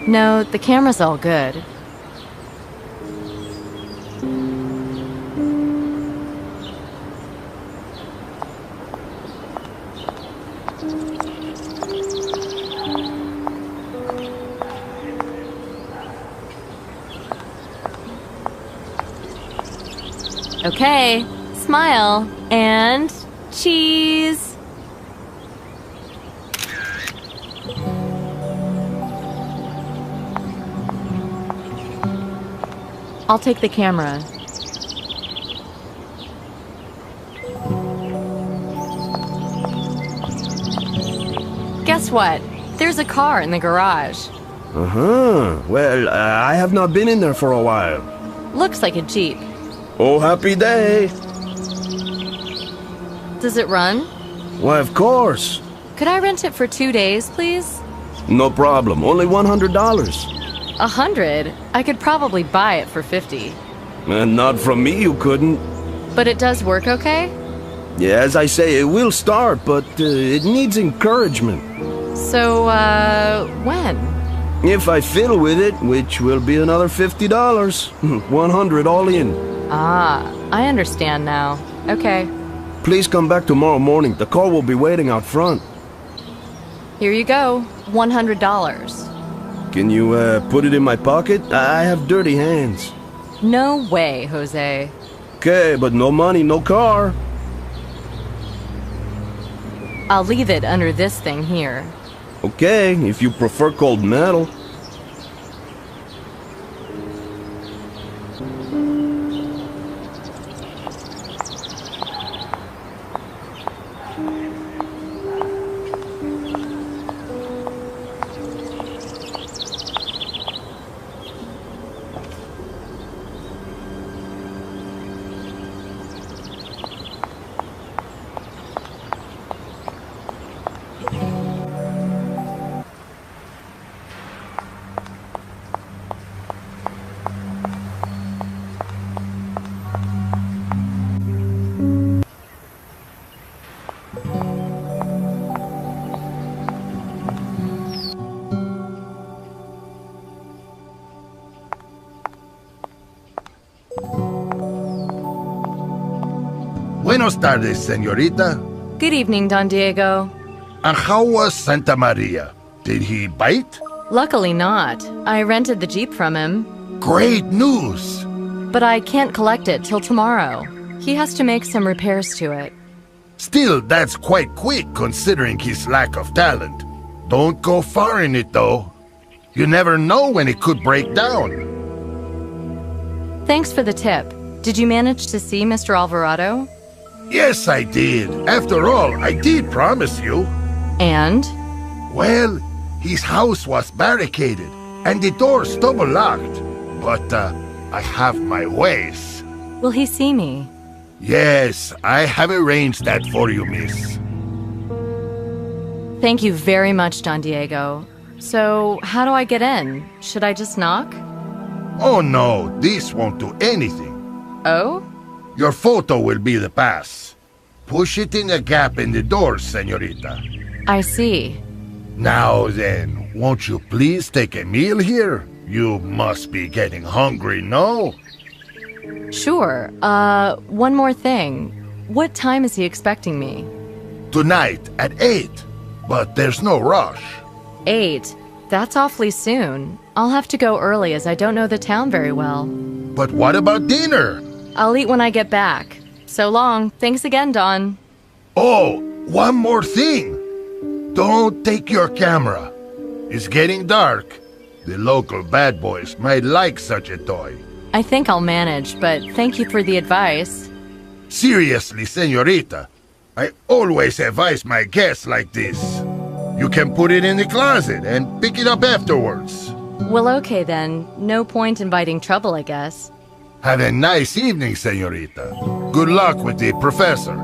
No, the camera's all good. Okay, smile and cheese. I'll take the camera. Guess what? There's a car in the garage. Well, I have not been in there for a while. Looks like a Jeep. Oh, happy day. Does it run? Why, of course. Could I rent it for 2 days, please? No problem. Only $100. 100? I could probably buy it for 50. And not from me, you couldn't. But it does work okay? Yeah, as I say, it will start, but it needs encouragement. So, when? If I fiddle with it, which will be another $50. 100 all in. Ah, I understand now. Okay. Please come back tomorrow morning. The car will be waiting out front. Here you go. $100. Can you put it in my pocket? I have dirty hands. No way, Jose. Okay, but no money, no car. I'll leave it under this thing here. Okay, if you prefer cold metal. Buenos tardes, señorita. Good evening, Don Diego. And how was Santa Maria? Did he bite? Luckily not. I rented the Jeep from him. Great news! But I can't collect it till tomorrow. He has to make some repairs to it. Still, that's quite quick considering his lack of talent. Don't go far in it, though. You never know when it could break down. Thanks for the tip. Did you manage to see Mr. Alvarado? Yes, I did. After all, I did promise you. And? Well, his house was barricaded, and the doors double-locked. But, I have my ways. Will he see me? Yes, I have arranged that for you, miss. Thank you very much, Don Diego. So, how do I get in? Should I just knock? Oh no, this won't do anything. Oh? Your photo will be the pass. Push it in the gap in the door, señorita. I see. Now then, won't you please take a meal here? You must be getting hungry, no? Sure. One more thing. What time is he expecting me? Tonight at 8. But there's no rush. 8? That's awfully soon. I'll have to go early as I don't know the town very well. But what about dinner? I'll eat when I get back. So long. Thanks again, Don. Oh, one more thing. Don't take your camera. It's getting dark. The local bad boys might like such a toy. I think I'll manage, but thank you for the advice. Seriously, señorita. I always advise my guests like this. You can put it in the closet and pick it up afterwards. Well, okay then. No point inviting trouble, I guess. Have a nice evening, señorita. Good luck with the professor.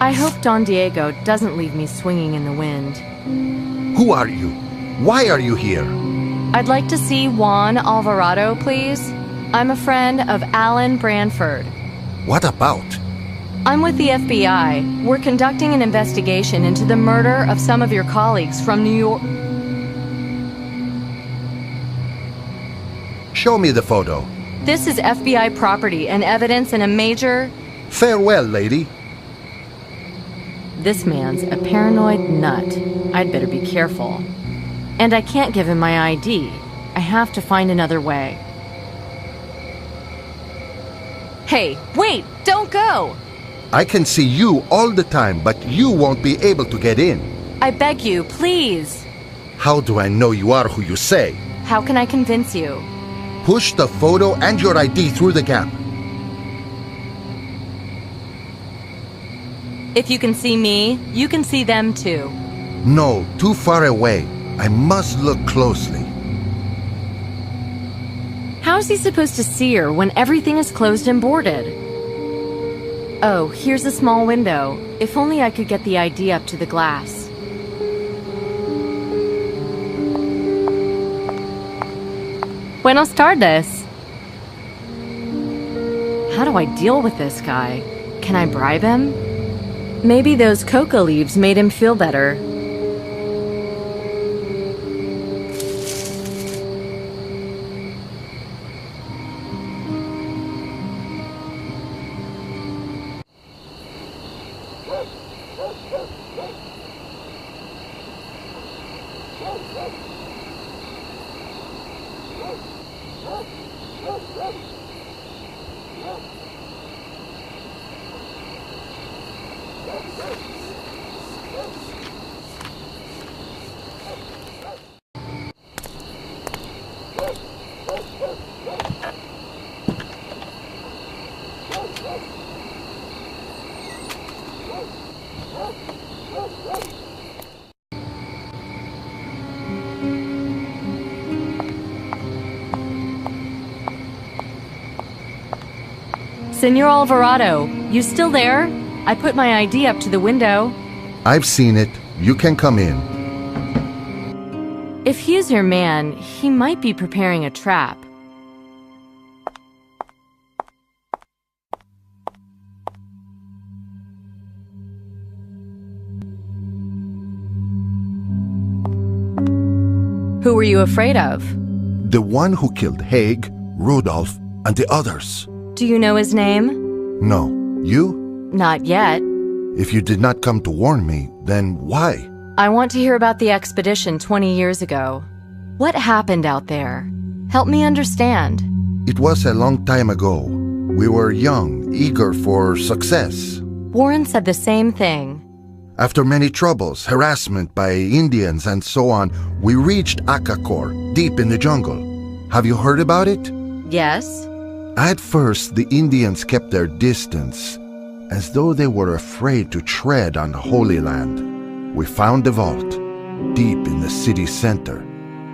I hope Don Diego doesn't leave me swinging in the wind. Who are you? Why are you here? I'd like to see Juan Alvarado, please. I'm a friend of Alan Branford. What about? I'm with the FBI. We're conducting an investigation into the murder of some of your colleagues from New York. Show me the photo. This is FBI property and evidence in a major... Farewell, lady. This man's a paranoid nut. I'd better be careful. And I can't give him my ID. I have to find another way. Hey, wait! Don't go! I can see you all the time, but you won't be able to get in. I beg you, please. How do I know you are who you say? How can I convince you? Push the photo and your ID through the gap. If you can see me, you can see them too. No, too far away. I must look closely. How is he supposed to see her when everything is closed and boarded? Oh, here's a small window. If only I could get the ID up to the glass. Buenos tardes. How do I deal with this guy? Can I bribe him? Maybe those coca leaves made him feel better. Senor Alvarado, you still there? I put my ID up to the window. I've seen it. You can come in. If he's your man, he might be preparing a trap. Who were you afraid of? The one who killed Haig, Rudolph, and the others. Do you know his name? No. You? Not yet. If you did not come to warn me, then why? I want to hear about the expedition 20 years ago. What happened out there? Help me understand. It was a long time ago. We were young, eager for success. Warren said the same thing. After many troubles, harassment by Indians and so on, we reached Akakor, deep in the jungle. Have you heard about it? Yes. At first, the Indians kept their distance, as though they were afraid to tread on the Holy Land. We found the vault, deep in the city center,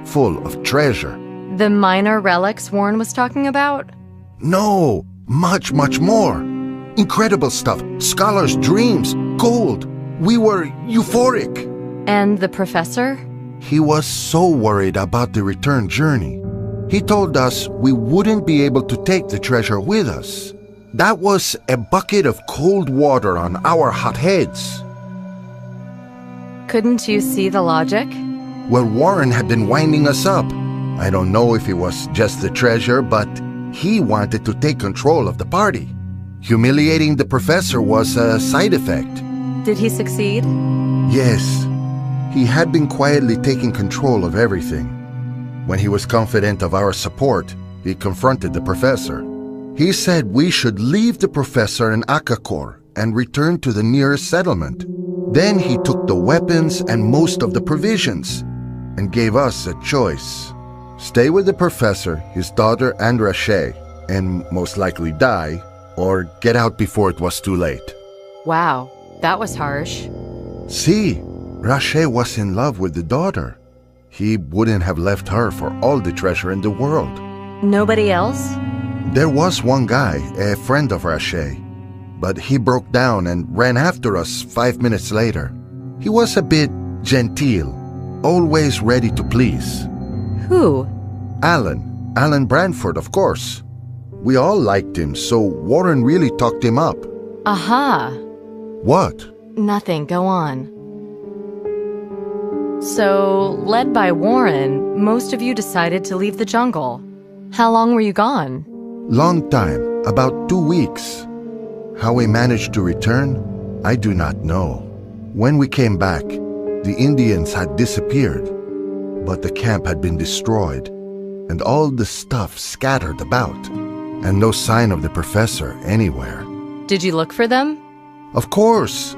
full of treasure. The minor relics Warren was talking about? No, much, much more. Incredible stuff, scholars' dreams, gold. We were euphoric. And the professor? He was so worried about the return journey. He told us we wouldn't be able to take the treasure with us. That was a bucket of cold water on our hot heads. Couldn't you see the logic? Well, Warren had been winding us up. I don't know if it was just the treasure, but he wanted to take control of the party. Humiliating the professor was a side effect. Did he succeed? Yes. He had been quietly taking control of everything. When he was confident of our support, he confronted the professor. He said we should leave the professor in Akakor and return to the nearest settlement. Then he took the weapons and most of the provisions and gave us a choice. Stay with the professor, his daughter, and Rache, and most likely die, or get out before it was too late. Wow, that was harsh. See, Rache was in love with the daughter. He wouldn't have left her for all the treasure in the world. Nobody else? There was one guy, a friend of Rache, but he broke down and ran after us 5 minutes later. He was a bit genteel, always ready to please. Who? Alan Branford, of course. We all liked him, so Warren really talked him up. Aha. What? Nothing, go on. So, led by Warren, most of you decided to leave the jungle. How long were you gone? Long time, about 2 weeks. How we managed to return, I do not know. When we came back, the Indians had disappeared, but the camp had been destroyed, and all the stuff scattered about, and no sign of the professor anywhere. Did you look for them? Of course.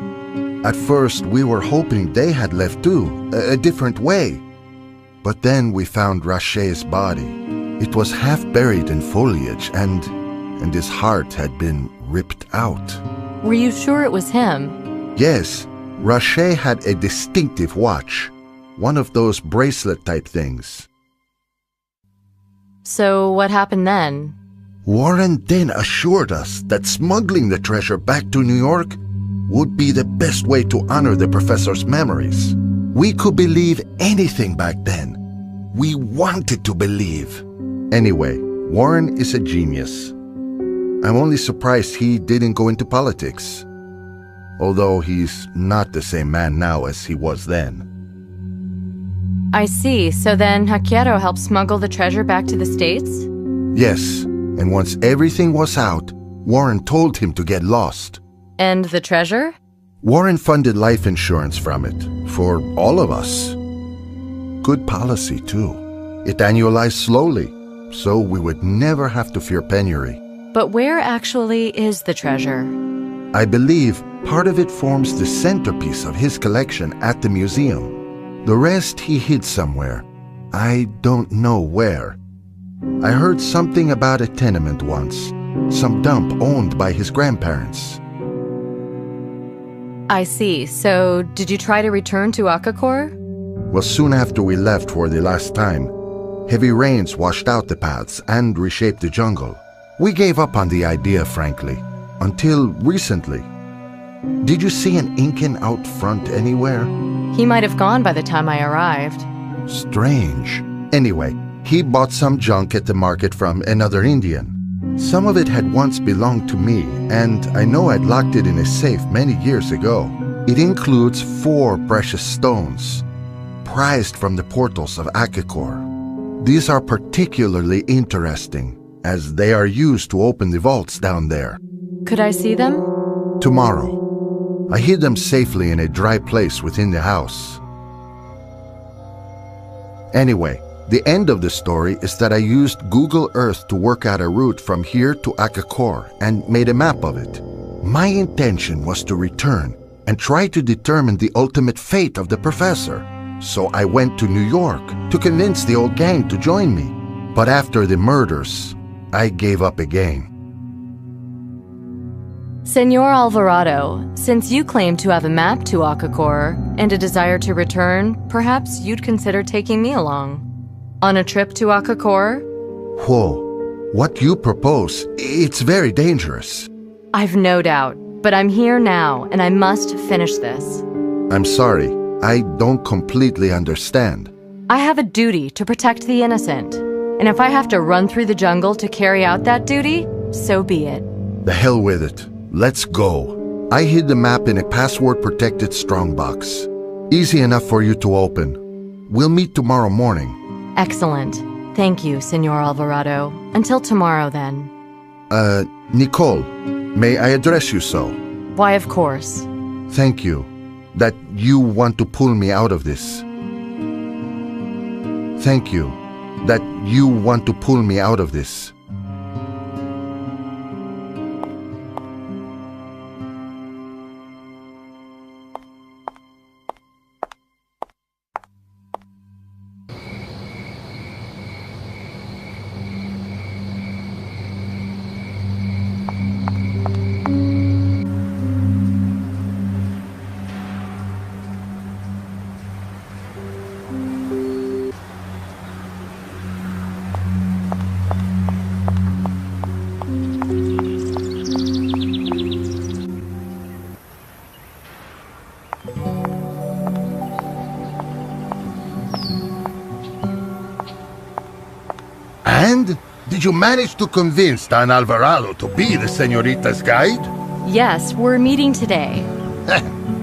At first, we were hoping they had left too, a different way. But then we found Rache's body. It was half buried in foliage, and his heart had been ripped out. Were you sure it was him? Yes, Rache had a distinctive watch, one of those bracelet-type things. So what happened then? Warren then assured us that smuggling the treasure back to New York would be the best way to honor the professor's memories. We could believe anything back then. We wanted to believe. Anyway, Warren is a genius. I'm only surprised he didn't go into politics. Although he's not the same man now as he was then. I see. So then Haquero helped smuggle the treasure back to the States? Yes, and once everything was out, Warren told him to get lost. And the treasure? Warren funded life insurance from it, for all of us. Good policy, too. It annualized slowly, so we would never have to fear penury. But where actually is the treasure? I believe part of it forms the centerpiece of his collection at the museum. The rest he hid somewhere. I don't know where. I heard something about a tenement once, some dump owned by his grandparents. I see. So, did you try to return to Akakor? Well, soon after we left for the last time, heavy rains washed out the paths and reshaped the jungle. We gave up on the idea, frankly, until recently. Did you see an Incan out front anywhere? He might have gone by the time I arrived. Strange. Anyway, he bought some junk at the market from another Indian. Some of it had once belonged to me, and I know I'd locked it in a safe many years ago. It includes 4 precious stones, prized from the portals of Akakor. These are particularly interesting, as they are used to open the vaults down there. Could I see them? Tomorrow. I hid them safely in a dry place within the house. Anyway, the end of the story is that I used Google Earth to work out a route from here to Akakor and made a map of it. My intention was to return and try to determine the ultimate fate of the professor. So I went to New York to convince the old gang to join me. But after the murders, I gave up again. Senor Alvarado, since you claim to have a map to Akakor and a desire to return, perhaps you'd consider taking me along. On a trip to Akakor? Whoa, what you propose, it's very dangerous. I've no doubt, but I'm here now and I must finish this. I'm sorry, I don't completely understand. I have a duty to protect the innocent, and if I have to run through the jungle to carry out that duty, so be it. The hell with it. Let's go. I hid the map in a password-protected strongbox. Easy enough for you to open. We'll meet tomorrow morning. Excellent. Thank you, Senor Alvarado. Until tomorrow, then. Nicole, may I address you so? Why, of course. Thank you. That you want to pull me out of this. Thank you. That you want to pull me out of this. And? Did you manage to convince Don Alvarado to be the señorita's guide? Yes, we're meeting today.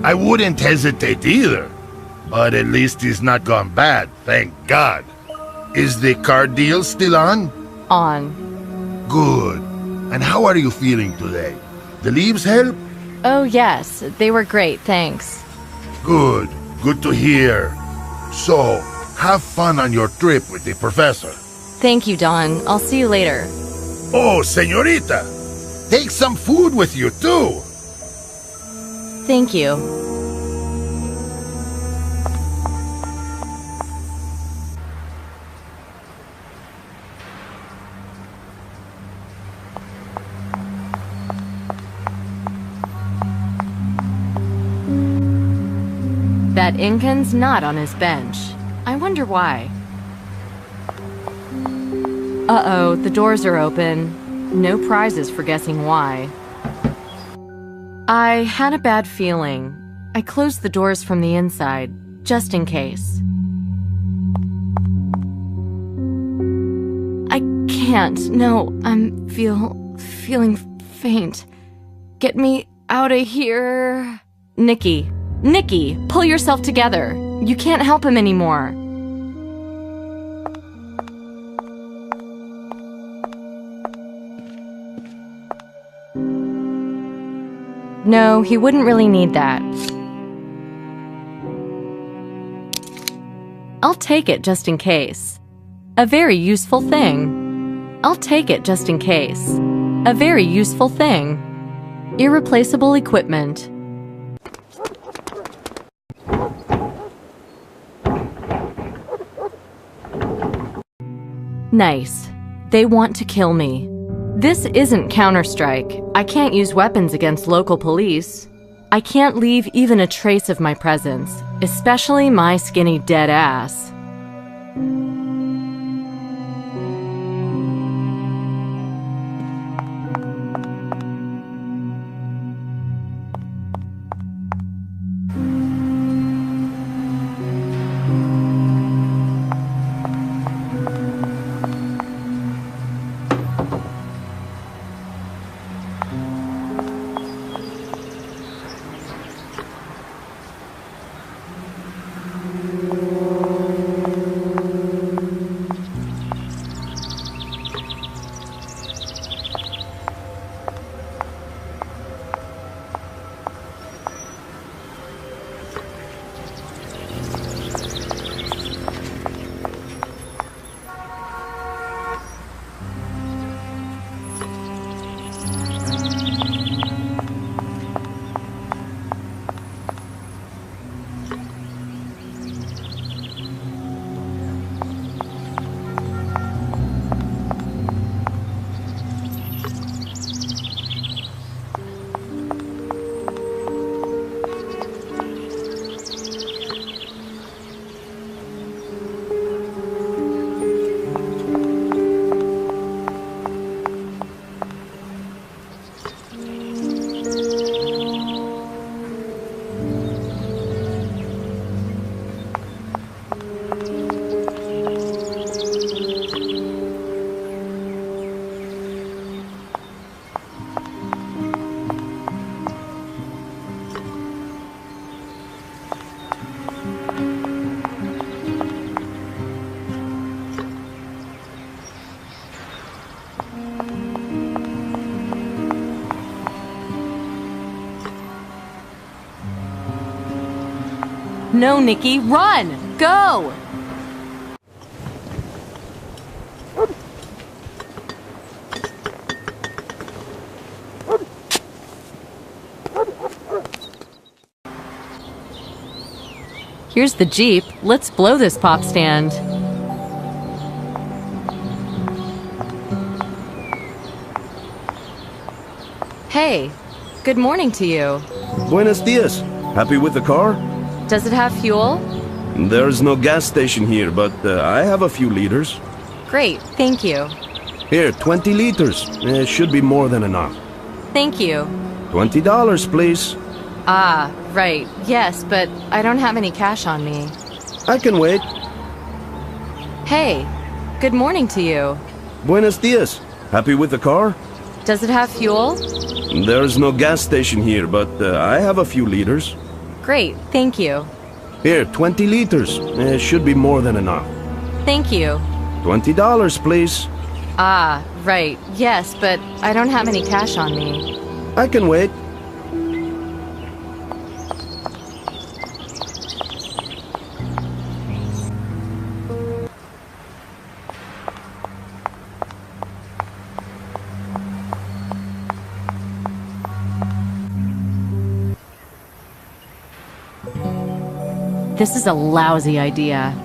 I wouldn't hesitate either. But at least he's not gone bad, thank God. Is the car deal still on? On. Good. And how are you feeling today? The leaves help? Oh, yes. They were great, thanks. Good. Good to hear. So, have fun on your trip with the professor. Thank you, Don. I'll see you later. Oh, señorita! Take some food with you, too! Thank you. That Incan's not on his bench. I wonder why. Uh-oh, the doors are open. No prizes for guessing why. I had a bad feeling. I closed the doors from the inside, just in case. I can't. No, I'm feeling faint. Get me out of here. Nikki, pull yourself together. You can't help him anymore. No, he wouldn't really need that. I'll take it just in case. A very useful thing. I'll take it just in case. A very useful thing. Irreplaceable equipment. Nice. They want to kill me. This isn't Counter-Strike. I can't use weapons against local police. I can't leave even a trace of my presence, especially my skinny dead ass. No, Nikki, run! Go! Here's the Jeep. Let's blow this pop stand. Hey, good morning to you. Buenos dias. Happy with the car? Does it have fuel? There's no gas station here, but I have a few liters. Great, thank you. Here, 20 liters. It should be more than enough. Thank you. $20, please. Ah, right. Yes, but I don't have any cash on me. I can wait. Hey, good morning to you. Buenos dias. Happy with the car? Does it have fuel? There's no gas station here, but I have a few liters. Great, thank you. Here, 20 liters. It should be more than enough. Thank you. $20, please. Ah, right. Yes, but I don't have any cash on me. I can wait. This is a lousy idea.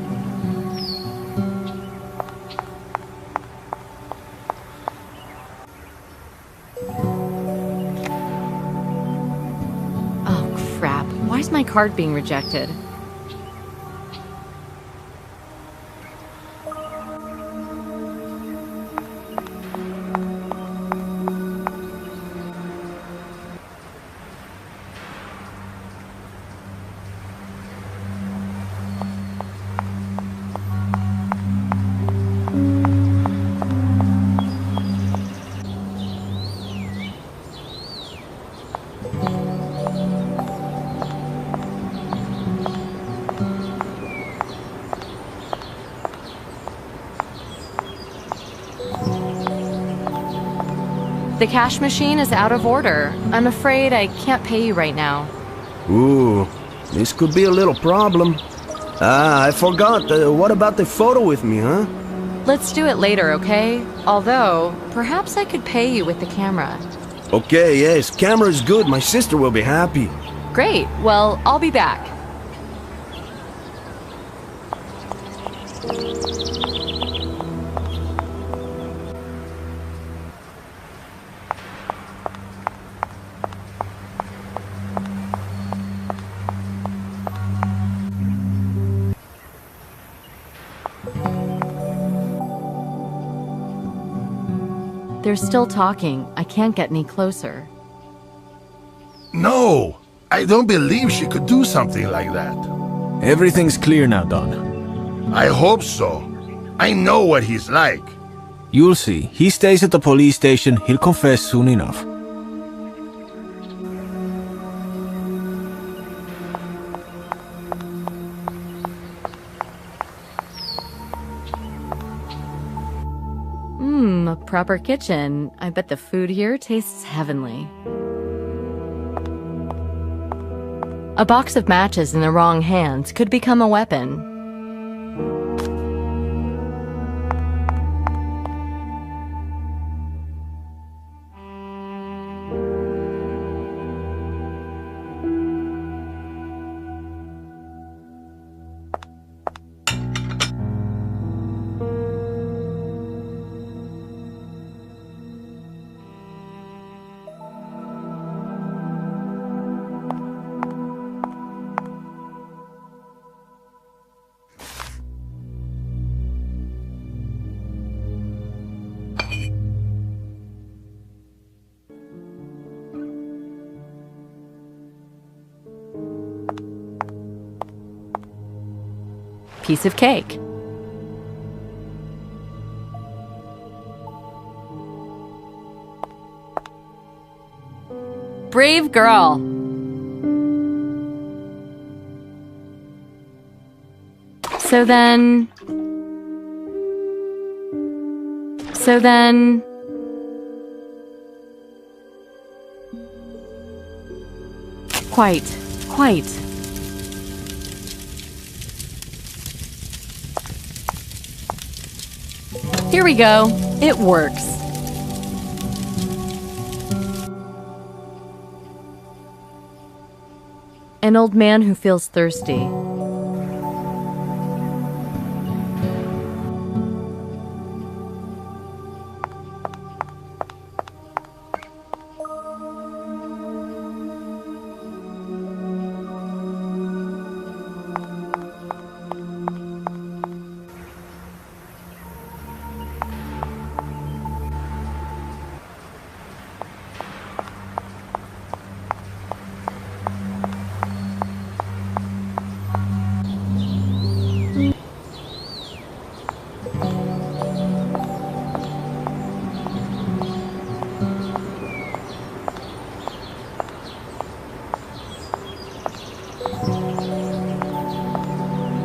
Oh, crap. Why is my card being rejected? The cash machine is out of order. I'm afraid I can't pay you right now. Ooh, this could be a little problem. Ah, I forgot. What about the photo with me, huh? Let's do it later, okay? Although, perhaps I could pay you with the camera. Okay, yes, camera is good. My sister will be happy. Great. Well, I'll be back. They're still talking. I can't get any closer. No! I don't believe she could do something like that. Everything's clear now, Don. I hope so. I know what he's like. You'll see. He stays at the police station. He'll confess soon enough. A proper kitchen. I bet the food here tastes heavenly. A box of matches in the wrong hands could become a weapon. Piece of cake. Brave girl. So then... Quite. Here we go. It works. An old man who feels thirsty.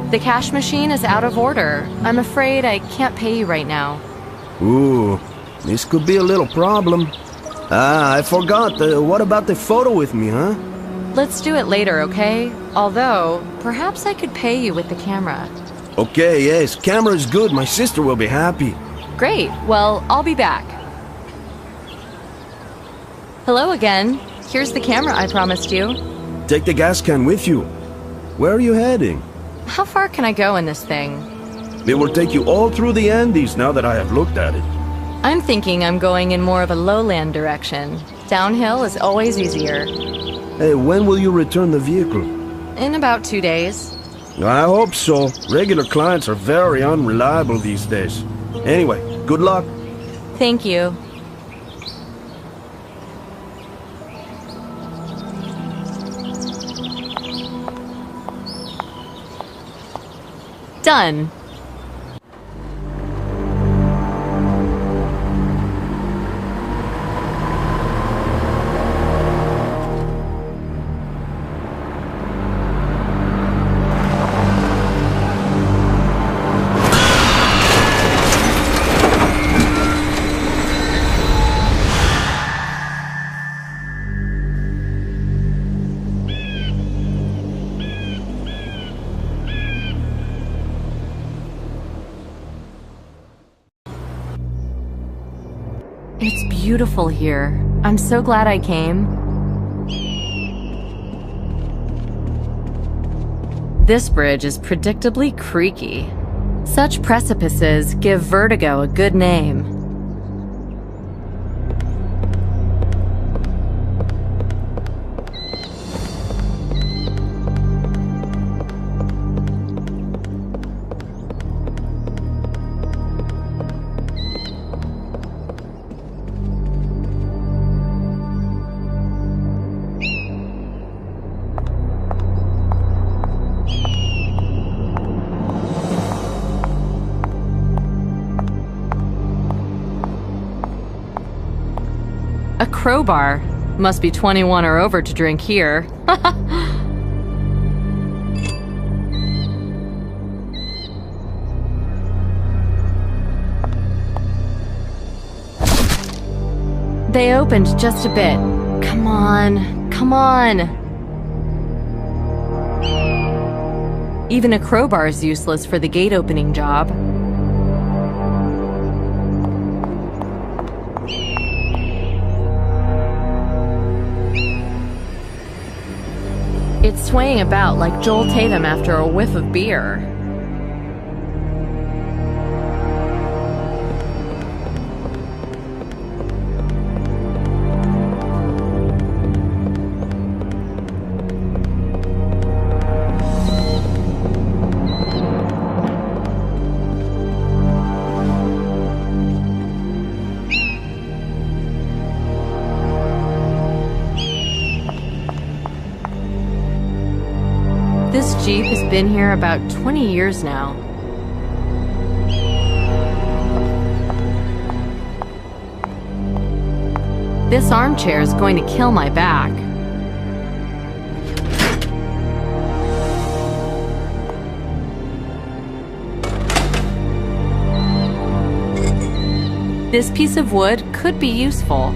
The cash machine is out of order. I'm afraid I can't pay you right now. Ooh, this could be a little problem. I forgot. What about the photo with me, huh? Let's do it later, okay? Although, perhaps I could pay you with the camera. Okay, yes, camera is good. My sister will be happy. Great. Well, I'll be back. Hello again. Here's the camera I promised you. Take the gas can with you. Where are you heading? How far can I go in this thing? It will take you all through the Andes now that I have looked at it. I'm thinking I'm going in more of a lowland direction. Downhill is always easier. Hey, when will you return the vehicle? In about 2 days. I hope so. Regular clients are very unreliable these days. Anyway, good luck. Thank you. Done. It's beautiful here. I'm so glad I came. This bridge is predictably creaky. Such precipices give vertigo a good name. A crowbar. Must be 21 or over to drink here. They opened just a bit. Come on, come on. Even a crowbar is useless for the gate opening job. It's swaying about like Joel Tatum after a whiff of beer. This Jeep has been here about 20 years now. This armchair is going to kill my back. This piece of wood could be useful.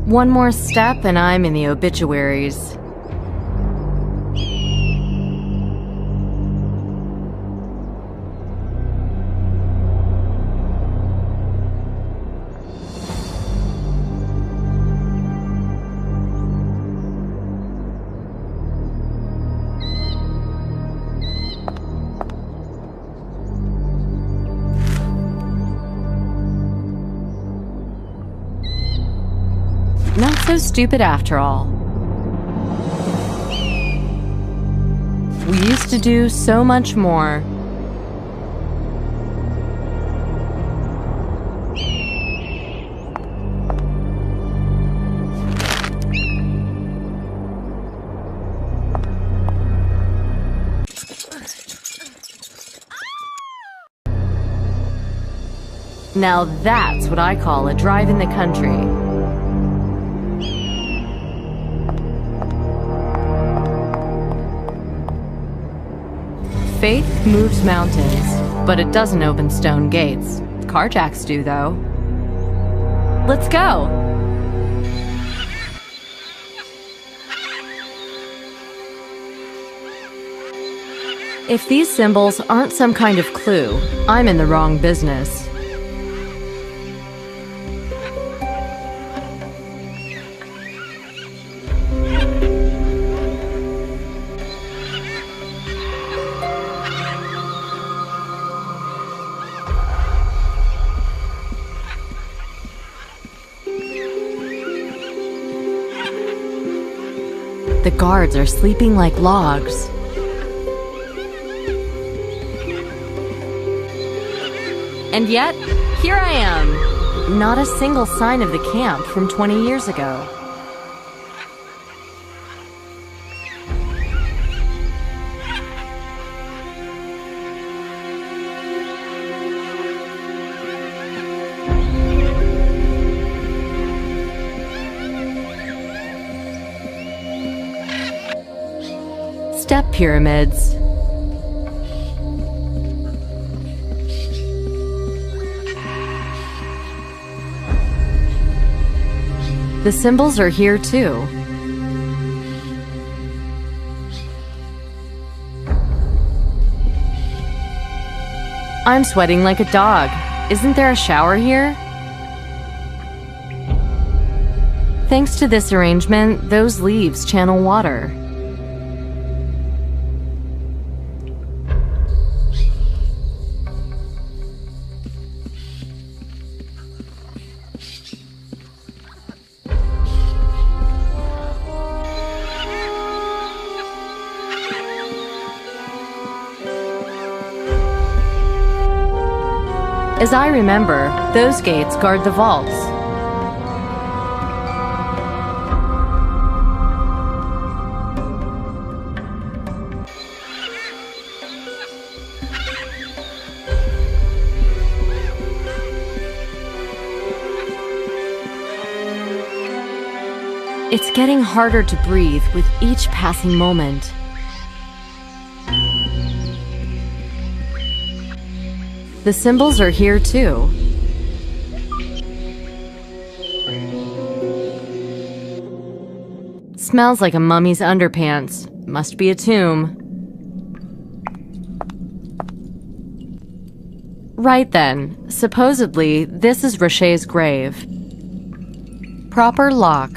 One more step and I'm in the obituaries. Not so stupid after all. We used to do so much more. Now that's what I call a drive in the country. Faith moves mountains, but it doesn't open stone gates. Carjacks do, though. Let's go! If these symbols aren't some kind of clue, I'm in the wrong business. The guards are sleeping like logs. And yet, here I am. Not a single sign of the camp from 20 years ago. Step pyramids. The symbols are here too. I'm sweating like a dog. Isn't there a shower here? Thanks to this arrangement, those leaves channel water. As I remember, those gates guard the vaults. It's getting harder to breathe with each passing moment. The symbols are here too. Smells like a mummy's underpants. Must be a tomb. Right then, supposedly, this is Rocher's grave. Proper lock.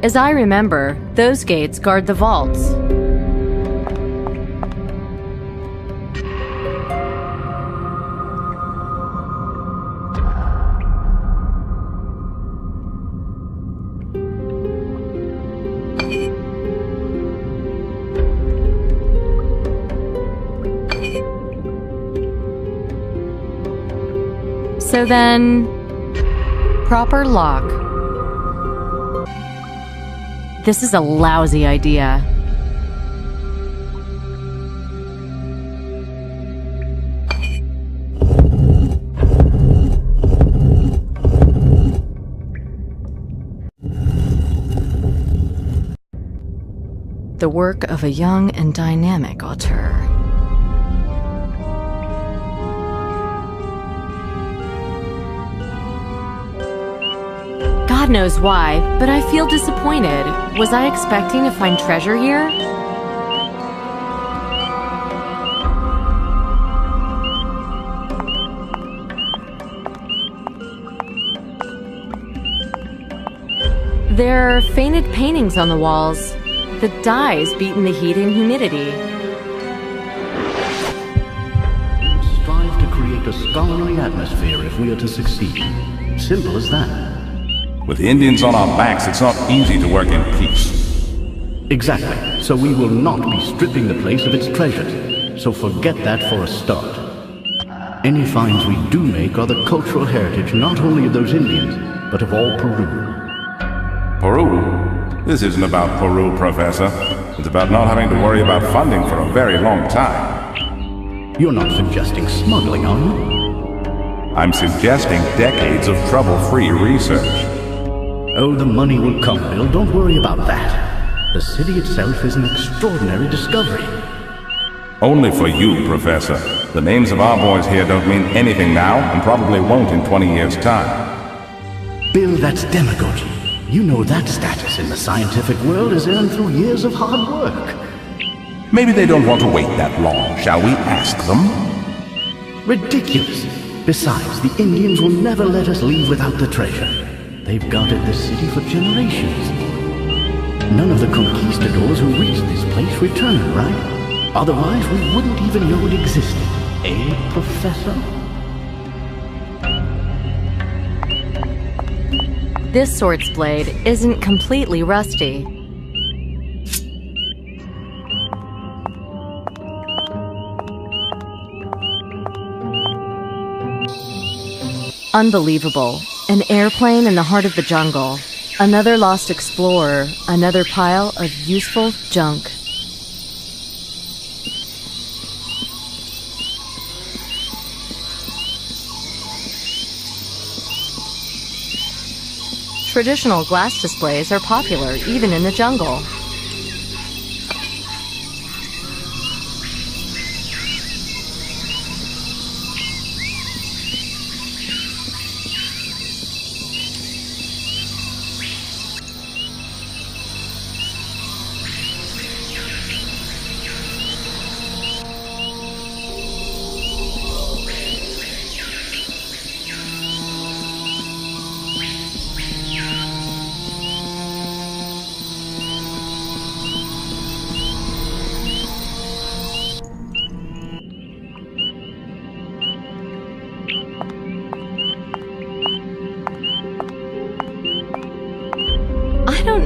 As I remember, those gates guard the vaults. So then, proper lock. This is a lousy idea. The work of a young and dynamic auteur. God knows why, but I feel disappointed. Was I expecting to find treasure here? There are faded paintings on the walls. The dyes beaten the heat and humidity. Strive to create a scholarly atmosphere if we are to succeed. Simple as that. With the Indians on our backs, it's not easy to work in peace. Exactly. So we will not be stripping the place of its treasures. So forget that for a start. Any finds we do make are the cultural heritage not only of those Indians, but of all Peru. Peru? This isn't about Peru, Professor. It's about not having to worry about funding for a very long time. You're not suggesting smuggling, are you? I'm suggesting decades of trouble-free research. Oh, the money will come, Bill. Don't worry about that. The city itself is an extraordinary discovery. Only for you, Professor. The names of our boys here don't mean anything now, and probably won't in 20 years' time. Bill, that's demagogy. You know that status in the scientific world is earned through years of hard work. Maybe they don't want to wait that long. Shall we ask them? Ridiculous. Besides, the Indians will never let us leave without the treasure. They've guarded this city for generations. None of the conquistadors who reached this place returned, right? Otherwise, we wouldn't even know it existed. Eh, Professor? This sword's blade isn't completely rusty. Unbelievable. An airplane in the heart of the jungle. Another lost explorer. Another pile of useful junk. Traditional glass displays are popular even in the jungle.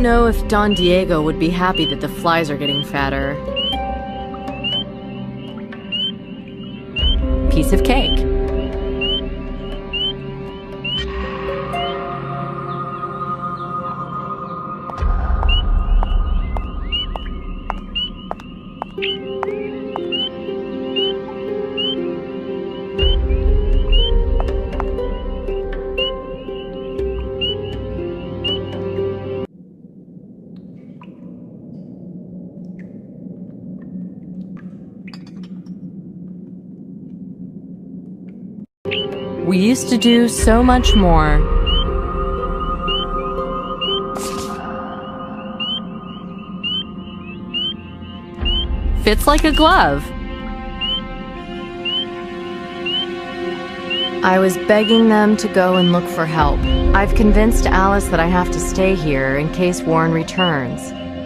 don't know if Don Diego would be happy that the flies are getting fatter. Piece of cake. We used to do so much more. Fits like a glove. I was begging them to go and look for help. I've convinced Alice that I have to stay here in case Warren returns.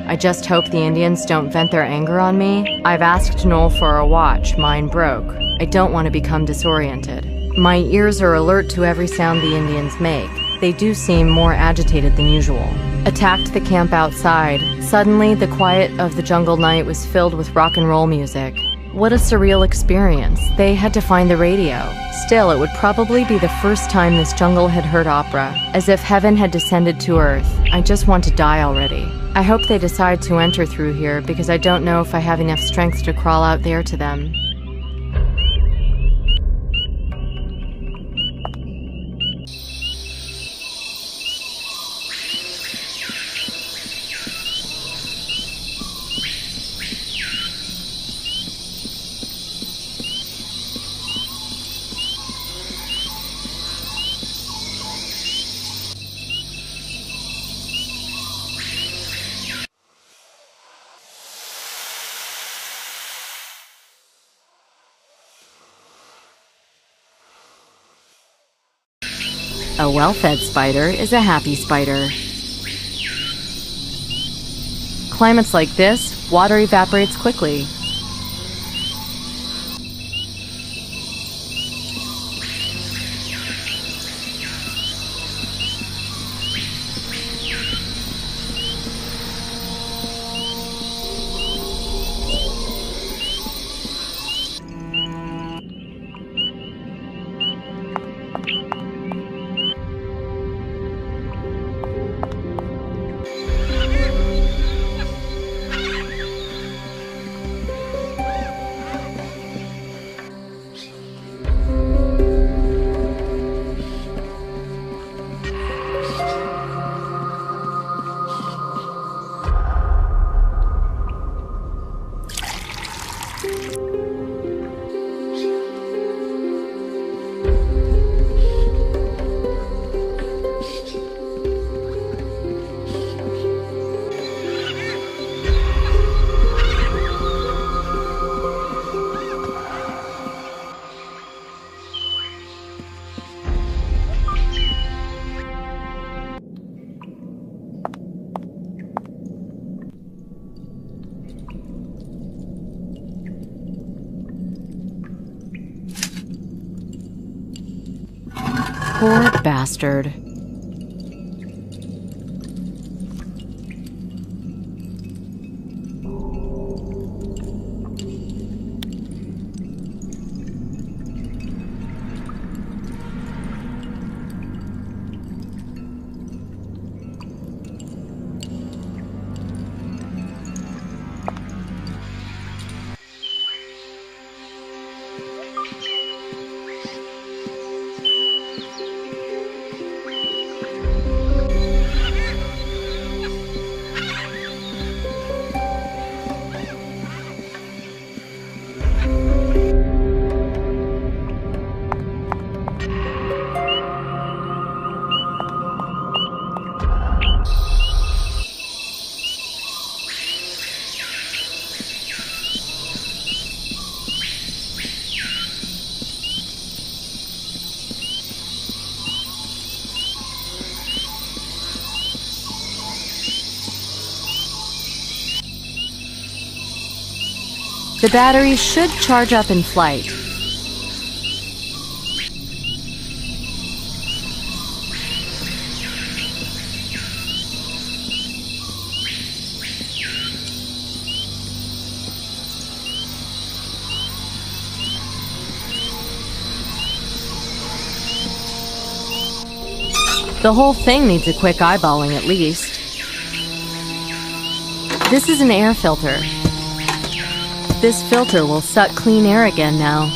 I just hope the Indians don't vent their anger on me. I've asked Noel for a watch. Mine broke. I don't want to become disoriented. My ears are alert to every sound the Indians make. They do seem more agitated than usual. Attacked the camp outside. Suddenly, the quiet of the jungle night was filled with rock and roll music. What a surreal experience. They had to find the radio. Still, it would probably be the first time this jungle had heard opera. As if heaven had descended to earth. I just want to die already. I hope they decide to enter through here because I don't know if I have enough strength to crawl out there to them. A well-fed spider is a happy spider. Climates like this, water evaporates quickly. Poor bastard. The battery should charge up in flight. The whole thing needs a quick eyeballing at least. This is an air filter. This filter will suck clean air again now.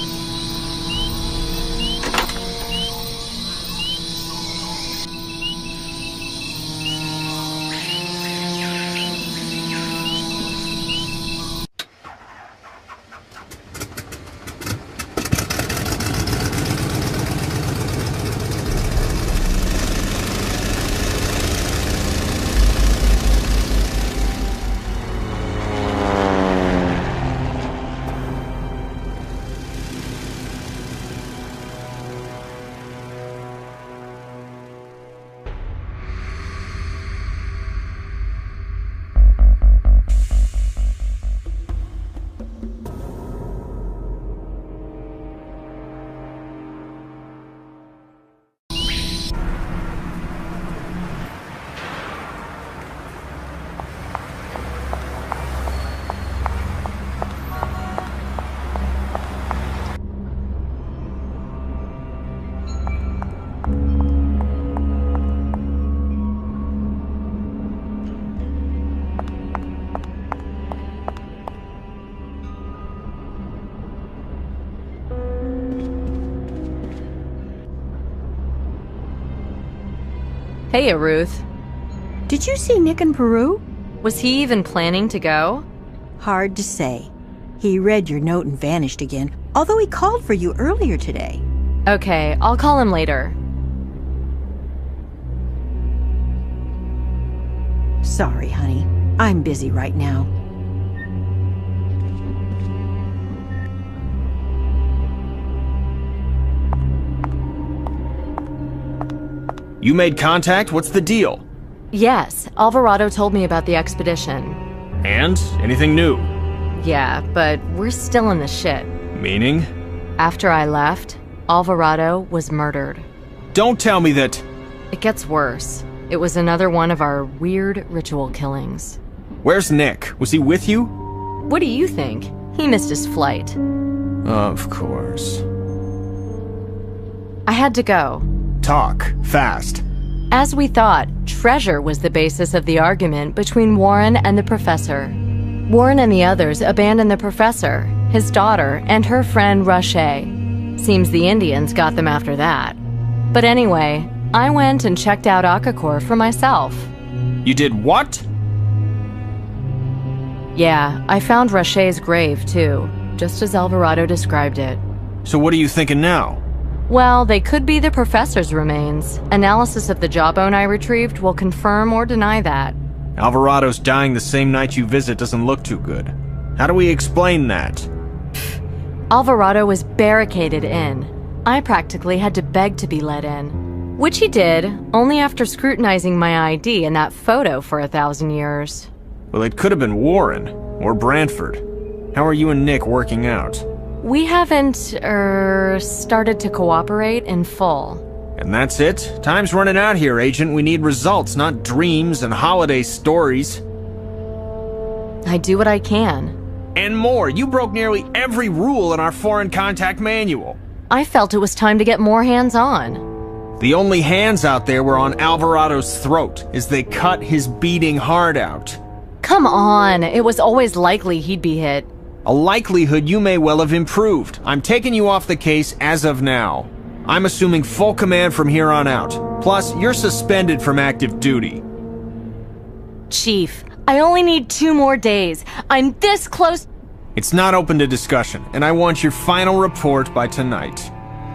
Hey, Ruth. Did you see Nick in Peru? Was he even planning to go? Hard to say. He read your note and vanished again, although he called for you earlier today. Okay, I'll call him later. Sorry, honey. I'm busy right now. You made contact? What's the deal? Yes, Alvarado told me about the expedition. And? Anything new? Yeah, but we're still in the shit. Meaning? After I left, Alvarado was murdered. Don't tell me that... It gets worse. It was another one of our weird ritual killings. Where's Nick? Was he with you? What do you think? He missed his flight. Of course. I had to go. Talk. Fast. As we thought, treasure was the basis of the argument between Warren and the professor. Warren and the others abandoned the professor, his daughter, and her friend Rache. Seems the Indians got them after that. But anyway, I went and checked out Akakor for myself. You did what? Yeah, I found Rache's grave too, just as Alvarado described it. So what are you thinking now? Well, they could be the professor's remains. Analysis of the jawbone I retrieved will confirm or deny that. Alvarado's dying the same night you visit doesn't look too good. How do we explain that? Alvarado was barricaded in. I practically had to beg to be let in. Which he did, only after scrutinizing my ID and that photo for 1,000 years. Well, it could have been Warren, or Brantford. How are you and Nick working out? We haven't, started to cooperate in full. And that's it? Time's running out here, Agent. We need results, not dreams and holiday stories. I do what I can. And more. You broke nearly every rule in our foreign contact manual. I felt it was time to get more hands-on. The only hands out there were on Alvarado's throat as they cut his beating heart out. Come on, it was always likely he'd be hit. A likelihood you may well have improved. I'm taking you off the case as of now. I'm assuming full command from here on out. Plus, you're suspended from active duty. Chief, I only need 2 more days. I'm this close. It's not open to discussion, and I want your final report by tonight.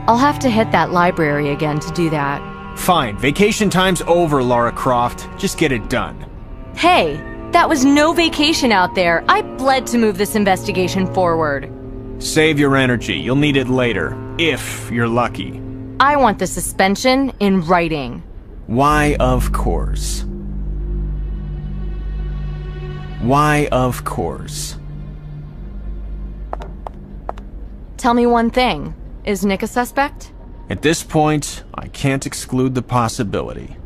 I'll have to hit that library again to do that. Fine. Vacation time's over, Lara Croft. Just get it done. Hey, that was no vacation out there. I bled to move this investigation forward. Save your energy. You'll need it later, if you're lucky. I want the suspension in writing. Why, of course. Why, of course. Tell me one thing. Is Nick a suspect? At this point, I can't exclude the possibility.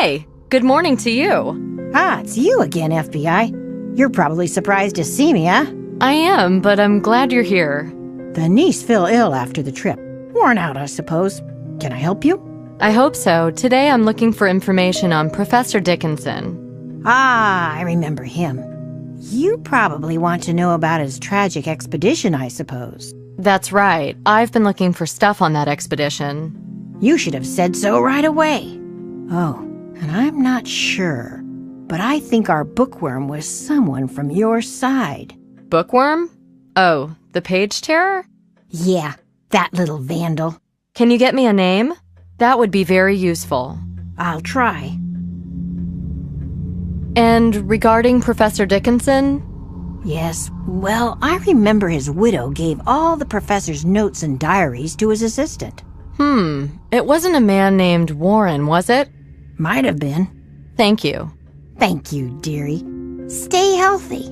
Hey, good morning to you. Ah, it's you again, FBI. You're probably surprised to see me, huh? I am, but I'm glad you're here. The niece fell ill after the trip. Worn out, I suppose. Can I help you? I hope so. Today I'm looking for information on Professor Dickinson. Ah, I remember him. You probably want to know about his tragic expedition, I suppose. That's right. I've been looking for stuff on that expedition. You should have said so right away. Oh, and I'm not sure, but I think our bookworm was someone from your side. Bookworm? Oh, the Page Terror? Yeah, that little vandal. Can you get me a name? That would be very useful. I'll try. And regarding Professor Dickinson? Yes, well, I remember his widow gave all the professor's notes and diaries to his assistant. It wasn't a man named Warren, was it? Might have been. Thank you. Thank you, dearie. Stay healthy.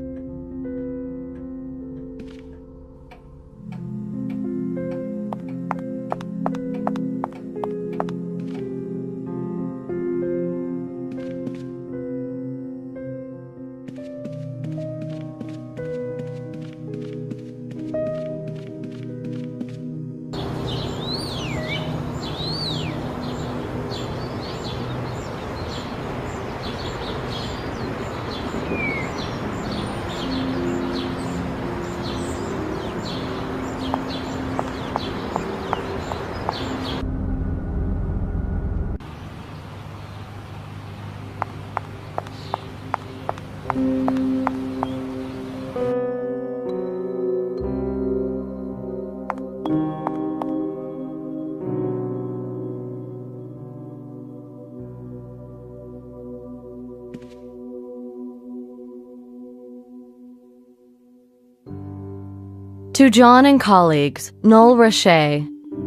To John and colleagues, Noel Roche.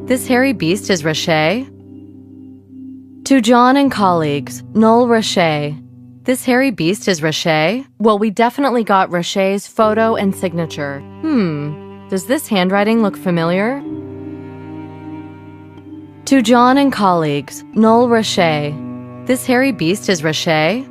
This hairy beast is Roche? To John and colleagues, Noel Roche. This hairy beast is Roche? Well, we definitely got Roche's photo and signature. Does this handwriting look familiar? To John and colleagues, Noel Roche. This hairy beast is Roche?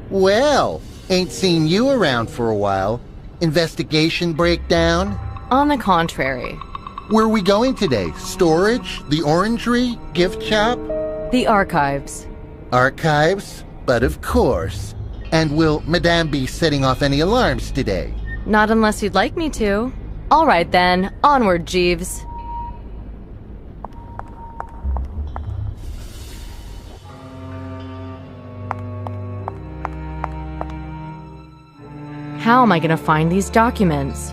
Well, ain't seen you around for a while. Investigation breakdown? On the contrary. Where are we going today? Storage? The orangery? Gift shop? The archives. Archives? But of course. And will Madame be setting off any alarms today? Not unless you'd like me to. All right then, onward, Jeeves. How am I gonna find these documents?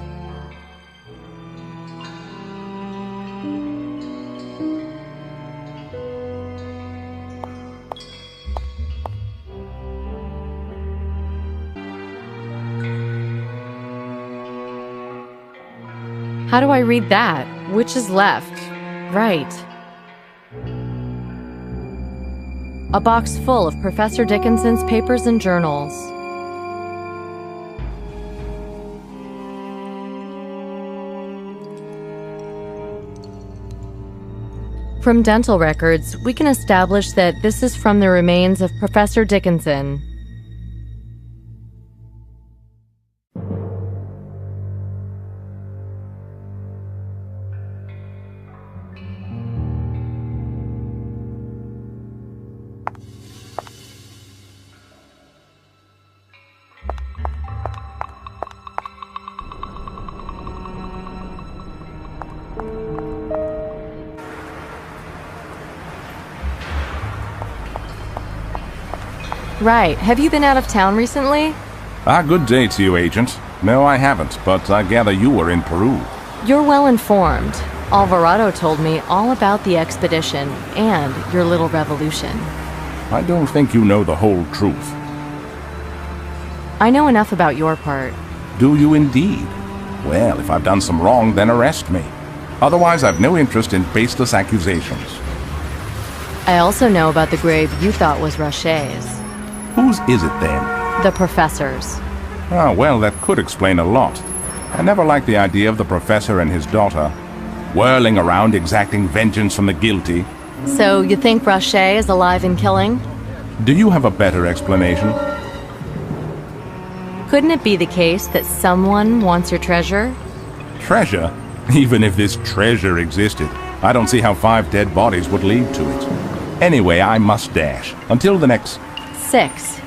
How do I read that? Which is left? Right. A box full of Professor Dickinson's papers and journals. From dental records, we can establish that this is from the remains of Professor Dickinson. Right. Have you been out of town recently? Good day to you, Agent. No, I haven't, but I gather you were in Peru. You're well informed. Alvarado told me all about the expedition and your little revolution. I don't think you know the whole truth. I know enough about your part. Do you indeed? Well, if I've done some wrong, then arrest me. Otherwise, I've no interest in baseless accusations. I also know about the grave you thought was Rocher's. Whose is it then? The professor's. Ah, well, that could explain a lot. I never liked the idea of the professor and his daughter whirling around exacting vengeance from the guilty. So you think Rocher is alive and killing? Do you have a better explanation? Couldn't it be the case that someone wants your treasure? Treasure? Even if this treasure existed, I don't see how 5 dead bodies would lead to it. Anyway, I must dash. Until the next... 6.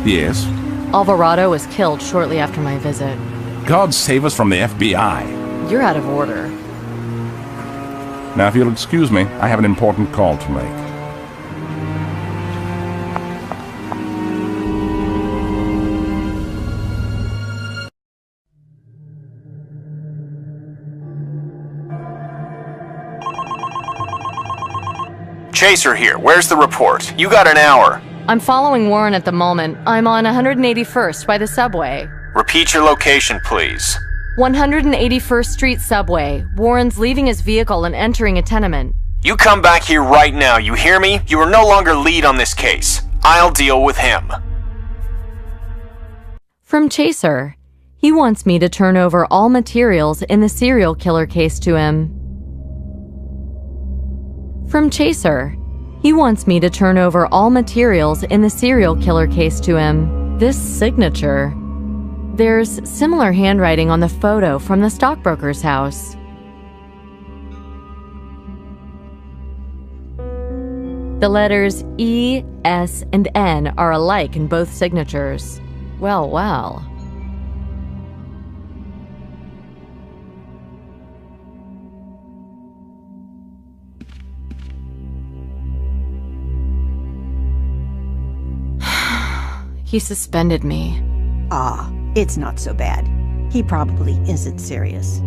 Yes? Alvarado was killed shortly after my visit. God save us from the FBI. You're out of order. Now, if you'll excuse me, I have an important call to make. Chaser here. Where's the report? You got an hour. I'm following Warren at the moment. I'm on 181st by the subway. Repeat your location, please. 181st Street subway. Warren's leaving his vehicle and entering a tenement. You come back here right now, you hear me? You are no longer lead on this case. I'll deal with him. From Chaser. He wants me to turn over all materials in the serial killer case to him. From Chaser. He wants me to turn over all materials in the serial killer case to him. This signature. There's similar handwriting on the photo from the stockbroker's house. The letters E, S, and N are alike in both signatures. Well, well. He suspended me. Ah, it's not so bad. He probably isn't serious.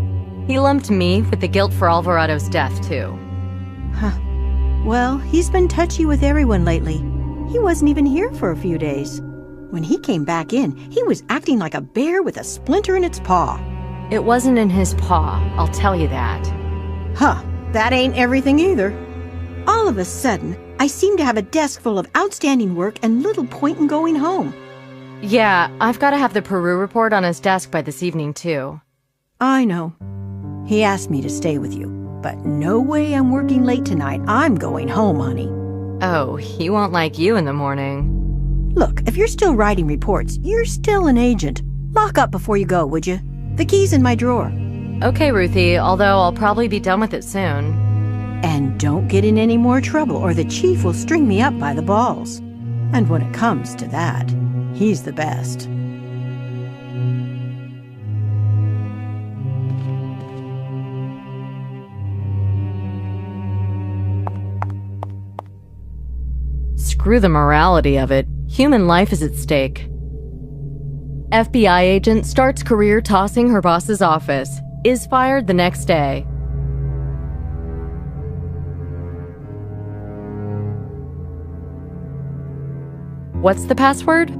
He lumped me with the guilt for Alvarado's death, too. Huh. Well, he's been touchy with everyone lately. He wasn't even here for a few days. When he came back in, he was acting like a bear with a splinter in its paw. It wasn't in his paw, I'll tell you that. Huh, that ain't everything either. All of a sudden, I seem to have a desk full of outstanding work and little point in going home. Yeah, I've got to have the Peru report on his desk by this evening, too. I know. He asked me to stay with you, but no way I'm working late tonight. I'm going home, honey. Oh, he won't like you in the morning. Look, if you're still writing reports, you're still an agent. Lock up before you go, would you? The key's in my drawer. Okay, Ruthie, although I'll probably be done with it soon. And don't get in any more trouble or the chief will string me up by the balls. And when it comes to that, he's the best. Screw the morality of it. Human life is at stake. FBI agent starts career tossing her boss's office. Is fired the next day. What's the password?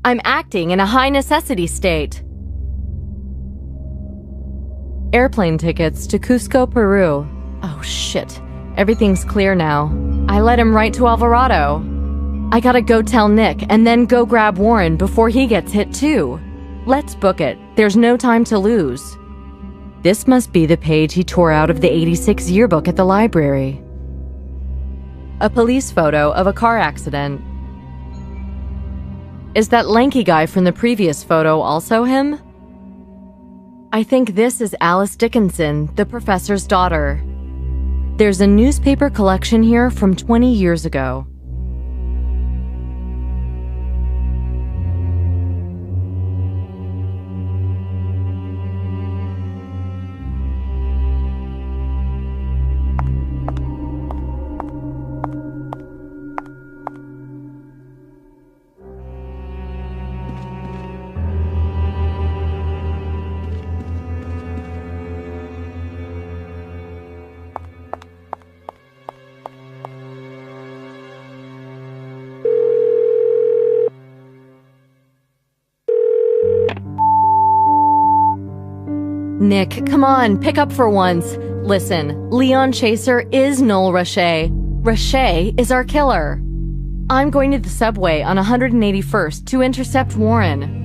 I'm acting in a high necessity state. Airplane tickets to Cusco, Peru. Oh shit. Everything's clear now. I led him right to Alvarado. I gotta go tell Nick and then go grab Warren before he gets hit too. Let's book it. There's no time to lose. This must be the page he tore out of the '86 yearbook at the library. A police photo of a car accident. Is that lanky guy from the previous photo also him? I think this is Alice Dickinson, the professor's daughter. There's a newspaper collection here from 20 years ago. Nick, come on, pick up for once. Listen, Leon Chaser is Noel Roche. Roche is our killer. I'm going to the subway on 181st to intercept Warren.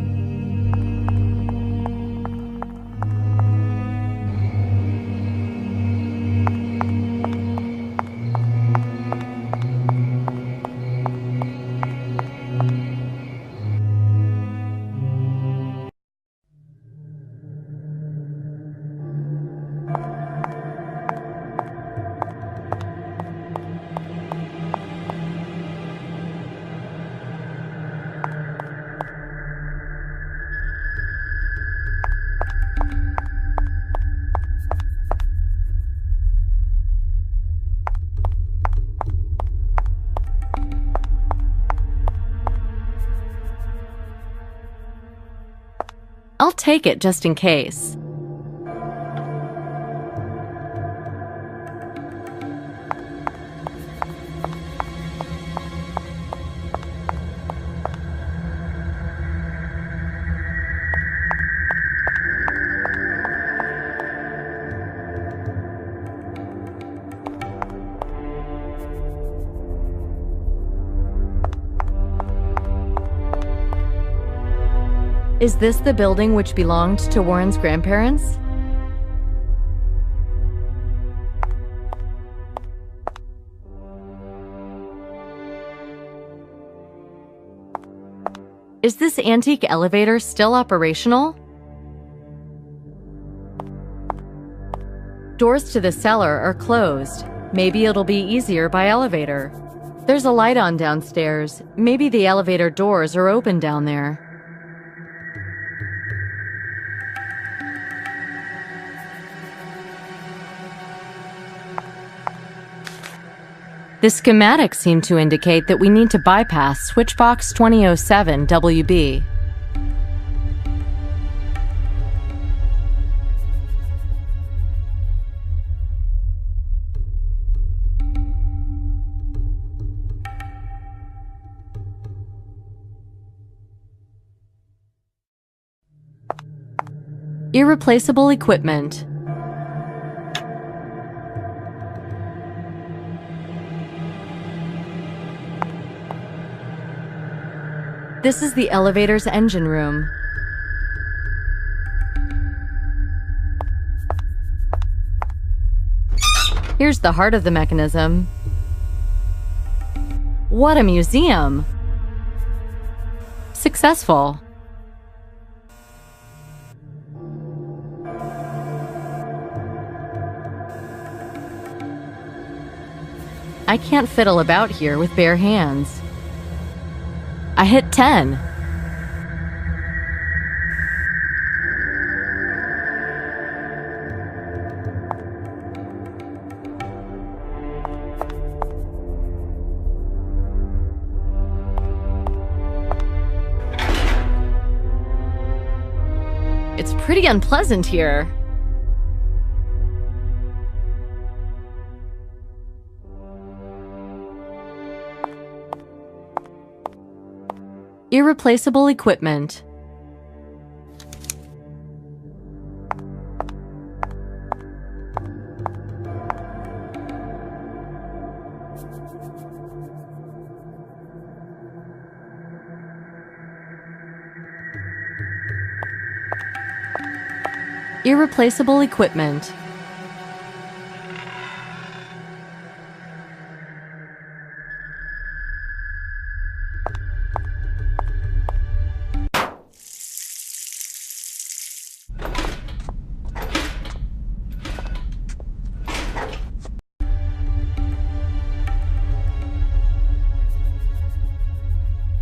I'll take it just in case. Is this the building which belonged to Warren's grandparents? Is this antique elevator still operational? Doors to the cellar are closed. Maybe it'll be easier by elevator. There's a light on downstairs. Maybe the elevator doors are open down there. The schematics seem to indicate that we need to bypass Switchbox 2007 WB. Irreplaceable equipment. This is the elevator's engine room. Here's the heart of the mechanism. What a museum! Successful. I can't fiddle about here with bare hands. I hit 10. It's pretty unpleasant here. Irreplaceable equipment. irreplaceable equipment.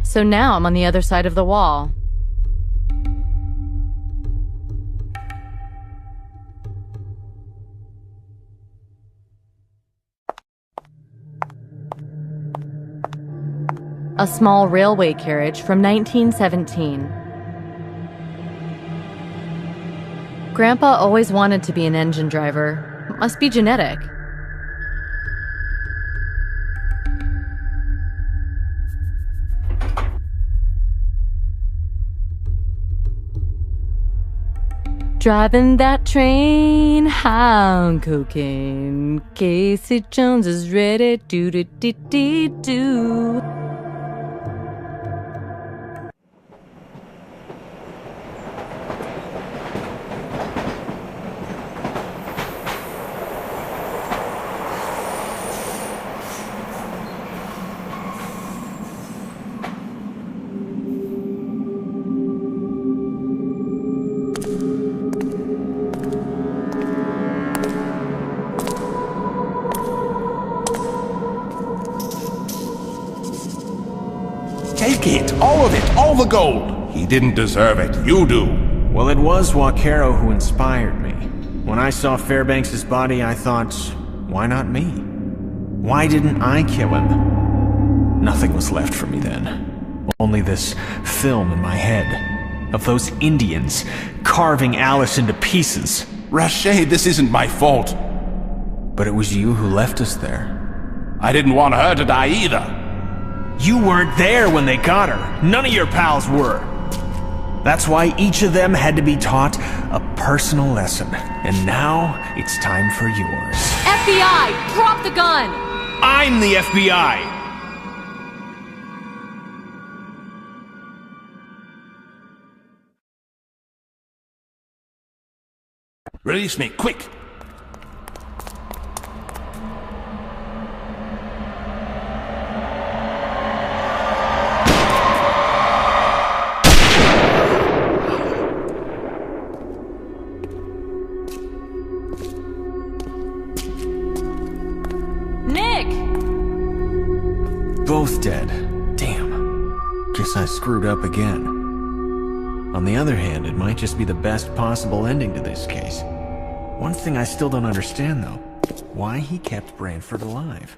So now I'm on the other side of the wall. A small railway carriage from 1917. Grandpa always wanted to be an engine driver. It must be genetic. Driving that train, high on cocaine. Casey Jones is ready, do-do-do-do-do. Take it! All of it! All the gold! He didn't deserve it. You do. Well, it was Wakero who inspired me. When I saw Fairbanks' body, I thought, why not me? Why didn't I kill him? Nothing was left for me then. Only this film in my head. Of those Indians carving Alice into pieces. Rashid, this isn't my fault. But it was you who left us there. I didn't want her to die either. You weren't there when they got her. None of your pals were. That's why each of them had to be taught a personal lesson. And now, it's time for yours. FBI! Drop the gun! I'm the FBI! Release me, quick! Both dead. Damn. Guess I screwed up again. On the other hand, it might just be the best possible ending to this case. One thing I still don't understand, though. Why he kept Branford alive.